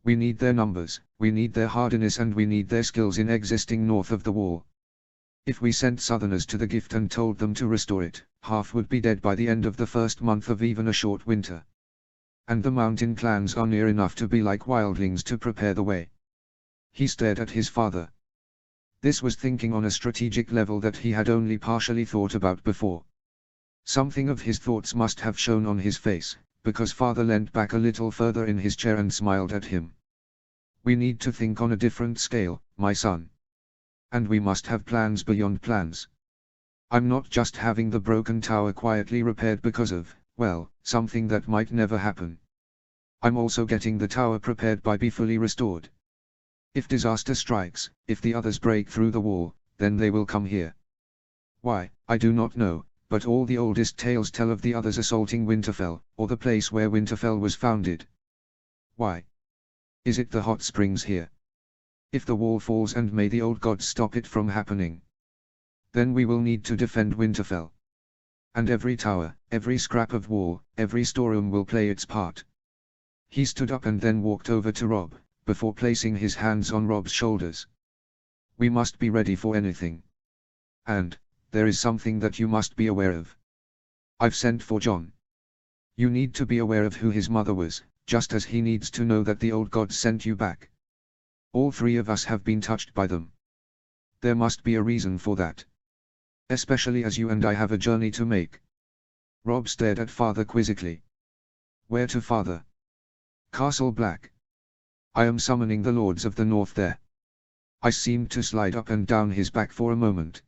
Speaker 1: We need their numbers, we need their hardiness, and we need their skills in existing north of the wall. If we sent southerners to the gift and told them to restore it, half would be dead by the end of the first month of even a short winter. And the mountain clans are near enough to be like wildlings to prepare the way. He stared at his father. This was thinking on a strategic level that he had only partially thought about before. Something of his thoughts must have shown on his face, because father leant back a little further in his chair and smiled at him. We need to think on a different scale, my son. And we must have plans beyond plans. I'm not just having the broken tower quietly repaired because of, well, something that might never happen. I'm also getting the tower prepared by be fully restored. If disaster strikes, if the others break through the wall, then they will come here. Why, I do not know, but all the oldest tales tell of the others assaulting Winterfell, or the place where Winterfell was founded. Why? Is it the hot springs here? If the wall falls, and may the old gods stop it from happening, then we will need to defend Winterfell. And every tower, every scrap of wall, every storeroom will play its part. He stood up and then walked over to Robb, before placing his hands on Robb's shoulders. We must be ready for anything. And, there is something that you must be aware of. I've sent for Jon. You need to be aware of who his mother was, just as he needs to know that the old gods sent you back. All three of us have been touched by them. There must be a reason for that. Especially as you and I have a journey to make. Robb stared at father quizzically. Where to, father? Castle Black. I am summoning the lords of the north there. I seemed to slide up and down his back for a moment.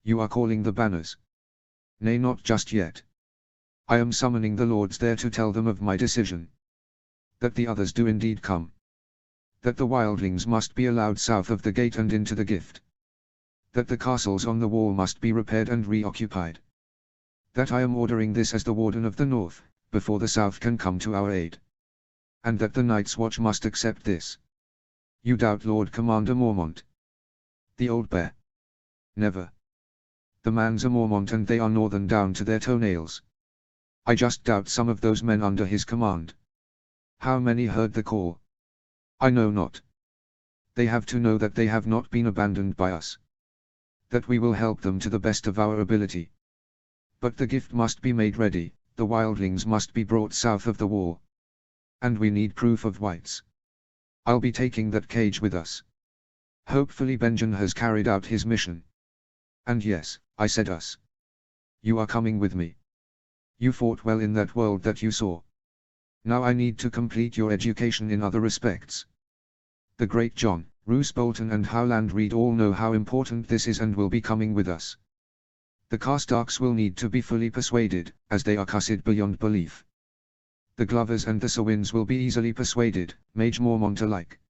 Speaker 1: You are calling the banners? Nay, not just yet. I am summoning the lords there to tell them of my decision. That the others do indeed come. That the wildlings must be allowed south of the gate and into the gift. That the castles on the wall must be repaired and reoccupied. That I am ordering this as the warden of the north, before the south can come to our aid. And that the Night's Watch must accept this. You doubt Lord Commander Mormont? The old bear? Never. The man's a Mormont, and they are northern down to their toenails. I just doubt some of those men under his command. How many heard the call? I know not. They have to know that they have not been abandoned by us. That we will help them to the best of our ability. But the gift must be made ready, the wildlings must be brought south of the wall. And we need proof of whites. I'll be taking that cage with us. Hopefully Benjen has carried out his mission. And yes, I said us. You are coming with me. You fought well in that world that you saw. Now I need to complete your education in other respects. The great Jon, Roose Bolton and Howland Reed all know how important this is and will be coming with us. The Karstarks will need to be fully persuaded, as they are cussed beyond belief. The Glovers and the Sawins will be easily persuaded, Mage Mormont alike.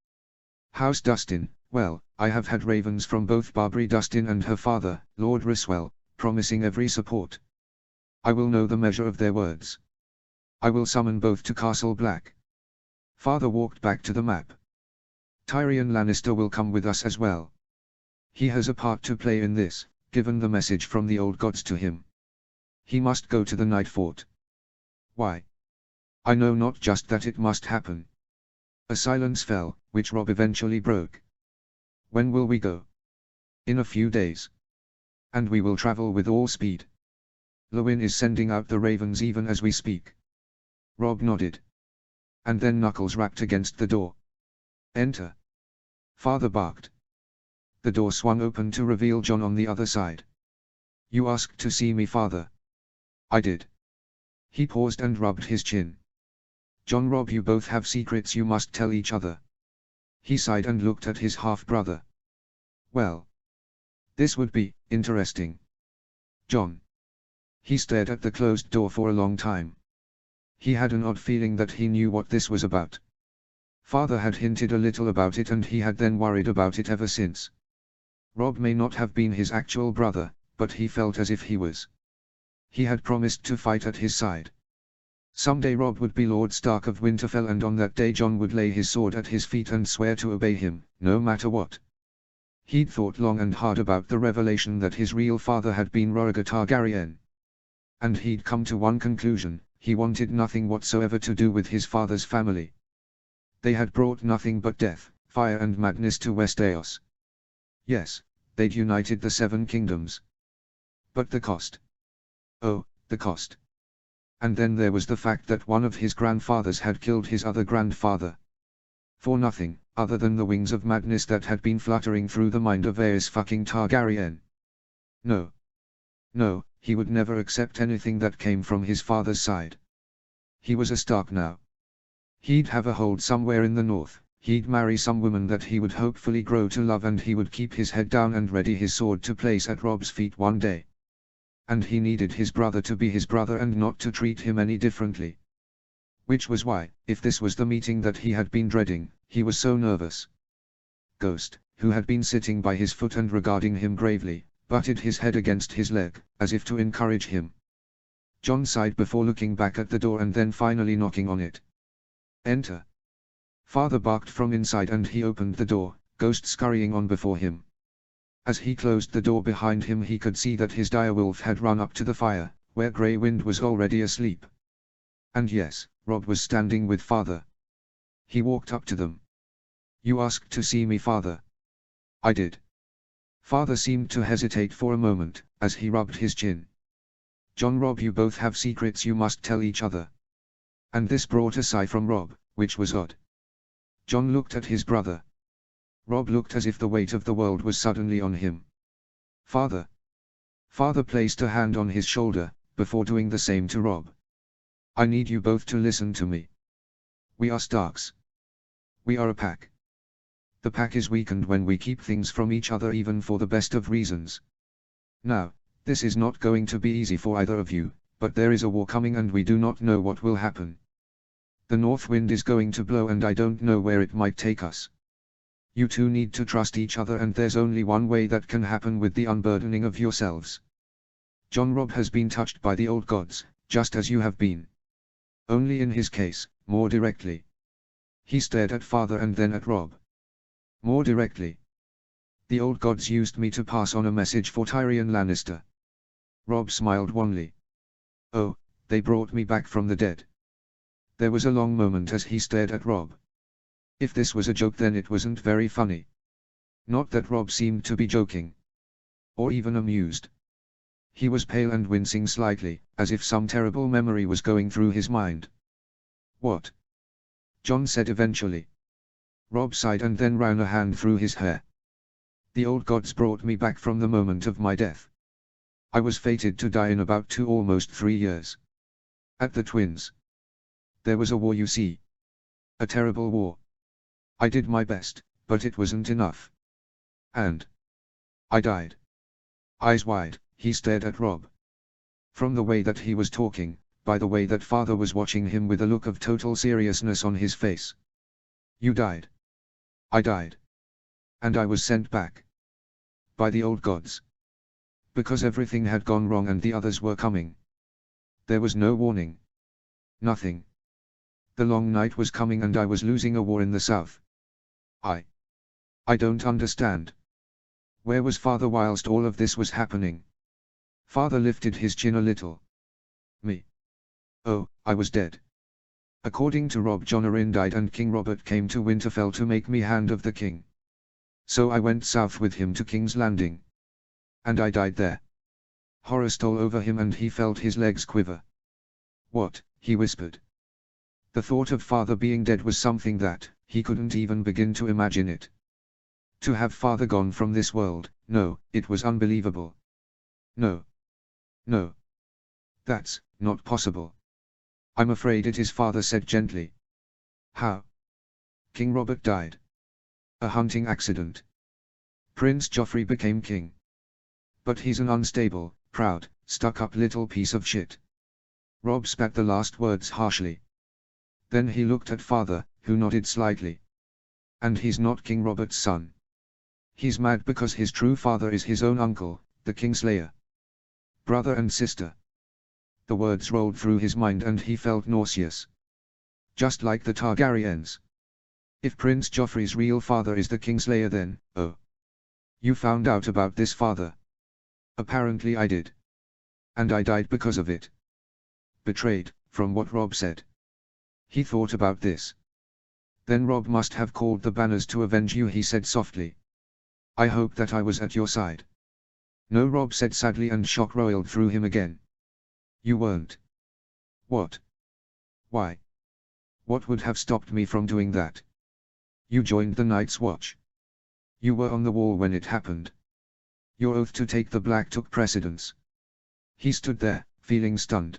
Speaker 1: House Dustin, well, I have had ravens from both Barbary Dustin and her father, Lord Ryswell, promising every support. I will know the measure of their words. I will summon both to Castle Black. Father walked back to the map. Tyrion Lannister will come with us as well. He has a part to play in this, given the message from the old gods to him. He must go to the Night Fort. Why? I know not just that it must happen. A silence fell, which Robb eventually broke. When will we go? In a few days. And we will travel with all speed. Lewin is sending out the ravens even as we speak. Robb nodded. And then knuckles rapped against the door. Enter. Father barked. The door swung open to reveal Jon on the other side. You asked to see me, father. I did. He paused and rubbed his chin. Jon, Robb, you both have secrets you must tell each other. He sighed and looked at his half-brother. Well. This would be interesting. Jon. He stared at the closed door for a long time. He had an odd feeling that he knew what this was about. Father had hinted a little about it and he had then worried about it ever since. Robb may not have been his actual brother, but he felt as if he was. He had promised to fight at his side. Someday Robb would be Lord Stark of Winterfell, and on that day Jon would lay his sword at his feet and swear to obey him, no matter what. He'd thought long and hard about the revelation that his real father had been Rhaegar Targaryen. And he'd come to one conclusion: he wanted nothing whatsoever to do with his father's family. They had brought nothing but death, fire and madness to Westeros. Yes, they'd united the Seven Kingdoms. But the cost. Oh, the cost. And then there was the fact that one of his grandfathers had killed his other grandfather. For nothing, other than the wings of madness that had been fluttering through the mind of Aerys fucking Targaryen. No. No, he would never accept anything that came from his father's side. He was a Stark now. He'd have a hold somewhere in the north, he'd marry some woman that he would hopefully grow to love, and he would keep his head down and ready his sword to place at Robb's feet one day. And he needed his brother to be his brother and not to treat him any differently. Which was why, if this was the meeting that he had been dreading, he was so nervous. Ghost, who had been sitting by his foot and regarding him gravely, butted his head against his leg, as if to encourage him. Jon sighed before looking back at the door and then finally knocking on it. Enter. Father barked from inside and he opened the door, Ghost scurrying on before him. As he closed the door behind him he could see that his direwolf had run up to the fire, where Grey Wind was already asleep. And yes, Robb was standing with Father. He walked up to them. "You asked to see me, Father?" "I did." Father seemed to hesitate for a moment, as he rubbed his chin. "Jon, Robb, you both have secrets you must tell each other." And this brought a sigh from Robb, which was odd. Jon looked at his brother. Robb looked as if the weight of the world was suddenly on him. "Father." Father placed a hand on his shoulder, before doing the same to Robb. "I need you both to listen to me. We are Starks. We are a pack. The pack is weakened when we keep things from each other, even for the best of reasons. Now, this is not going to be easy for either of you, but there is a war coming and we do not know what will happen. The north wind is going to blow and I don't know where it might take us. You two need to trust each other, and there's only one way that can happen: with the unburdening of yourselves. Jon, Robb has been touched by the old gods, just as you have been. Only in his case, more directly." He stared at Father and then at Robb. "More directly. The old gods used me to pass on a message for Tyrion Lannister." Robb smiled wanly. "Oh, they brought me back from the dead." There was a long moment as he stared at Robb. If this was a joke, then it wasn't very funny. Not that Robb seemed to be joking. Or even amused. He was pale and wincing slightly, as if some terrible memory was going through his mind. "What?" Jon said eventually. Robb sighed and then ran a hand through his hair. "The old gods brought me back from the moment of my death. I was fated to die in about 2, almost 3 years. At the Twins. There was a war, you see. A terrible war. I did my best, but it wasn't enough. And I died." Eyes wide, he stared at Robb. From the way that he was talking, by the way that Father was watching him with a look of total seriousness on his face. "You died. I died. And I was sent back. By the old gods. Because everything had gone wrong and the others were coming. There was no warning. Nothing. The long night was coming and I was losing a war in the south. I don't understand. Where was Father whilst all of this was happening?" Father lifted his chin a little. "Me? Oh, I was dead. According to Robb, Jon Arryn died and King Robert came to Winterfell to make me Hand of the King. So I went south with him to King's Landing. And I died there." Horror stole over him and he felt his legs quiver. "What?" he whispered. The thought of Father being dead was something that, he couldn't even begin to imagine it. To have Father gone from this world, no, it was unbelievable. No. No. That's not possible. "I'm afraid it is," Father said gently. "How?" "King Robert died. A hunting accident. Prince Joffrey became king. But he's an unstable, proud, stuck-up little piece of shit." Robb spat the last words harshly. Then he looked at Father, who nodded slightly. And he's not King Robert's son. He's mad because his true father is his own uncle, the Kingslayer. Brother and sister. The words rolled through his mind and he felt nauseous. Just like the Targaryens. If Prince Joffrey's real father is the Kingslayer then, oh. You found out about this father. Apparently I did. And I died because of it. Betrayed, from what Robb said. He thought about this. Then Robb must have called the banners to avenge you, he said softly. I hope that I was at your side. No, Robb said sadly, and shock roiled through him again. You weren't. What? Why? What would have stopped me from doing that? You joined the Night's Watch. You were on the wall when it happened. Your oath to take the Black took precedence. He stood there, feeling stunned.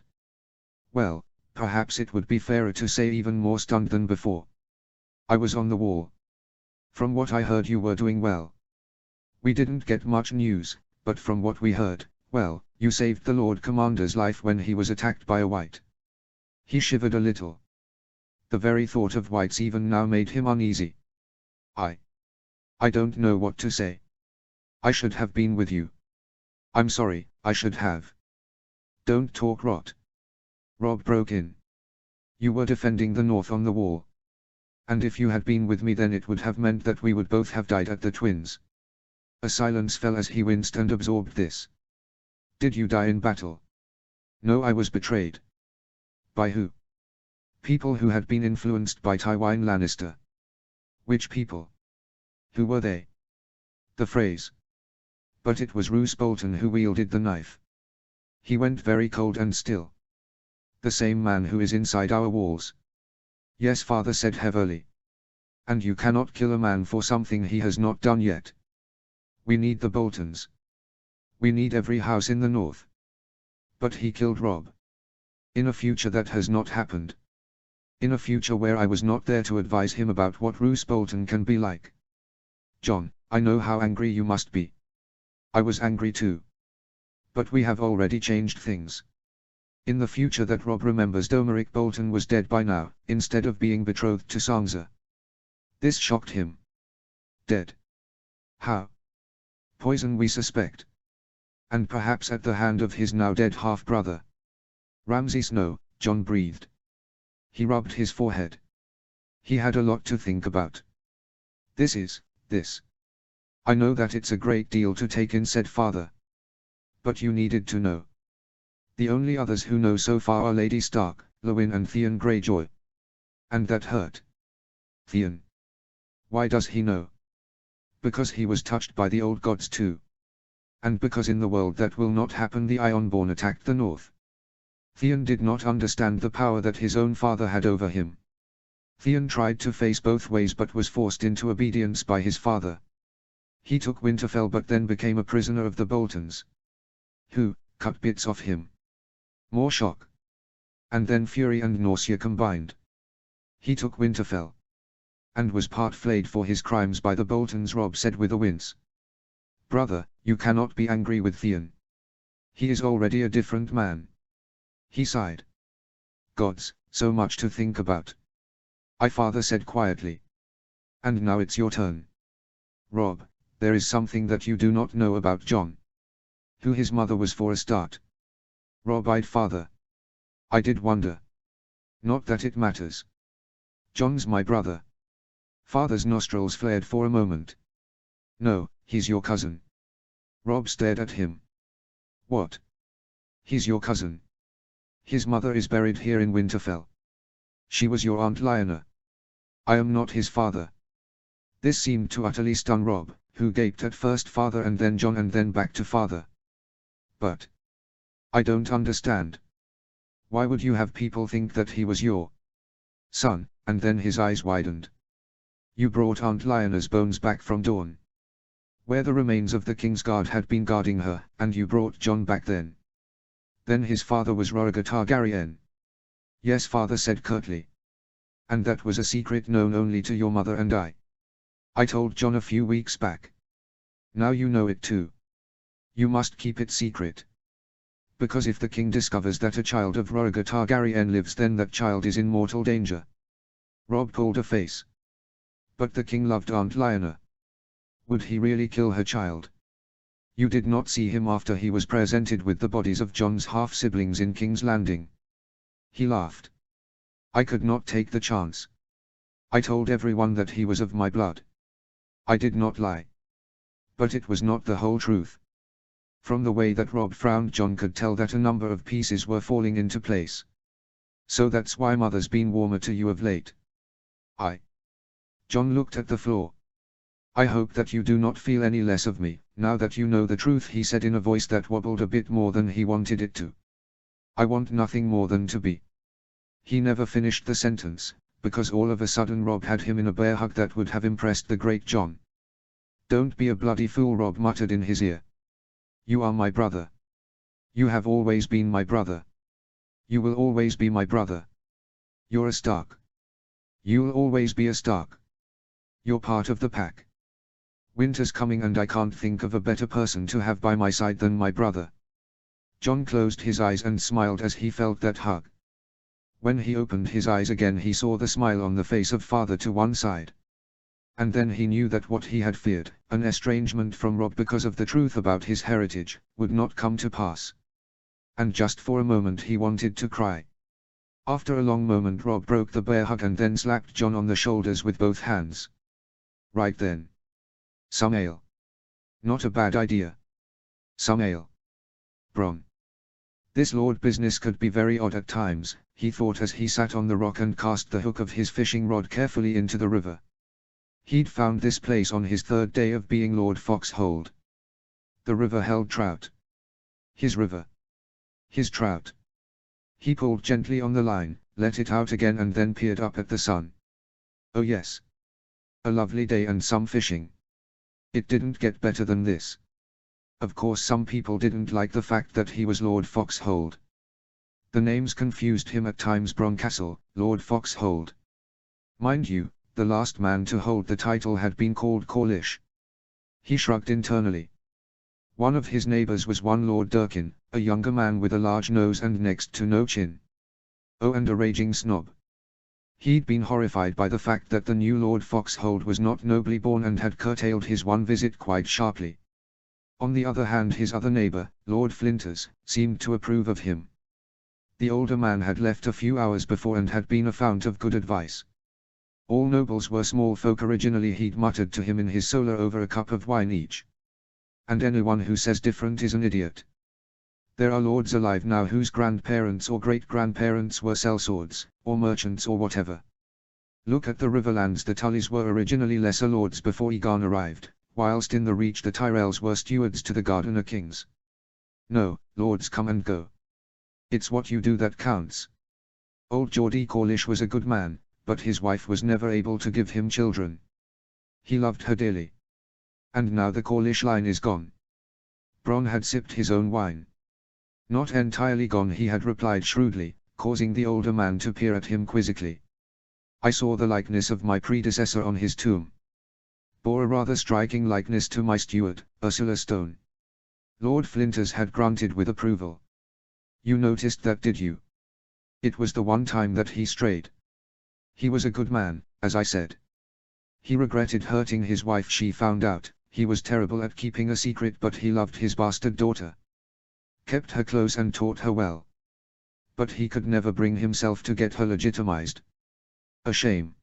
Speaker 1: Well, perhaps it would be fairer to say even more stunned than before. I was on the wall. From what I heard, you were doing well. We didn't get much news, but from what we heard, well, you saved the Lord Commander's life when he was attacked by a white. He shivered a little. The very thought of whites even now made him uneasy. I don't know what to say. I should have been with you. I'm sorry, I should have. Don't talk rot. Robb broke in. You were defending the North on the wall. And if you had been with me, then it would have meant that we would both have died at the Twins. A silence fell as he winced and absorbed this. Did you die in battle? No, I was betrayed. By who? People who had been influenced by Tywin Lannister. Which people? Who were they? The phrase. But it was Roose Bolton who wielded the knife. He went very cold and still. The same man who is inside our walls. Yes, father said heavily. And you cannot kill a man for something he has not done yet. We need the Boltons. We need every house in the north. But he killed Robb. In a future that has not happened. In a future where I was not there to advise him about what Roose Bolton can be like. Jon, I know how angry you must be. I was angry too. But we have already changed things. In the future that Robb remembers, Domeric Bolton was dead by now, instead of being betrothed to Sansa. This shocked him. Dead. How? Poison, we suspect. And perhaps at the hand of his now dead half-brother. Ramsay Snow, Jon breathed. He rubbed his forehead. He had a lot to think about. This. I know that it's a great deal to take in, said father. But you needed to know. The only others who know so far are Lady Stark, Lewyn and Theon Greyjoy. And that hurt. Theon. Why does he know? Because he was touched by the old gods too. And because in the world that will not happen, the Ironborn attacked the north. Theon did not understand the power that his own father had over him. Theon tried to face both ways but was forced into obedience by his father. He took Winterfell but then became a prisoner of the Boltons. Who cut bits off him. More shock. And then fury and nausea combined. He took Winterfell. And was part flayed for his crimes by the Boltons, Robb said with a wince. Brother, you cannot be angry with Theon. He is already a different man. He sighed. Gods, so much to think about. Father said quietly. And now it's your turn. Robb, there is something that you do not know about Jon. Who his mother was for a start. Robb eyed father. I did wonder. Not that it matters. Jon's my brother. Father's nostrils flared for a moment. No, he's your cousin. Robb stared at him. What? He's your cousin. His mother is buried here in Winterfell. She was your Aunt Lyanna. I am not his father. This seemed to utterly stun Robb, who gaped at first father and then Jon and then back to father. But I don't understand. Why would you have people think that he was your son? And then his eyes widened. You brought Aunt Lyanna's bones back from Dorne, where the remains of the Kingsguard had been guarding her, and you brought Jon back then. Then his father was Rhaegar Targaryen. Yes, father said curtly. And that was a secret known only to your mother and I. I told Jon a few weeks back. Now you know it too. You must keep it secret. Because if the king discovers that a child of Rhaegar Targaryen lives, then that child is in mortal danger. Robb pulled a face. But the king loved Aunt Lionel. Would he really kill her child? You did not see him after he was presented with the bodies of John's half-siblings in King's Landing. He laughed. I could not take the chance. I told everyone that he was of my blood. I did not lie. But it was not the whole truth. From the way that Robb frowned, John could tell that a number of pieces were falling into place. So that's why Mother's been warmer to you of late. John looked at the floor. I hope that you do not feel any less of me, now that you know the truth, he said in a voice that wobbled a bit more than he wanted it to. I want nothing more than to be. He never finished the sentence, because all of a sudden Robb had him in a bear hug that would have impressed the great John. Don't be a bloody fool, Robb muttered in his ear. You are my brother. You have always been my brother. You will always be my brother. You're a Stark. You'll always be a Stark. You're part of the pack. Winter's coming and I can't think of a better person to have by my side than my brother. John closed his eyes and smiled as he felt that hug. When he opened his eyes again, he saw the smile on the face of father to one side. And then he knew that what he had feared, an estrangement from Robb because of the truth about his heritage, would not come to pass. And just for a moment he wanted to cry. After a long moment Robb broke the bear hug and then slapped John on the shoulders with both hands. Right then. Some ale. Not a bad idea. Some ale. Bron. This lord business could be very odd at times, he thought as he sat on the rock and cast the hook of his fishing rod carefully into the river. He'd found this place on his third day of being Lord Foxhold. The river held trout. His river. His trout. He pulled gently on the line, let it out again and then peered up at the sun. Oh yes. A lovely day and some fishing. It didn't get better than this. Of course some people didn't like the fact that he was Lord Foxhold. The names confused him at times. Broncastle, Lord Foxhold. Mind you, the last man to hold the title had been called Corlish. He shrugged internally. One of his neighbors was one Lord Durkin, a younger man with a large nose and next to no chin. Oh, and a raging snob. He'd been horrified by the fact that the new Lord Foxhold was not nobly born and had curtailed his one visit quite sharply. On the other hand, his other neighbor, Lord Flinters, seemed to approve of him. The older man had left a few hours before and had been a fount of good advice. All nobles were small folk originally, he'd muttered to him in his solar over a cup of wine each. And anyone who says different is an idiot. There are lords alive now whose grandparents or great-grandparents were sellswords, or merchants or whatever. Look at the Riverlands. The Tullys were originally lesser lords before Egon arrived, whilst in the Reach the Tyrells were stewards to the Gardener kings. No, lords come and go. It's what you do that counts. Old Geordie Corlish was a good man, but his wife was never able to give him children. He loved her dearly. And now the Corlish line is gone. Bron had sipped his own wine. Not entirely gone, he had replied shrewdly, causing the older man to peer at him quizzically. I saw the likeness of my predecessor on his tomb. Bore a rather striking likeness to my steward, Ursula Stone. Lord Flinters had grunted with approval. You noticed that, did you? It was the one time that he strayed. He was a good man, as I said. He regretted hurting his wife. She found out. He was terrible at keeping a secret, but he loved his bastard daughter. Kept her close and taught her well. But he could never bring himself to get her legitimized. A shame.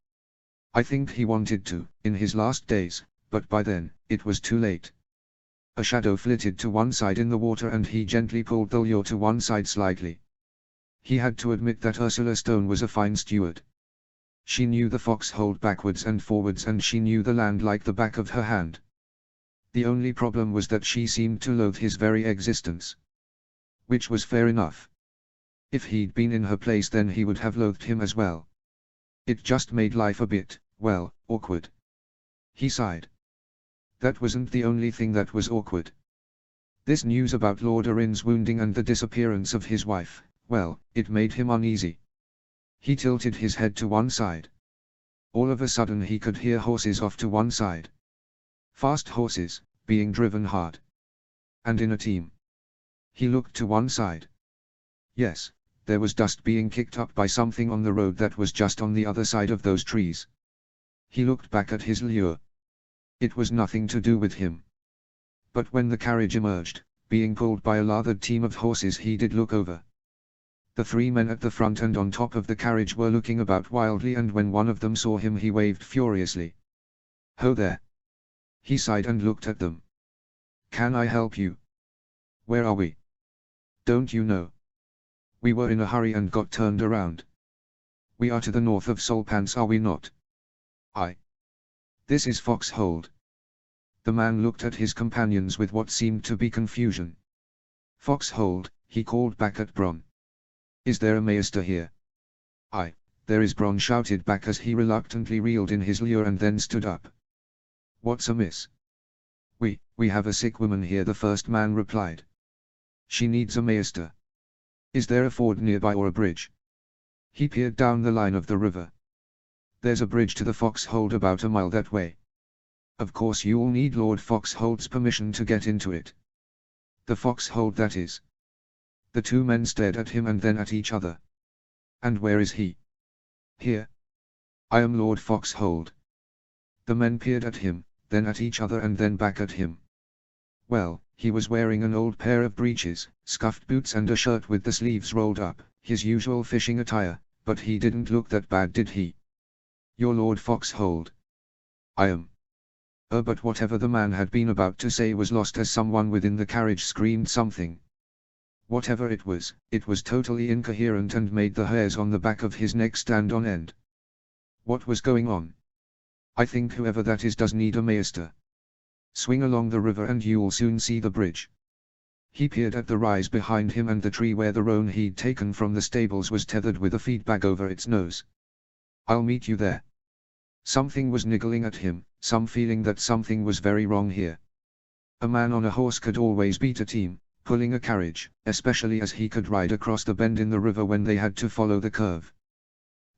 Speaker 1: I think he wanted to, in his last days, but by then, it was too late. A shadow flitted to one side in the water and he gently pulled the lure to one side slightly. He had to admit that Ursula Stone was a fine steward. She knew the Foxhold backwards and forwards and she knew the land like the back of her hand. The only problem was that she seemed to loathe his very existence. Which was fair enough. If he'd been in her place then he would have loathed him as well. It just made life a bit, well, awkward. He sighed. That wasn't the only thing that was awkward. This news about Lord Arryn's wounding and the disappearance of his wife, well, it made him uneasy. He tilted his head to one side. All of a sudden he could hear horses off to one side. Fast horses, being driven hard. And in a team. He looked to one side. Yes, there was dust being kicked up by something on the road that was just on the other side of those trees. He looked back at his lure. It was nothing to do with him. But when the carriage emerged, being pulled by a lathered team of horses, he did look over. The three men at the front and on top of the carriage were looking about wildly, and when one of them saw him he waved furiously. "Ho there!" He sighed and looked at them. "Can I help you? Where are we? Don't you know? We were in a hurry and got turned around. We are to the north of Solpants, are we not?" "Aye. This is Foxhold." The man looked at his companions with what seemed to be confusion. "Foxhold," he called back at Bron. "Is there a maester here?" "Aye, there is," Bron shouted back as he reluctantly reeled in his lure and then stood up. "What's amiss?" We have a sick woman here," the first man replied. "She needs a maester. Is there a ford nearby or a bridge?" He peered down the line of the river. "There's a bridge to the Foxhold about a mile that way. Of course you'll need Lord Foxhold's permission to get into it." "The Foxhold, that is?" The two men stared at him and then at each other. "And where is he?" "Here. I am Lord Foxhold." The men peered at him, then at each other and then back at him. Well, he was wearing an old pair of breeches, scuffed boots and a shirt with the sleeves rolled up, his usual fishing attire, but he didn't look that bad, did he? "You're Lord Foxhold?" "I am." But whatever the man had been about to say was lost as someone within the carriage screamed something. Whatever it was totally incoherent and made the hairs on the back of his neck stand on end. What was going on? "I think whoever that is does need a maester. Swing along the river and you'll soon see the bridge." He peered at the rise behind him and the tree where the roan he'd taken from the stables was tethered with a feed bag over its nose. "I'll meet you there." Something was niggling at him, some feeling that something was very wrong here. A man on a horse could always beat a team, pulling a carriage, especially as he could ride across the bend in the river when they had to follow the curve.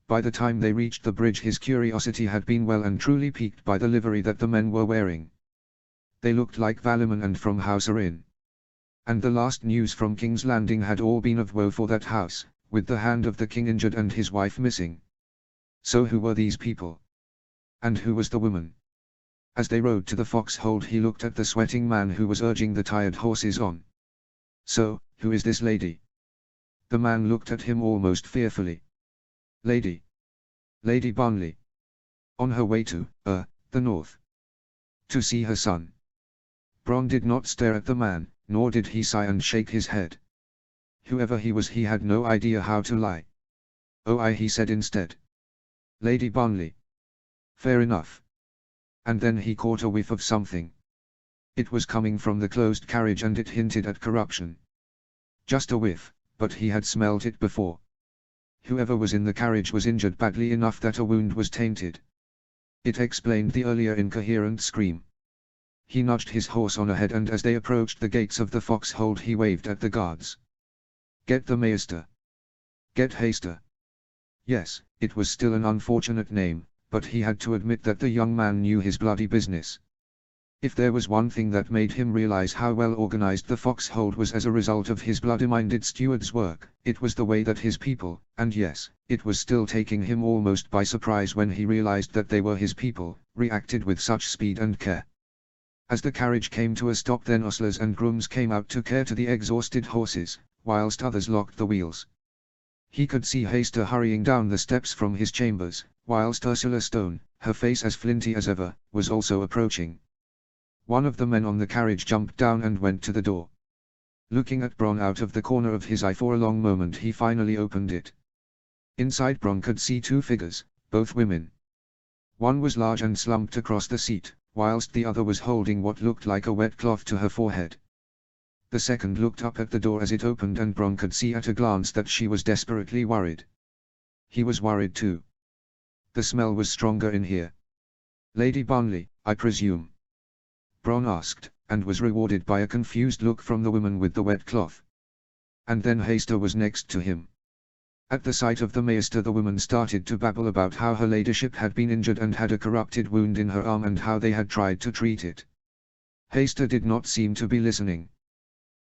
Speaker 1: By the time they reached the bridge his curiosity had been well and truly piqued by the livery that the men were wearing. They looked like Valiman and from House Inn. And the last news from King's Landing had all been of woe for that house, with the hand of the king injured and his wife missing. So who were these people? And who was the woman? As they rode to the Foxhold he looked at the sweating man who was urging the tired horses on. "So, who is this lady?" The man looked at him almost fearfully. Lady Barnley. On her way to, the north. To see her son." Bron did not stare at the man, nor did he sigh and shake his head. Whoever he was, he had no idea how to lie. "Oh, aye," he said instead. "Lady Barnley. Fair enough." And then he caught a whiff of something. It was coming from the closed carriage and it hinted at corruption. Just a whiff, but he had smelt it before. Whoever was in the carriage was injured badly enough that a wound was tainted. It explained the earlier incoherent scream. He nudged his horse on ahead and as they approached the gates of the Foxhold he waved at the guards. "Get the maester. Get Haster." Yes, it was still an unfortunate name, but he had to admit that the young man knew his bloody business. If there was one thing that made him realize how well organized the Foxhold was as a result of his bloody-minded steward's work, it was the way that his people, and yes, it was still taking him almost by surprise when he realized that they were his people, reacted with such speed and care. As the carriage came to a stop then ostlers and grooms came out to care to the exhausted horses, whilst others locked the wheels. He could see Haster hurrying down the steps from his chambers, whilst Ursula Stone, her face as flinty as ever, was also approaching. One of the men on the carriage jumped down and went to the door. Looking at Bron out of the corner of his eye for a long moment he finally opened it. Inside Bron could see two figures, both women. One was large and slumped across the seat, whilst the other was holding what looked like a wet cloth to her forehead. The second looked up at the door as it opened and Bron could see at a glance that she was desperately worried. He was worried too. The smell was stronger in here. "Lady Barnley, I presume?" Bron asked, and was rewarded by a confused look from the woman with the wet cloth. And then Haster was next to him. At the sight of the maester the woman started to babble about how her ladyship had been injured and had a corrupted wound in her arm and how they had tried to treat it. Haster did not seem to be listening.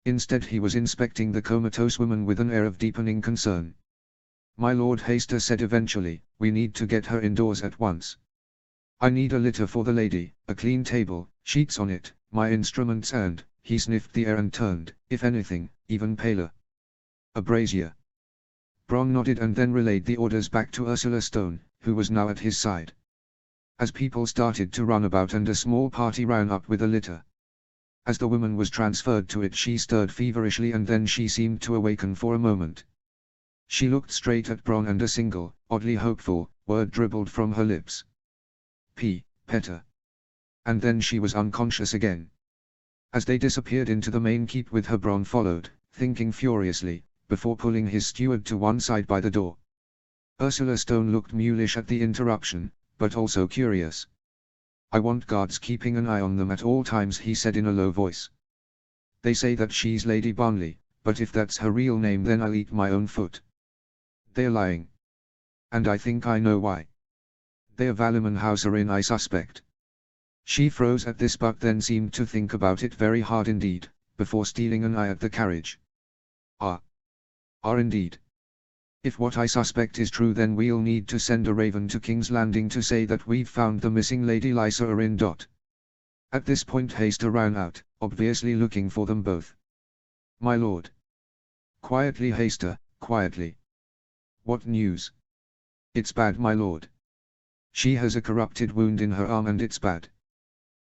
Speaker 1: Instead he was inspecting the comatose woman with an air of deepening concern. My Lord Hastur said eventually, we need to get her indoors at once. I need a litter for the lady, a clean table, sheets on it, my instruments and, he sniffed the air and turned, if anything, even paler. A brazier. Bronn nodded and then relayed the orders back to Ursula Stone, who was now at his side. As people started to run about and a small party ran up with a litter. As the woman was transferred to it she stirred feverishly and then she seemed to awaken for a moment. She looked straight at Bronn and a single, oddly hopeful, word dribbled from her lips. Petter. And then she was unconscious again. As they disappeared into the main keep with her, Bronn followed, thinking furiously, before pulling his steward to one side by the door. Ursula Stone looked mulish at the interruption, but also curious. I want guards keeping an eye on them at all times, he said in a low voice. They say that she's Lady Barnley, but if that's her real name then I'll eat my own foot. They're lying. And I think I know why. They're Valleymanhauserin, I suspect. She froze at this but then seemed to think about it very hard indeed, before stealing an eye at the carriage. Indeed. If what I suspect is true then we'll need to send a raven to King's Landing to say that we've found the missing Lady Lysa. At this point Hastur ran out, obviously looking for them both. My lord. Quietly Hastur, quietly. What news? It's bad my lord. She has a corrupted wound in her arm and it's bad.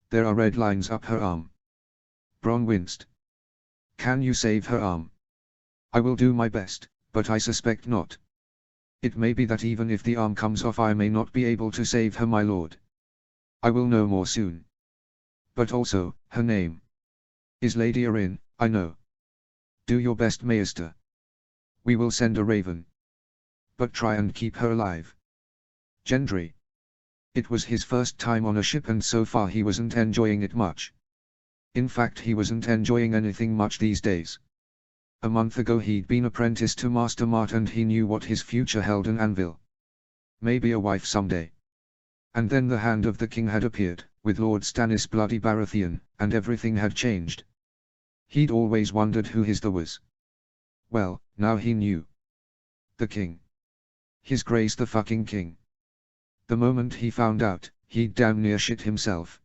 Speaker 1: There are red lines up her arm. Bronn winced. Can you save her arm? I will do my best, but I suspect not. It may be that even if the arm comes off I may not be able to save her my lord. I will know more soon. But also, her name is Lady Arryn, I know. Do your best Maester. We will send a raven. But try and keep her alive. Gendry. It was his first time on a ship and so far he wasn't enjoying it much. In fact he wasn't enjoying anything much these days. A month ago he'd been apprenticed to Master Mart and he knew what his future held, an anvil. Maybe a wife someday. And then the hand of the king had appeared, with Lord Stannis Bloody Baratheon, and everything had changed. He'd always wondered who his the was. Well, now he knew. The king. His Grace the fucking king. The moment he found out, he'd damn near shit himself.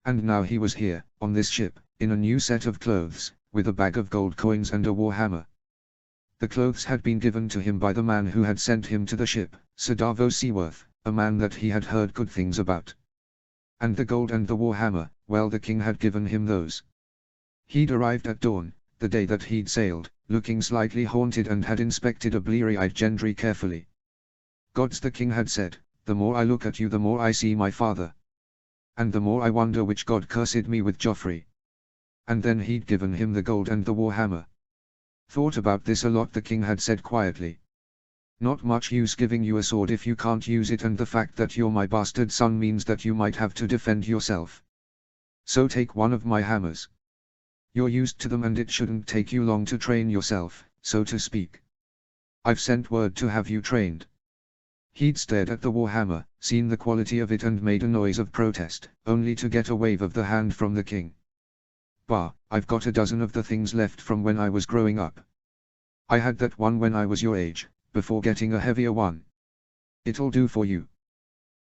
Speaker 1: And now he was here, on this ship, in a new set of clothes, with a bag of gold coins and a warhammer. The clothes had been given to him by the man who had sent him to the ship, Sir Davos Seaworth, a man that he had heard good things about. And the gold and the warhammer, well the king had given him those. He'd arrived at dawn, the day that he'd sailed, looking slightly haunted and had inspected a bleary-eyed Gendry carefully. Gods, the king had said, the more I look at you the more I see my father. And the more I wonder which god cursed me with Joffrey. And then he'd given him the gold and the warhammer. Thought about this a lot, the king had said quietly. Not much use giving you a sword if you can't use it, and the fact that you're my bastard son means that you might have to defend yourself. So take one of my hammers. You're used to them and it shouldn't take you long to train yourself, so to speak. I've sent word to have you trained. He'd stared at the warhammer, seen the quality of it and made a noise of protest, only to get a wave of the hand from the king. Bah, I've got a dozen of the things left from when I was growing up. I had that one when I was your age, before getting a heavier one. It'll do for you.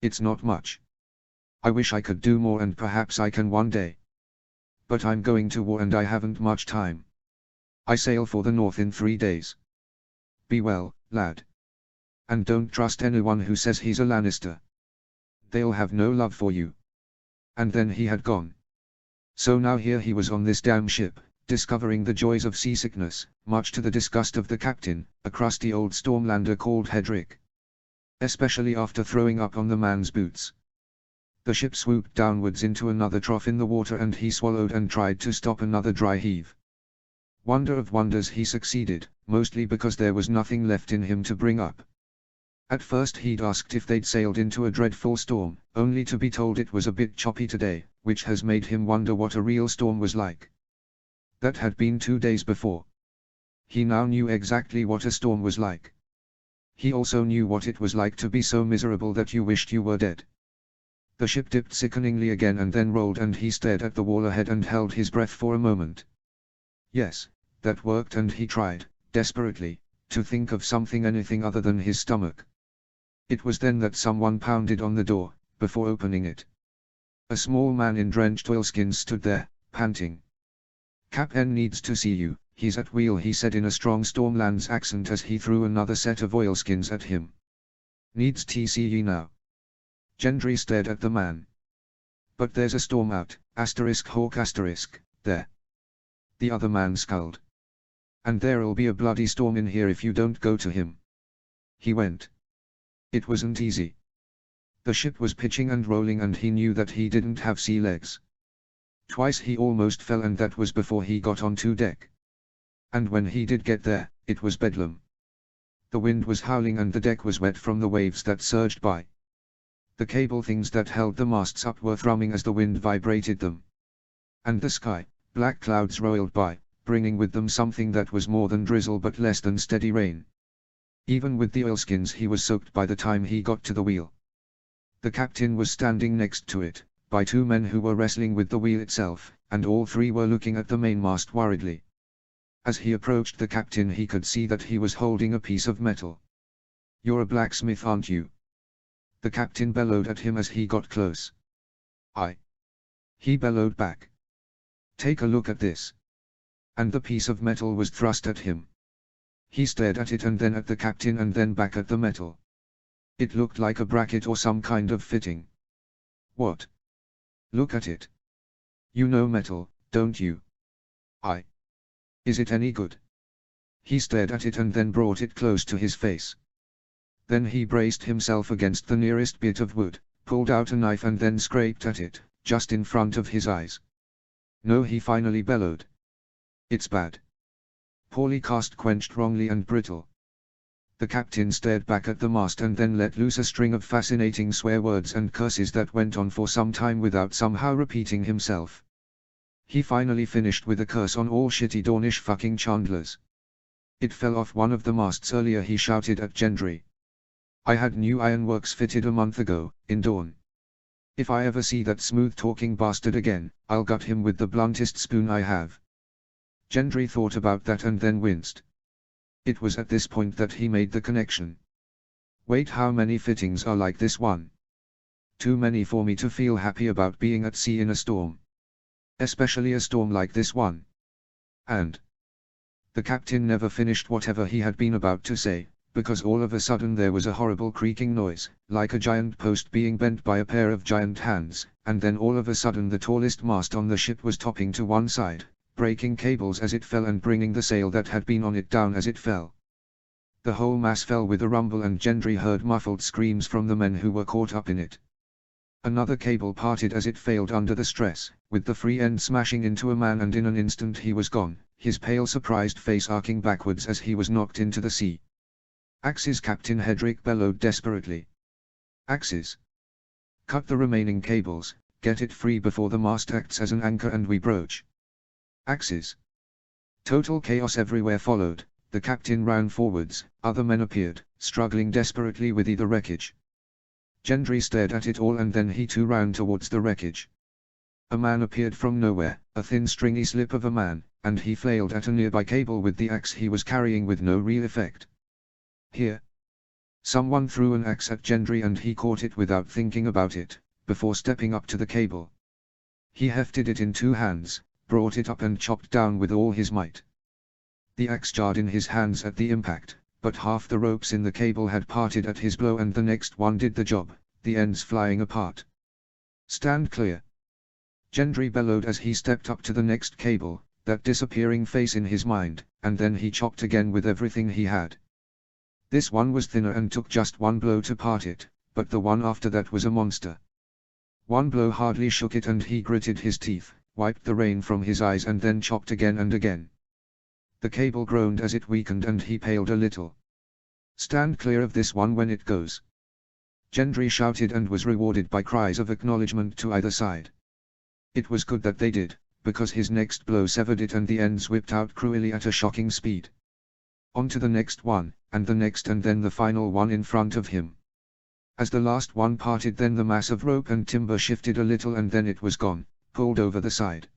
Speaker 1: It's not much. I wish I could do more and perhaps I can one day. But I'm going to war and I haven't much time. I sail for the north in 3 days. Be well, lad. And don't trust anyone who says he's a Lannister. They'll have no love for you. And then he had gone. So now here he was on this damn ship, discovering the joys of seasickness, much to the disgust of the captain, a crusty old Stormlander called Hedrick. Especially after throwing up on the man's boots. The ship swooped downwards into another trough in the water and he swallowed and tried to stop another dry heave. Wonder of wonders, he succeeded, mostly because there was nothing left in him to bring up. At first he'd asked if they'd sailed into a dreadful storm, only to be told it was a bit choppy today, which has made him wonder what a real storm was like. That had been 2 days before. He now knew exactly what a storm was like. He also knew what it was like to be so miserable that you wished you were dead. The ship dipped sickeningly again and then rolled and he stared at the wall ahead and held his breath for a moment. Yes, that worked and he tried, desperately, to think of something anything other than his stomach. It was then that someone pounded on the door, before opening it. A small man in drenched oilskins stood there, panting. "Captain needs to see you, he's at wheel," he said in a strong Stormlands accent as he threw another set of oilskins at him. "Needs to see you now." Gendry stared at the man. "But there's a storm out, *hawk*, there." The other man scowled. "And there'll be a bloody storm in here if you don't go to him." He went. It wasn't easy. The ship was pitching and rolling and he knew that he didn't have sea legs. Twice he almost fell and that was before he got onto deck. And when he did get there, it was bedlam. The wind was howling and the deck was wet from the waves that surged by. The cable things that held the masts up were thrumming as the wind vibrated them. And the sky, black clouds rolled by, bringing with them something that was more than drizzle but less than steady rain. Even with the oilskins he was soaked by the time he got to the wheel. The captain was standing next to it, by two men who were wrestling with the wheel itself, and all three were looking at the mainmast worriedly. As he approached the captain he could see that he was holding a piece of metal. "You're a blacksmith, aren't you?" the captain bellowed at him as he got close. "Aye," he bellowed back. "Take a look at this." And the piece of metal was thrust at him. He stared at it and then at the captain and then back at the metal. It looked like a bracket or some kind of fitting. "What? Look at it. You know metal, don't you?" "Aye. Is it any good?" He stared at it and then brought it close to his face. Then he braced himself against the nearest bit of wood, pulled out a knife and then scraped at it, just in front of his eyes. "No," he finally bellowed. "It's bad. Poorly cast, quenched wrongly and brittle." The captain stared back at the mast and then let loose a string of fascinating swear words and curses that went on for some time without somehow repeating himself. He finally finished with a curse on all shitty Dornish fucking chandlers. "It fell off one of the masts earlier," he shouted at Gendry. "I had new ironworks fitted a month ago, in Dorne. If I ever see that smooth-talking bastard again, I'll gut him with the bluntest spoon I have." Gendry thought about that and then winced. It was at this point that he made the connection. "Wait, how many fittings are like this one? Too many for me to feel happy about being at sea in a storm. Especially a storm like this one." And the captain never finished whatever he had been about to say, because all of a sudden there was a horrible creaking noise, like a giant post being bent by a pair of giant hands, and then all of a sudden the tallest mast on the ship was topping to one side, breaking cables as it fell and bringing the sail that had been on it down as it fell. The whole mass fell with a rumble and Gendry heard muffled screams from the men who were caught up in it. Another cable parted as it failed under the stress, with the free end smashing into a man and in an instant he was gone, his pale surprised face arcing backwards as he was knocked into the sea. "Axes!" Captain Hedrick bellowed desperately. "Axes! Cut the remaining cables, get it free before the mast acts as an anchor and we broach. Axes!" Total chaos everywhere followed. The captain ran forwards, other men appeared, struggling desperately with either wreckage. Gendry stared at it all and then he too ran towards the wreckage. A man appeared from nowhere, a thin stringy slip of a man, and he flailed at a nearby cable with the axe he was carrying with no real effect. "Here!" Someone threw an axe at Gendry and he caught it without thinking about it, before stepping up to the cable. He hefted it in two hands, brought it up and chopped down with all his might. The axe jarred in his hands at the impact, but half the ropes in the cable had parted at his blow and the next one did the job, the ends flying apart. "Stand clear!" Gendry bellowed as he stepped up to the next cable, that disappearing face in his mind, and then he chopped again with everything he had. This one was thinner and took just one blow to part it, but the one after that was a monster. One blow hardly shook it and he gritted his teeth, wiped the rain from his eyes and then chopped again and again. The cable groaned as it weakened and he paled a little. "Stand clear of this one when it goes!" Gendry shouted and was rewarded by cries of acknowledgement to either side. It was good that they did, because his next blow severed it and the ends whipped out cruelly at a shocking speed. On to the next one, and the next and then the final one in front of him. As the last one parted then the mass of rope and timber shifted a little and then it was gone, pulled over the side.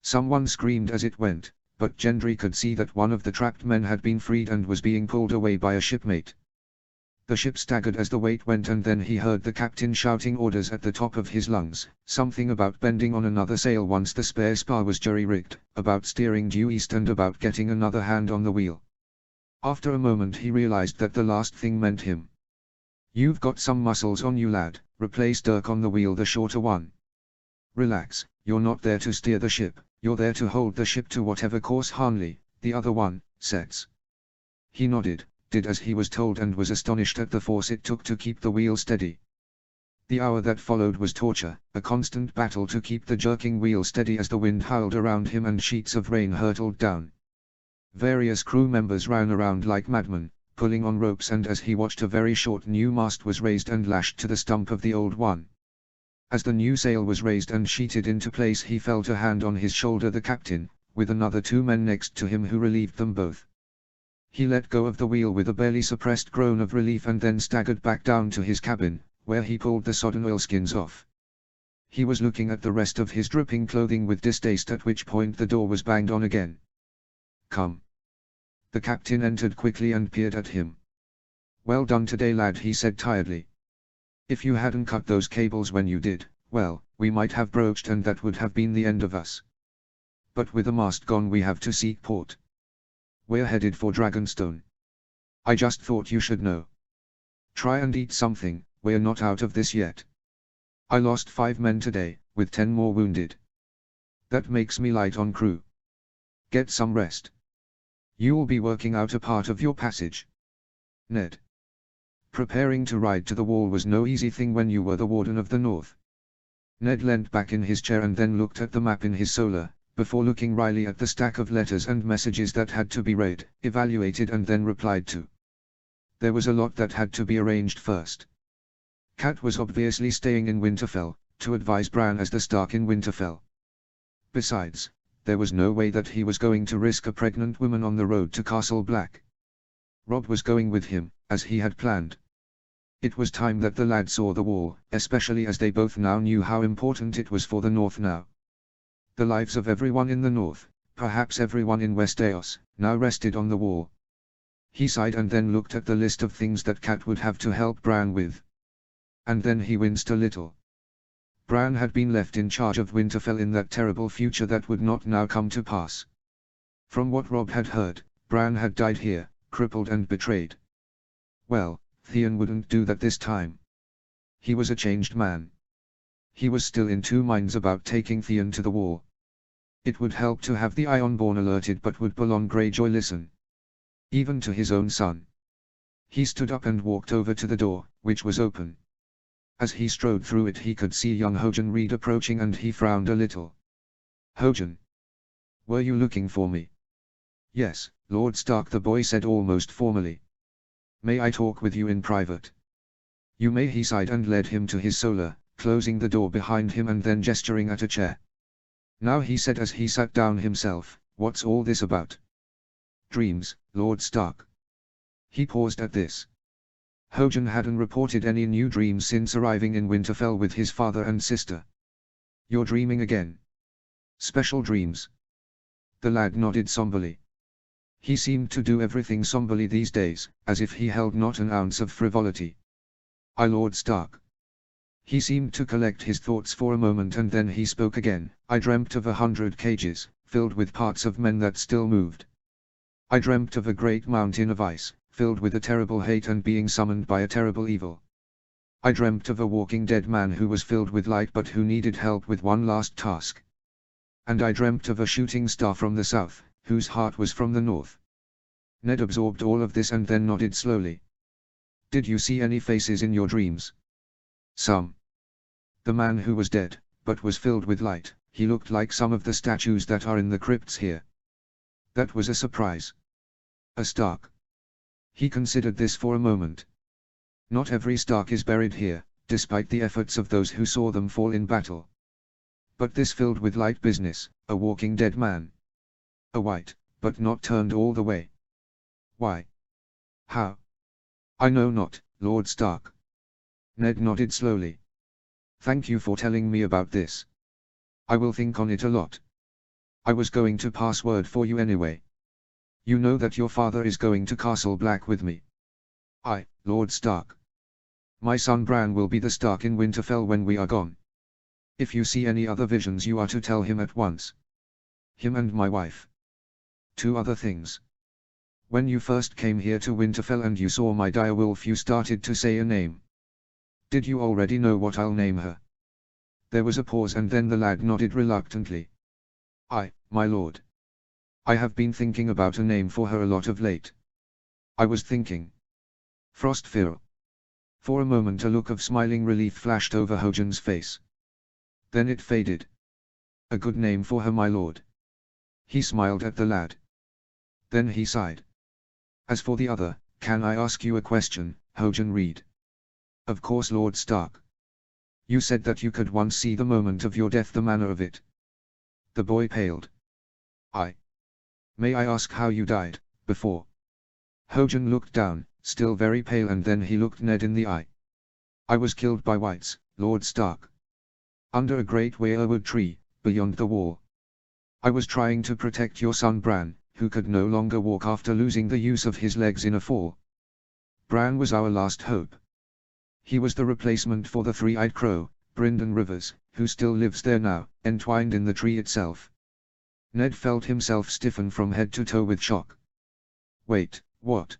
Speaker 1: Someone screamed as it went, but Gendry could see that one of the trapped men had been freed and was being pulled away by a shipmate. The ship staggered as the weight went, and then he heard the captain shouting orders at the top of his lungs, something about bending on another sail once the spare spar was jury-rigged, about steering due east, and about getting another hand on the wheel. After a moment he realized that the last thing meant him. "You've got some muscles on you, lad," replaced Dirk on the wheel, the shorter one. "Relax, you're not there to steer the ship, you're there to hold the ship to whatever course Hanley, the other one, sets." He nodded, did as he was told, and was astonished at the force it took to keep the wheel steady. The hour that followed was torture, a constant battle to keep the jerking wheel steady as the wind howled around him and sheets of rain hurtled down. Various crew members ran around like madmen, pulling on ropes, and as he watched, a very short new mast was raised and lashed to the stump of the old one. As the new sail was raised and sheeted into place, he felt a hand on his shoulder, the captain, with another two men next to him who relieved them both. He let go of the wheel with a barely suppressed groan of relief and then staggered back down to his cabin, where he pulled the sodden oilskins off. He was looking at the rest of his dripping clothing with distaste, at which point the door was banged on again. "Come." The captain entered quickly and peered at him. "Well done today, lad," he said tiredly. "If you hadn't cut those cables when you did, well, we might have broached and that would have been the end of us. But with the mast gone we have to seek port. We're headed for Dragonstone. I just thought you should know. Try and eat something, we're not out of this yet. I lost 5 men today, with 10 more wounded. That makes me light on crew. Get some rest. You'll be working out a part of your passage. Ned." Preparing to ride to the Wall was no easy thing when you were the Warden of the North. Ned leant back in his chair and then looked at the map in his solar, before looking wryly at the stack of letters and messages that had to be read, evaluated and then replied to. There was a lot that had to be arranged first. Cat was obviously staying in Winterfell, to advise Bran as the Stark in Winterfell. Besides, there was no way that he was going to risk a pregnant woman on the road to Castle Black. Robb was going with him, as he had planned. It was time that the lad saw the Wall, especially as they both now knew how important it was for the North now. The lives of everyone in the North, perhaps everyone in Westeros, now rested on the Wall. He sighed and then looked at the list of things that Cat would have to help Bran with. And then he winced a little. Bran had been left in charge of Winterfell in that terrible future that would not now come to pass. From what Robb had heard, Bran had died here, crippled and betrayed. Well, Theon wouldn't do that this time. He was a changed man. He was still in two minds about taking Theon to the Wall. It would help to have the Ironborn alerted, but would Balon Greyjoy listen? Even to his own son? He stood up and walked over to the door, which was open. As he strode through it he could see young Hojan Reed approaching and he frowned a little. "Hojan. Were you looking for me?" "Yes, Lord Stark," the boy said almost formally. "May I talk with you in private?" "You may," he sighed and led him to his solar, closing the door behind him and then gesturing at a chair. "Now," he said as he sat down himself, "what's all this about?" "Dreams, Lord Stark." He paused at this. Hojan hadn't reported any new dreams since arriving in Winterfell with his father and sister. "You're dreaming again? Special dreams?" The lad nodded somberly. He seemed to do everything somberly these days, as if he held not an ounce of frivolity. "I, Lord Stark." He seemed to collect his thoughts for a moment and then he spoke again. "I dreamt of 100 cages, filled with parts of men that still moved. I dreamt of a great mountain of ice, filled with a terrible hate and being summoned by a terrible evil. I dreamt of a walking dead man who was filled with light but who needed help with one last task. And I dreamt of a shooting star from the south, whose heart was from the north." Ned absorbed all of this and then nodded slowly. "Did you see any faces in your dreams?" "Some. The man who was dead, but was filled with light, he looked like some of the statues that are in the crypts here." That was a surprise. "A Stark?" He considered this for a moment. "Not every Stark is buried here, despite the efforts of those who saw them fall in battle. But this filled with light business, a walking dead man. A white, but not turned all the way. Why? How?" "I know not, Lord Stark." Ned nodded slowly. "Thank you for telling me about this. I will think on it a lot." I was going to pass word for you anyway. You know that your father is going to Castle Black with me. Lord Stark. My son Bran will be the Stark in Winterfell when we are gone. If you see any other visions you are to tell him at once. Him and my wife. 2 other things. When you first came here to Winterfell and you saw my direwolf you started to say a name. Did you already know what I'll name her? There was a pause and then the lad nodded reluctantly. My lord. I have been thinking about a name for her a lot of late. I was thinking. Frostfire. For a moment a look of smiling relief flashed over Hojan's face. Then it faded. A good name for her, my lord. He smiled at the lad. Then he sighed. As for the other, can I ask you a question, Hojan Reed? Of course, Lord Stark. You said that you could once see the moment of your death, the manner of it. The boy paled. May I ask how you died, before? Hojan looked down, still very pale, and then he looked Ned in the eye. I was killed by whites, Lord Stark. Under a great weirwood tree, beyond the wall. I was trying to protect your son Bran, who could no longer walk after losing the use of his legs in a fall. Bran was our last hope. He was the replacement for the three-eyed crow, Brynden Rivers, who still lives there now, entwined in the tree itself. Ned felt himself stiffen from head to toe with shock. Wait, what?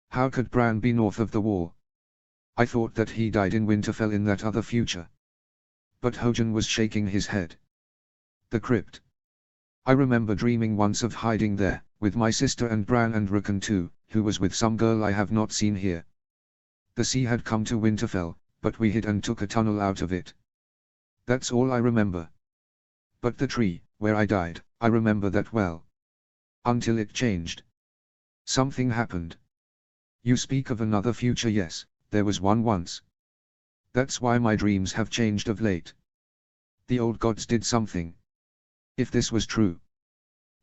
Speaker 1: How could Bran be north of the wall? I thought that he died in Winterfell in that other future. But Hojan was shaking his head. The crypt. I remember dreaming once of hiding there, with my sister and Bran and Rickon too, who was with some girl I have not seen here. The sea had come to Winterfell, but we hid and took a tunnel out of it. That's all I remember. But the tree, where I died, I remember that well. Until it changed. Something happened. You speak of another future, yes, there was one once. That's why my dreams have changed of late. The old gods did something. If this was true,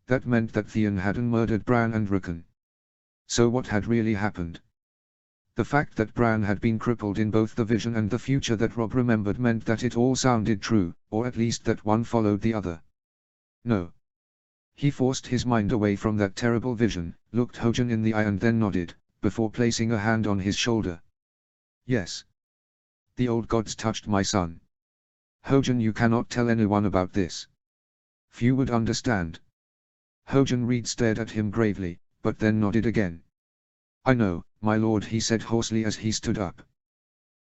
Speaker 1: that meant that Theon hadn't murdered Bran and Rickon. So what had really happened? The fact that Bran had been crippled in both the vision and the future that Robb remembered meant that it all sounded true, or at least that one followed the other. No. He forced his mind away from that terrible vision, looked Hojan in the eye and then nodded, before placing a hand on his shoulder. Yes. The old gods touched my son. Hojan, you cannot tell anyone about this. Few would understand. Hojan Reed stared at him gravely, but then nodded again. I know, my lord, he said hoarsely as he stood up.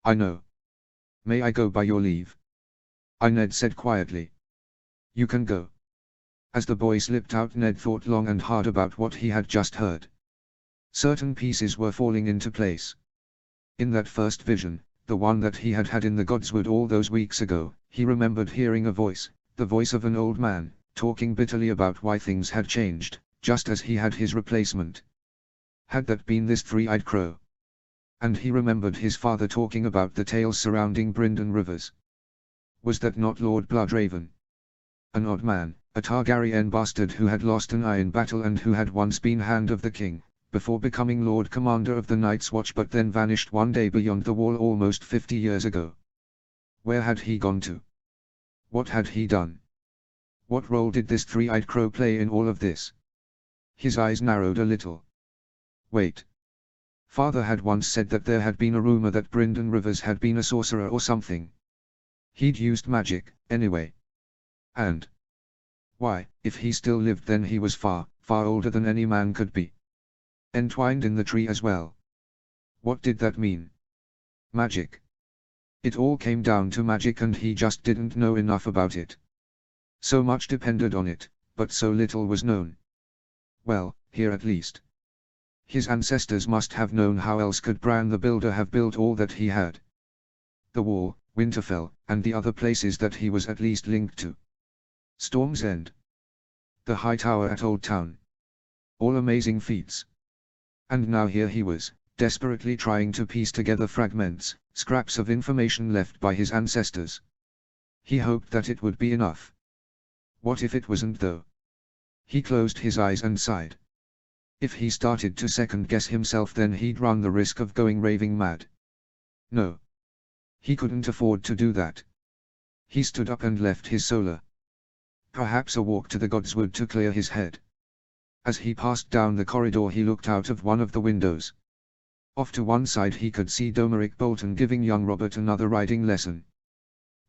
Speaker 1: I know. May I go by your leave? Ned said quietly. You can go. As the boy slipped out, Ned thought long and hard about what he had just heard. Certain pieces were falling into place. In that first vision, the one that he had had in the Godswood all those weeks ago, he remembered hearing a voice, the voice of an old man, talking bitterly about why things had changed, just as he had his replacement. Had that been this three-eyed crow? And he remembered his father talking about the tales surrounding Brynden Rivers. Was that not Lord Bloodraven? An odd man, a Targaryen bastard who had lost an eye in battle and who had once been Hand of the King, before becoming Lord Commander of the Night's Watch, but then vanished one day beyond the wall almost 50 years ago. Where had he gone to? What had he done? What role did this three-eyed crow play in all of this? His eyes narrowed a little. Wait. Father had once said that there had been a rumor that Brynden Rivers had been a sorcerer or something. He'd used magic, anyway. And why, if he still lived, then he was far, far older than any man could be. Entwined in the tree as well. What did that mean? Magic. It all came down to magic, and he just didn't know enough about it. So much depended on it, but so little was known. Well, here at least. His ancestors must have known. How else could Bran the Builder have built all that he had? The Wall, Winterfell, and the other places that he was at least linked to. Storm's End. The High Tower at Old Town. All amazing feats. And now here he was, desperately trying to piece together fragments, scraps of information left by his ancestors. He hoped that it would be enough. What if it wasn't, though? He closed his eyes and sighed. If he started to second-guess himself, then he'd run the risk of going raving mad. No. He couldn't afford to do that. He stood up and left his solar. Perhaps a walk to the godswood to clear his head. As he passed down the corridor he looked out of one of the windows. Off to one side he could see Domeric Bolton giving young Robert another riding lesson.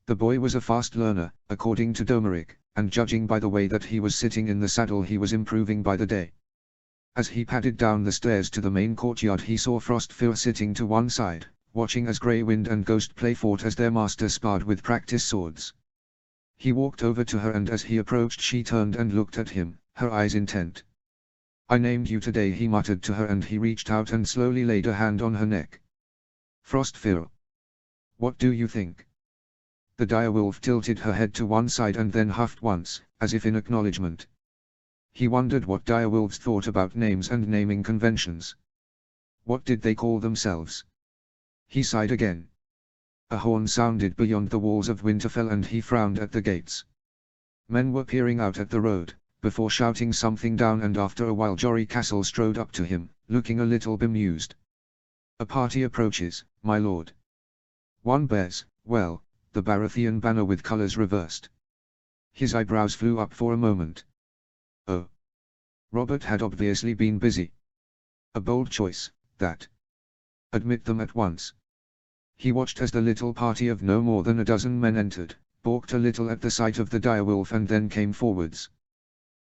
Speaker 1: The boy was a fast learner, according to Domeric, and judging by the way that he was sitting in the saddle he was improving by the day. As he padded down the stairs to the main courtyard he saw Frostfyr sitting to one side, watching as Grey Wind and Ghostplay fought as their master sparred with practice swords. He walked over to her and as he approached she turned and looked at him, her eyes intent. "I named you today," he muttered to her, and he reached out and slowly laid a hand on her neck. "Frostfyr. What do you think?" The direwolf tilted her head to one side and then huffed once, as if in acknowledgement. He wondered what direwolves thought about names and naming conventions. What did they call themselves? He sighed again. A horn sounded beyond the walls of Winterfell and he frowned at the gates. Men were peering out at the road, before shouting something down, and after a while Jory Castle strode up to him, looking a little bemused. "A party approaches, my lord." "One bears, well, the Baratheon banner with colors reversed." His eyebrows flew up for a moment. Oh. Robert had obviously been busy. A bold choice, that. Admit them at once. He watched as the little party of no more than a dozen men entered, balked a little at the sight of the direwolf and then came forwards.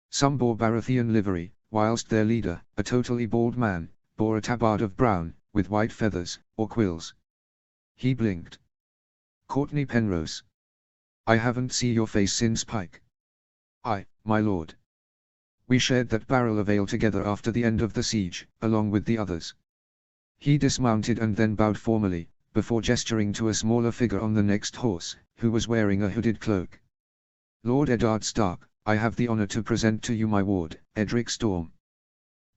Speaker 1: Some bore Baratheon livery, whilst their leader, a totally bald man, bore a tabard of brown, with white feathers, or quills. He blinked. "Courtney Penrose. I haven't seen your face since Pike." "Aye, my lord. We shared that barrel of ale together after the end of the siege, along with the others." He dismounted and then bowed formally, before gesturing to a smaller figure on the next horse, who was wearing a hooded cloak. "Lord Eddard Stark, I have the honor to present to you my ward, Edric Storm."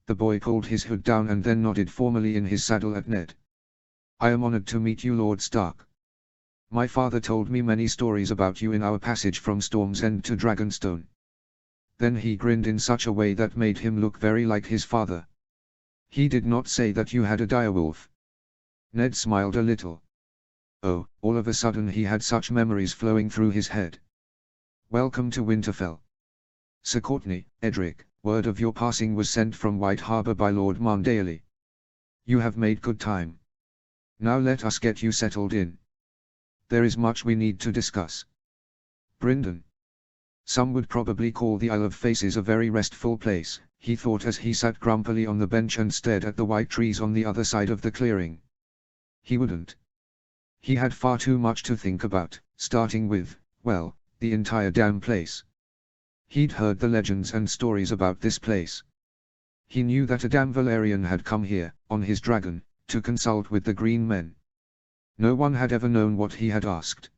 Speaker 1: The boy pulled his hood down and then nodded formally in his saddle at Ned. "I am honored to meet you, Lord Stark. My father told me many stories about you in our passage from Storm's End to Dragonstone." Then he grinned in such a way that made him look very like his father. "He did not say that you had a direwolf." Ned smiled a little. Oh, all of a sudden he had such memories flowing through his head. "Welcome to Winterfell. Sir Courtney, Edric, word of your passing was sent from White Harbour by Lord Marndaly. You have made good time. Now let us get you settled in. There is much we need to discuss." Brynden. Some would probably call the Isle of Faces a very restful place, he thought as he sat grumpily on the bench and stared at the white trees on the other side of the clearing. He wouldn't. He had far too much to think about, starting with, well, the entire damn place. He'd heard the legends and stories about this place. He knew that a damn Valyrian had come here, on his dragon, to consult with the Green Men. No one had ever known what he had asked.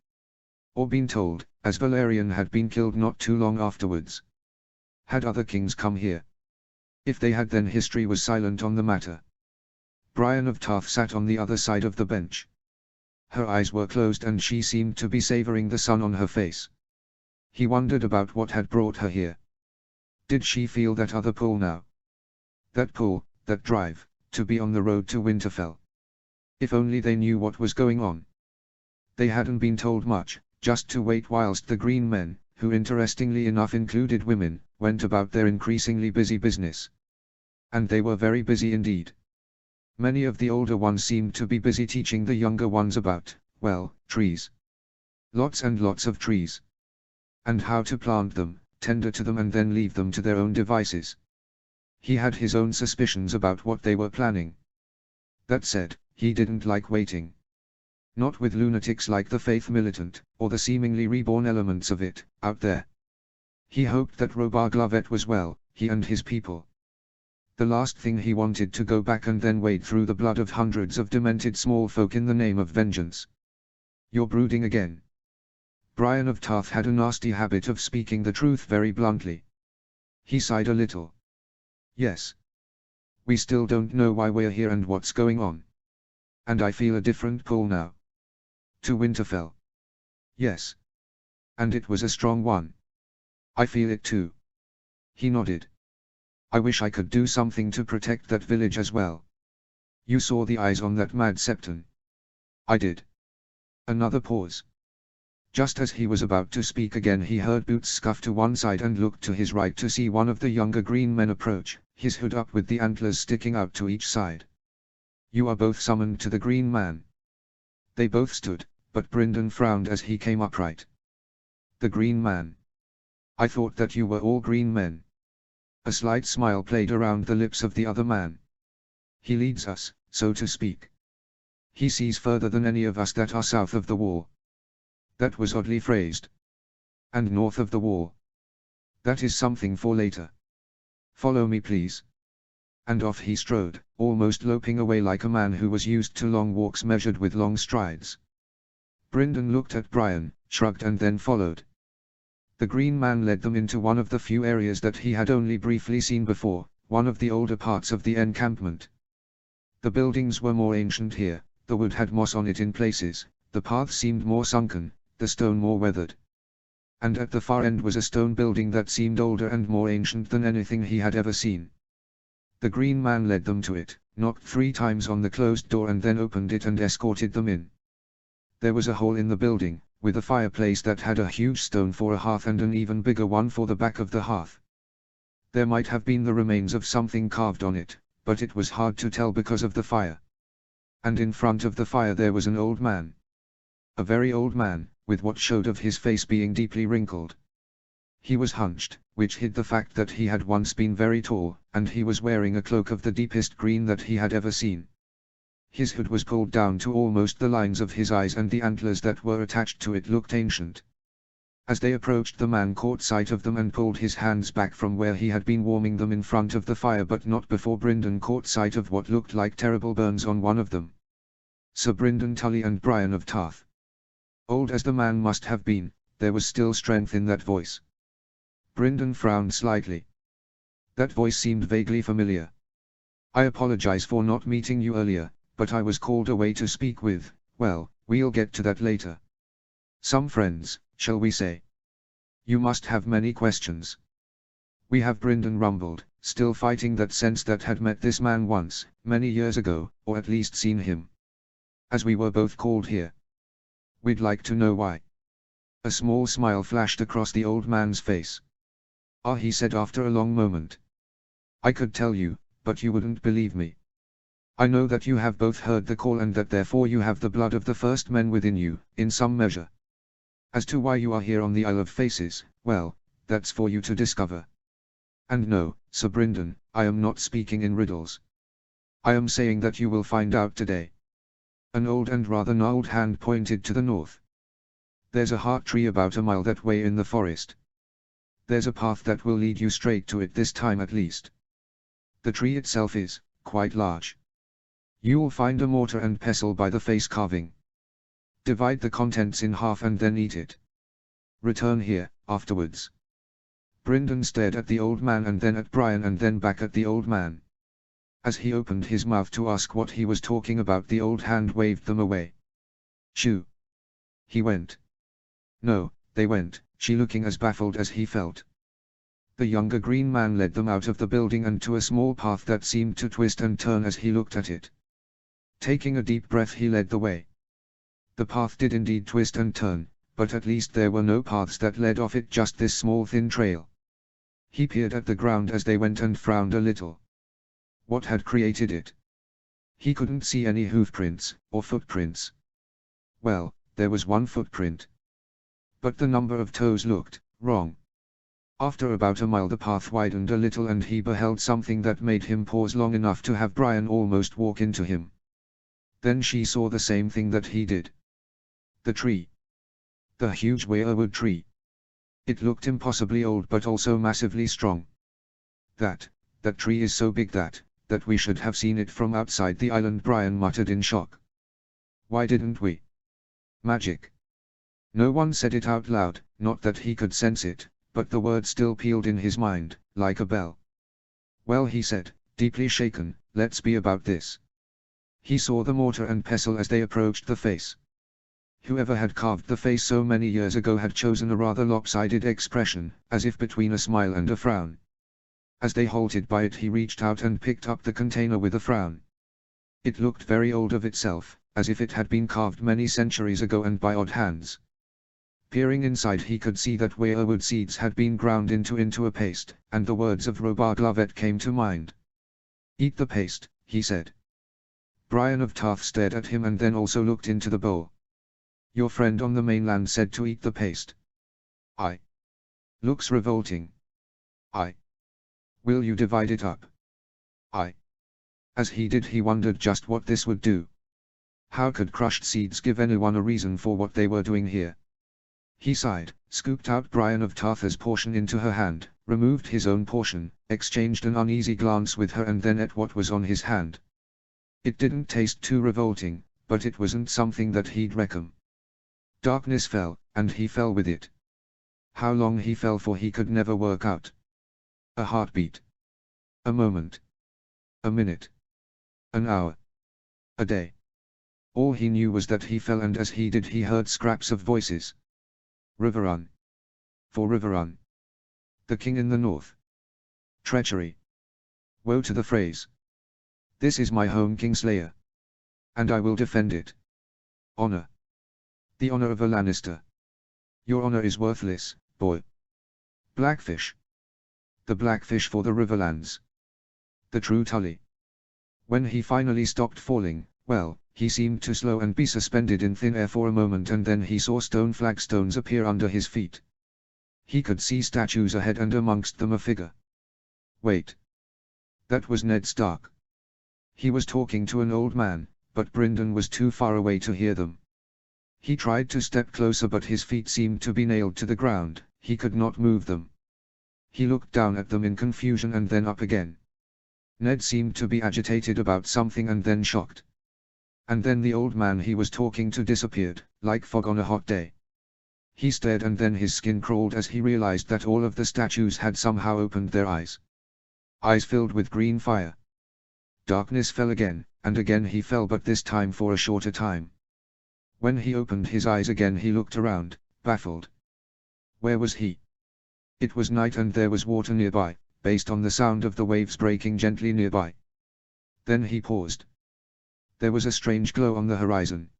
Speaker 1: Or been told, as Valyrian had been killed not too long afterwards. Had other kings come here? If they had, then history was silent on the matter. Brienne of Tarth sat on the other side of the bench. Her eyes were closed and she seemed to be savoring the sun on her face. He wondered about what had brought her here. Did she feel that other pull now? That pull, that drive, to be on the road to Winterfell. If only they knew what was going on. They hadn't been told much, just to wait whilst the Green Men, who interestingly enough included women, went about their increasingly busy business. And they were very busy indeed. Many of the older ones seemed to be busy teaching the younger ones about, well, trees. Lots and lots of trees. And how to plant them, tender to them and then leave them to their own devices. He had his own suspicions about what they were planning. That said, he didn't like waiting. Not with lunatics like the Faith Militant, or the seemingly reborn elements of it, out there. He hoped that Robb Returns was well, he and his people. The last thing he wanted to go back and then wade through the blood of hundreds of demented small folk in the name of vengeance. "You're brooding again." Brienne of Tarth had a nasty habit of speaking the truth very bluntly. He sighed a little. "Yes. We still don't know why we're here and what's going on. And I feel a different pull now. To Winterfell. Yes. And it was a strong one. I feel it too." He nodded. "I wish I could do something to protect that village as well." "You saw the eyes on that mad Septon?" "I did." Another pause. Just as he was about to speak again, he heard boots scuff to one side and looked to his right to see one of the younger green men approach, his hood up with the antlers sticking out to each side. "You are both summoned to the Green Man." They both stood, but Brindon frowned as he came upright. "The Green Man? I thought that you were all green men." A slight smile played around the lips of the other man. "He leads us, so to speak. He sees further than any of us that are south of the wall." That was oddly phrased. "And north of the wall. That is something for later. Follow me please." And off he strode, almost loping away like a man who was used to long walks measured with long strides. Brindon looked at Brian, shrugged and then followed. The Green Man led them into one of the few areas that he had only briefly seen before, one of the older parts of the encampment. The buildings were more ancient here, the wood had moss on it in places, the path seemed more sunken, the stone more weathered. And at the far end was a stone building that seemed older and more ancient than anything he had ever seen. The Green Man led them to it, knocked 3 times on the closed door and then opened it and escorted them in. There was a hole in the building, with a fireplace that had a huge stone for a hearth and an even bigger one for the back of the hearth. There might have been the remains of something carved on it, but it was hard to tell because of the fire. And in front of the fire there was an old man. A very old man, with what showed of his face being deeply wrinkled. He was hunched, which hid the fact that he had once been very tall, and he was wearing a cloak of the deepest green that he had ever seen. His hood was pulled down to almost the lines of his eyes and the antlers that were attached to it looked ancient. As they approached, the man caught sight of them and pulled his hands back from where he had been warming them in front of the fire, but not before Brindon caught sight of what looked like terrible burns on one of them. Sir Brindon Tully and Brian of Tarth. Old as the man must have been, there was still strength in that voice. Brindon frowned slightly. That voice seemed vaguely familiar. "I apologize for not meeting you earlier, but I was called away to speak with, well, we'll get to that later. Some friends, shall we say? You must have many questions." "We have," Brindon rumbled, still fighting that sense that had met this man once, many years ago, or at least seen him. "As we were both called here. We'd like to know why." A small smile flashed across the old man's face. "Ah," he said after a long moment. "I could tell you, but you wouldn't believe me. I know that you have both heard the call and that therefore you have the blood of the first men within you, in some measure. As to why you are here on the Isle of Faces, well, that's for you to discover. And no, Sir Brindon, I am not speaking in riddles. I am saying that you will find out today." An old and rather gnarled hand pointed to the north. "There's a heart tree about a mile that way in the forest. There's a path that will lead you straight to it this time at least. The tree itself is quite large. You'll find a mortar and pestle by the face carving. Divide the contents in half and then eat it. Return here, afterwards." Brindon stared at the old man and then at Brian and then back at the old man. As he opened his mouth to ask what he was talking about, the old hand waved them away. "Shoo!" He went. No, they went, she looking as baffled as he felt. The younger green man led them out of the building and to a small path that seemed to twist and turn as he looked at it. Taking a deep breath, he led the way. The path did indeed twist and turn, but at least there were no paths that led off it, just this small thin trail. He peered at the ground as they went and frowned a little. What had created it? He couldn't see any hoofprints, or footprints. Well, there was one footprint. But the number of toes looked wrong. After about a mile the path widened a little and he beheld something that made him pause long enough to have Brian almost walk into him. Then she saw the same thing that he did. The tree. The huge weirwood tree. It looked impossibly old but also massively strong. That tree is so big that we should have seen it from outside the island, Brian muttered in shock. Why didn't we? Magic. No one said it out loud, not that he could sense it, but the word still pealed in his mind, like a bell. Well, he said, deeply shaken, let's be about this. He saw the mortar and pestle as they approached the face. Whoever had carved the face so many years ago had chosen a rather lopsided expression, as if between a smile and a frown. As they halted by it, he reached out and picked up the container with a frown. It looked very old of itself, as if it had been carved many centuries ago and by odd hands. Peering inside, he could see that weirwood seeds had been ground into a paste, and the words of Robert Lovett came to mind. "Eat the paste," he said. Brian of Tarth stared at him and then also looked into the bowl. "Your friend on the mainland said to eat the paste." "I. Looks revolting." "I. Will you divide it up?" "I." As he did, he wondered just what this would do. How could crushed seeds give anyone a reason for what they were doing here? He sighed, scooped out Brian of Tarth's portion into her hand, removed his own portion, exchanged an uneasy glance with her and then ate what was on his hand. It didn't taste too revolting, but it wasn't something that he'd reckon. Darkness fell, and he fell with it. How long he fell for he could never work out. A heartbeat. A moment. A minute. An hour. A day. All he knew was that he fell, and as he did he heard scraps of voices. Riverrun. For Riverrun. The king in the north. Treachery. Woe to the phrase. This is my home, Kingslayer. And I will defend it. Honor. The honor of a Lannister. Your honor is worthless, boy. Blackfish. The blackfish for the Riverlands. The true Tully. When he finally stopped falling, well, he seemed to slow and be suspended in thin air for a moment, and then he saw stone flagstones appear under his feet. He could see statues ahead and amongst them a figure. Wait. That was Ned Stark. He was talking to an old man, but Brynden was too far away to hear them. He tried to step closer, but his feet seemed to be nailed to the ground, he could not move them. He looked down at them in confusion and then up again. Ned seemed to be agitated about something and then shocked. And then the old man he was talking to disappeared, like fog on a hot day. He stared and then his skin crawled as he realized that all of the statues had somehow opened their eyes. Eyes filled with green fire. Darkness fell again, and again he fell, but this time for a shorter time. When he opened his eyes again he looked around, baffled. Where was he? It was night and there was water nearby, based on the sound of the waves breaking gently nearby. Then he paused. There was a strange glow on the horizon.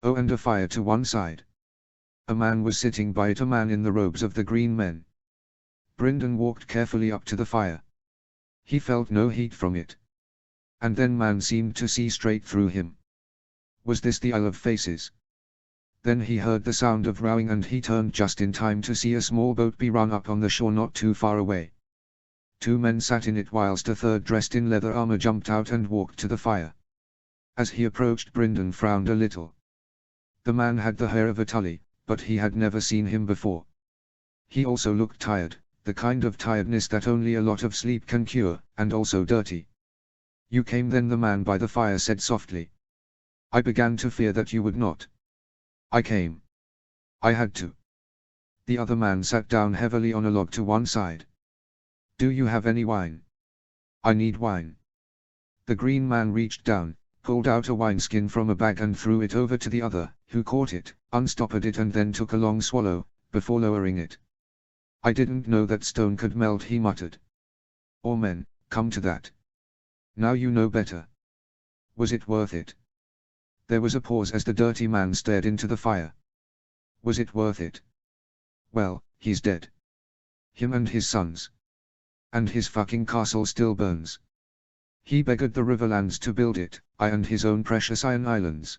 Speaker 1: Oh, and a fire to one side. A man was sitting by it, a man in the robes of the Green Men. Brynden walked carefully up to the fire. He felt no heat from it. And then man seemed to see straight through him. Was this the Isle of Faces? Then he heard the sound of rowing and he turned just in time to see a small boat be run up on the shore not too far away. Two men sat in it whilst a third dressed in leather armor jumped out and walked to the fire. As he approached, Brynden frowned a little. The man had the hair of a Tully, but he had never seen him before. He also looked tired, the kind of tiredness that only a lot of sleep can cure, and also dirty. You came then, the man by the fire said softly. I began to fear that you would not. I came. I had to. The other man sat down heavily on a log to one side. Do you have any wine? I need wine. The Green Man reached down, pulled out a wineskin from a bag and threw it over to the other, who caught it, unstoppered it and then took a long swallow, before lowering it. I didn't know that stone could melt, he muttered. Or men, come to that. Now you know better. Was it worth it? There was a pause as the dirty man stared into the fire. Was it worth it? Well, he's dead. Him and his sons. And his fucking castle still burns. He begged the Riverlands to build it, I and his own precious Iron Islands.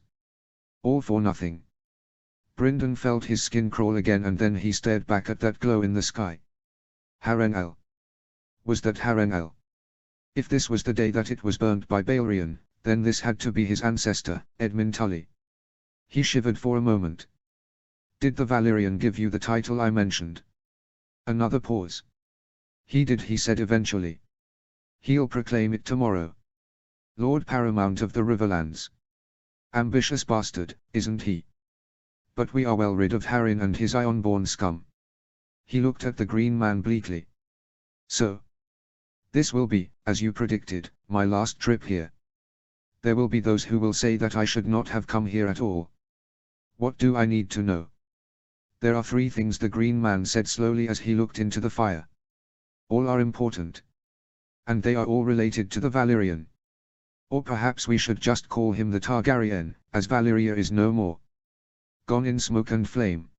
Speaker 1: All for nothing. Brynden felt his skin crawl again and then he stared back at that glow in the sky. Harrenhal. Was that Harrenhal? If this was the day that it was burnt by Balerion, then this had to be his ancestor, Edmund Tully. He shivered for a moment. Did the Valyrian give you the title I mentioned? Another pause. He did, he said eventually. He'll proclaim it tomorrow. Lord Paramount of the Riverlands. Ambitious bastard, isn't he? But we are well rid of Harren and his Ironborn scum. He looked at the Green Man bleakly. So. This will be, as you predicted, my last trip here. There will be those who will say that I should not have come here at all. What do I need to know? There are 3 things, the Green Man said slowly as he looked into the fire. All are important. And they are all related to the Valyrian. Or perhaps we should just call him the Targaryen, as Valyria is no more. Gone in smoke and flame.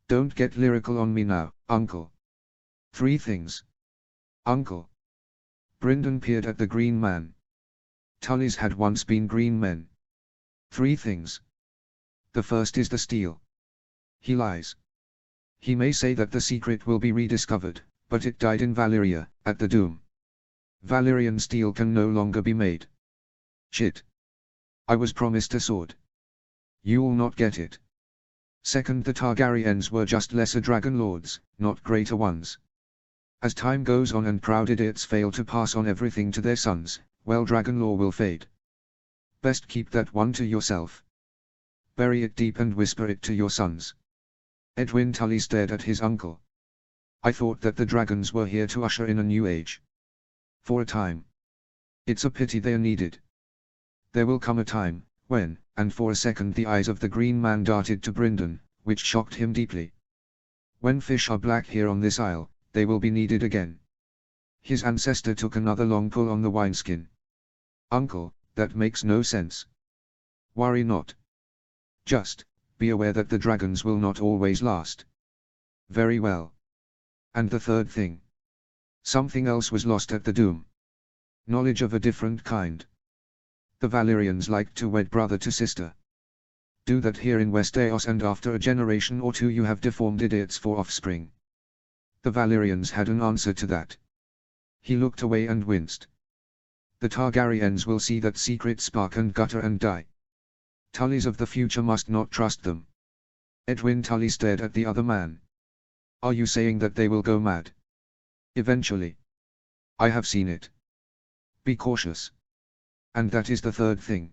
Speaker 1: Don't get lyrical on me now, uncle. 3 things. Uncle. Brindon peered at the green man. Tullys had once been green men. 3 things. The first is the steel. He lies. He may say that the secret will be rediscovered, but it died in Valyria, at the Doom. Valyrian steel can no longer be made. Shit. I was promised a sword. You'll not get it. Second, the Targaryens were just lesser dragon lords, not greater ones. As time goes on and proud idiots fail to pass on everything to their sons, well, dragon lore will fade. Best keep that one to yourself. Bury it deep and whisper it to your sons. Edwin Tully stared at his uncle. I thought that the dragons were here to usher in a new age. For a time. It's a pity they are needed. There will come a time, when, and for a second the eyes of the green man darted to Brindon, which shocked him deeply. When fish are black here on this isle, they will be needed again. His ancestor took another long pull on the wineskin. Uncle, that makes no sense. Worry not. Just, be aware that the dragons will not always last. Very well. And the third thing. Something else was lost at the Doom. Knowledge of a different kind. The Valyrians liked to wed brother to sister. Do that here in Westeros, and after a generation or two you have deformed idiots for offspring. The Valyrians had an answer to that. He looked away and winced. The Targaryens will see that secret spark and gutter and die. Tullys of the future must not trust them. Edwin Tully stared at the other man. Are you saying that they will go mad? Eventually. I have seen it. Be cautious. And that is the third thing.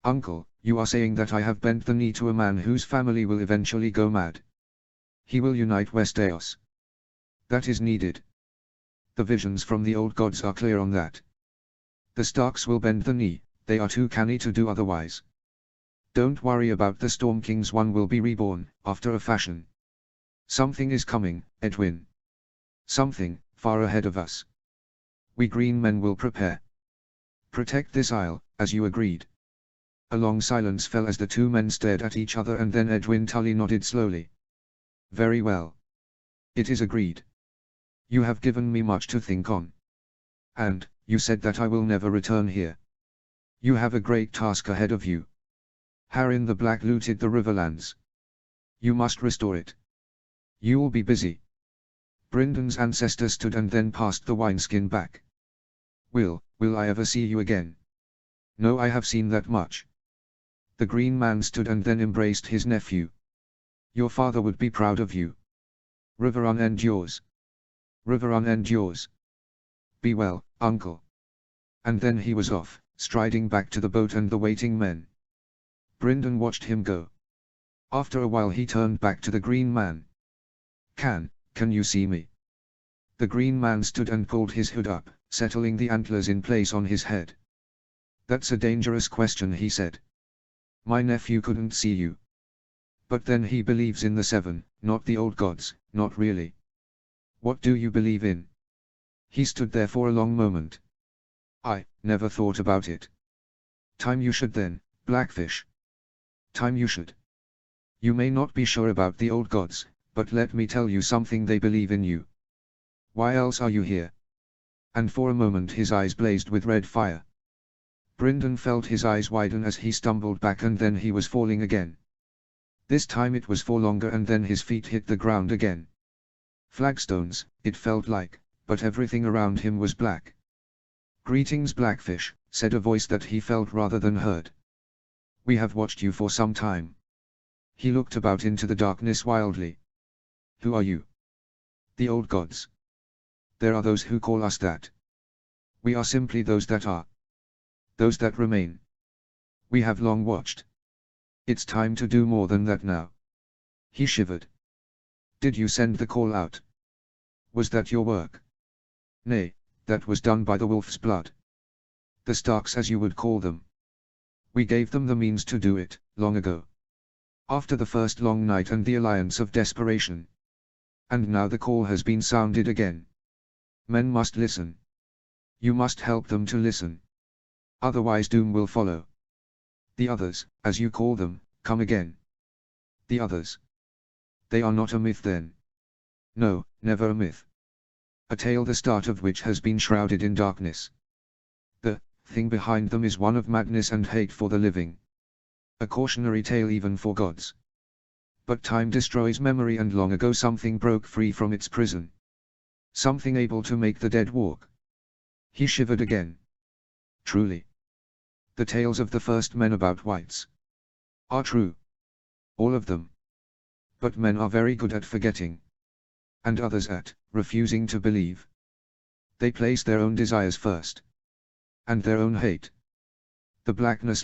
Speaker 1: Uncle, you are saying that I have bent the knee to a man whose family will eventually go mad. He will unite Westeros. That is needed. The visions from the old gods are clear on that. The Starks will bend the knee, they are too canny to do otherwise. Don't worry about the Storm Kings, one will be reborn, after a fashion. Something is coming, Edwin. Something, far ahead of us. We green men will prepare. Protect this isle, as you agreed. A long silence fell as the two men stared at each other, and then Edwin Tully nodded slowly. Very well. It is agreed. You have given me much to think on. And, you said that I will never return here. You have a great task ahead of you. Harren the Black looted the Riverlands. You must restore it. You'll be busy. Brindon's ancestor stood and then passed the wineskin back. Will I ever see you again? No, I have seen that much. The green man stood and then embraced his nephew. Your father would be proud of you. Riverrun and yours. Riverrun and yours. Be well, uncle. And then he was off, striding back to the boat and the waiting men. Brindon watched him go. After a while he turned back to the green man. Can you see me? The green man stood and pulled his hood up, settling the antlers in place on his head. That's a dangerous question, he said. My nephew couldn't see you. But then he believes in the seven, not the old gods, not really. What do you believe in? He stood there for a long moment. I never thought about it. Time you should then, Blackfish. Time you should. You may not be sure about the old gods, but let me tell you something, they believe in you. Why else are you here? And for a moment his eyes blazed with red fire. Brindon felt his eyes widen as he stumbled back, and then he was falling again. This time it was for longer, and then his feet hit the ground again. Flagstones, it felt like, but everything around him was black. Greetings, Blackfish, said a voice that he felt rather than heard. We have watched you for some time. He looked about into the darkness wildly. Who are you? The old gods. There are those who call us that. We are simply those that are. Those that remain. We have long watched. It's time to do more than that now. He shivered. Did you send the call out? Was that your work? Nay, that was done by the wolf's blood. The Starks, as you would call them. We gave them the means to do it, long ago. After the first long night and the alliance of desperation. And now the call has been sounded again. Men must listen. You must help them to listen. Otherwise doom will follow. The others, as you call them, come again. The others. They are not a myth then. No, never a myth. A tale the start of which has been shrouded in darkness. The thing behind them is one of madness and hate for the living. A cautionary tale even for gods. But time destroys memory, and long ago something broke free from its prison. Something able to make the dead walk. He shivered again. Truly. The tales of the first men about whites are true. All of them. But men are very good at forgetting. And others at refusing to believe. They place their own desires first. And their own hate. The blackness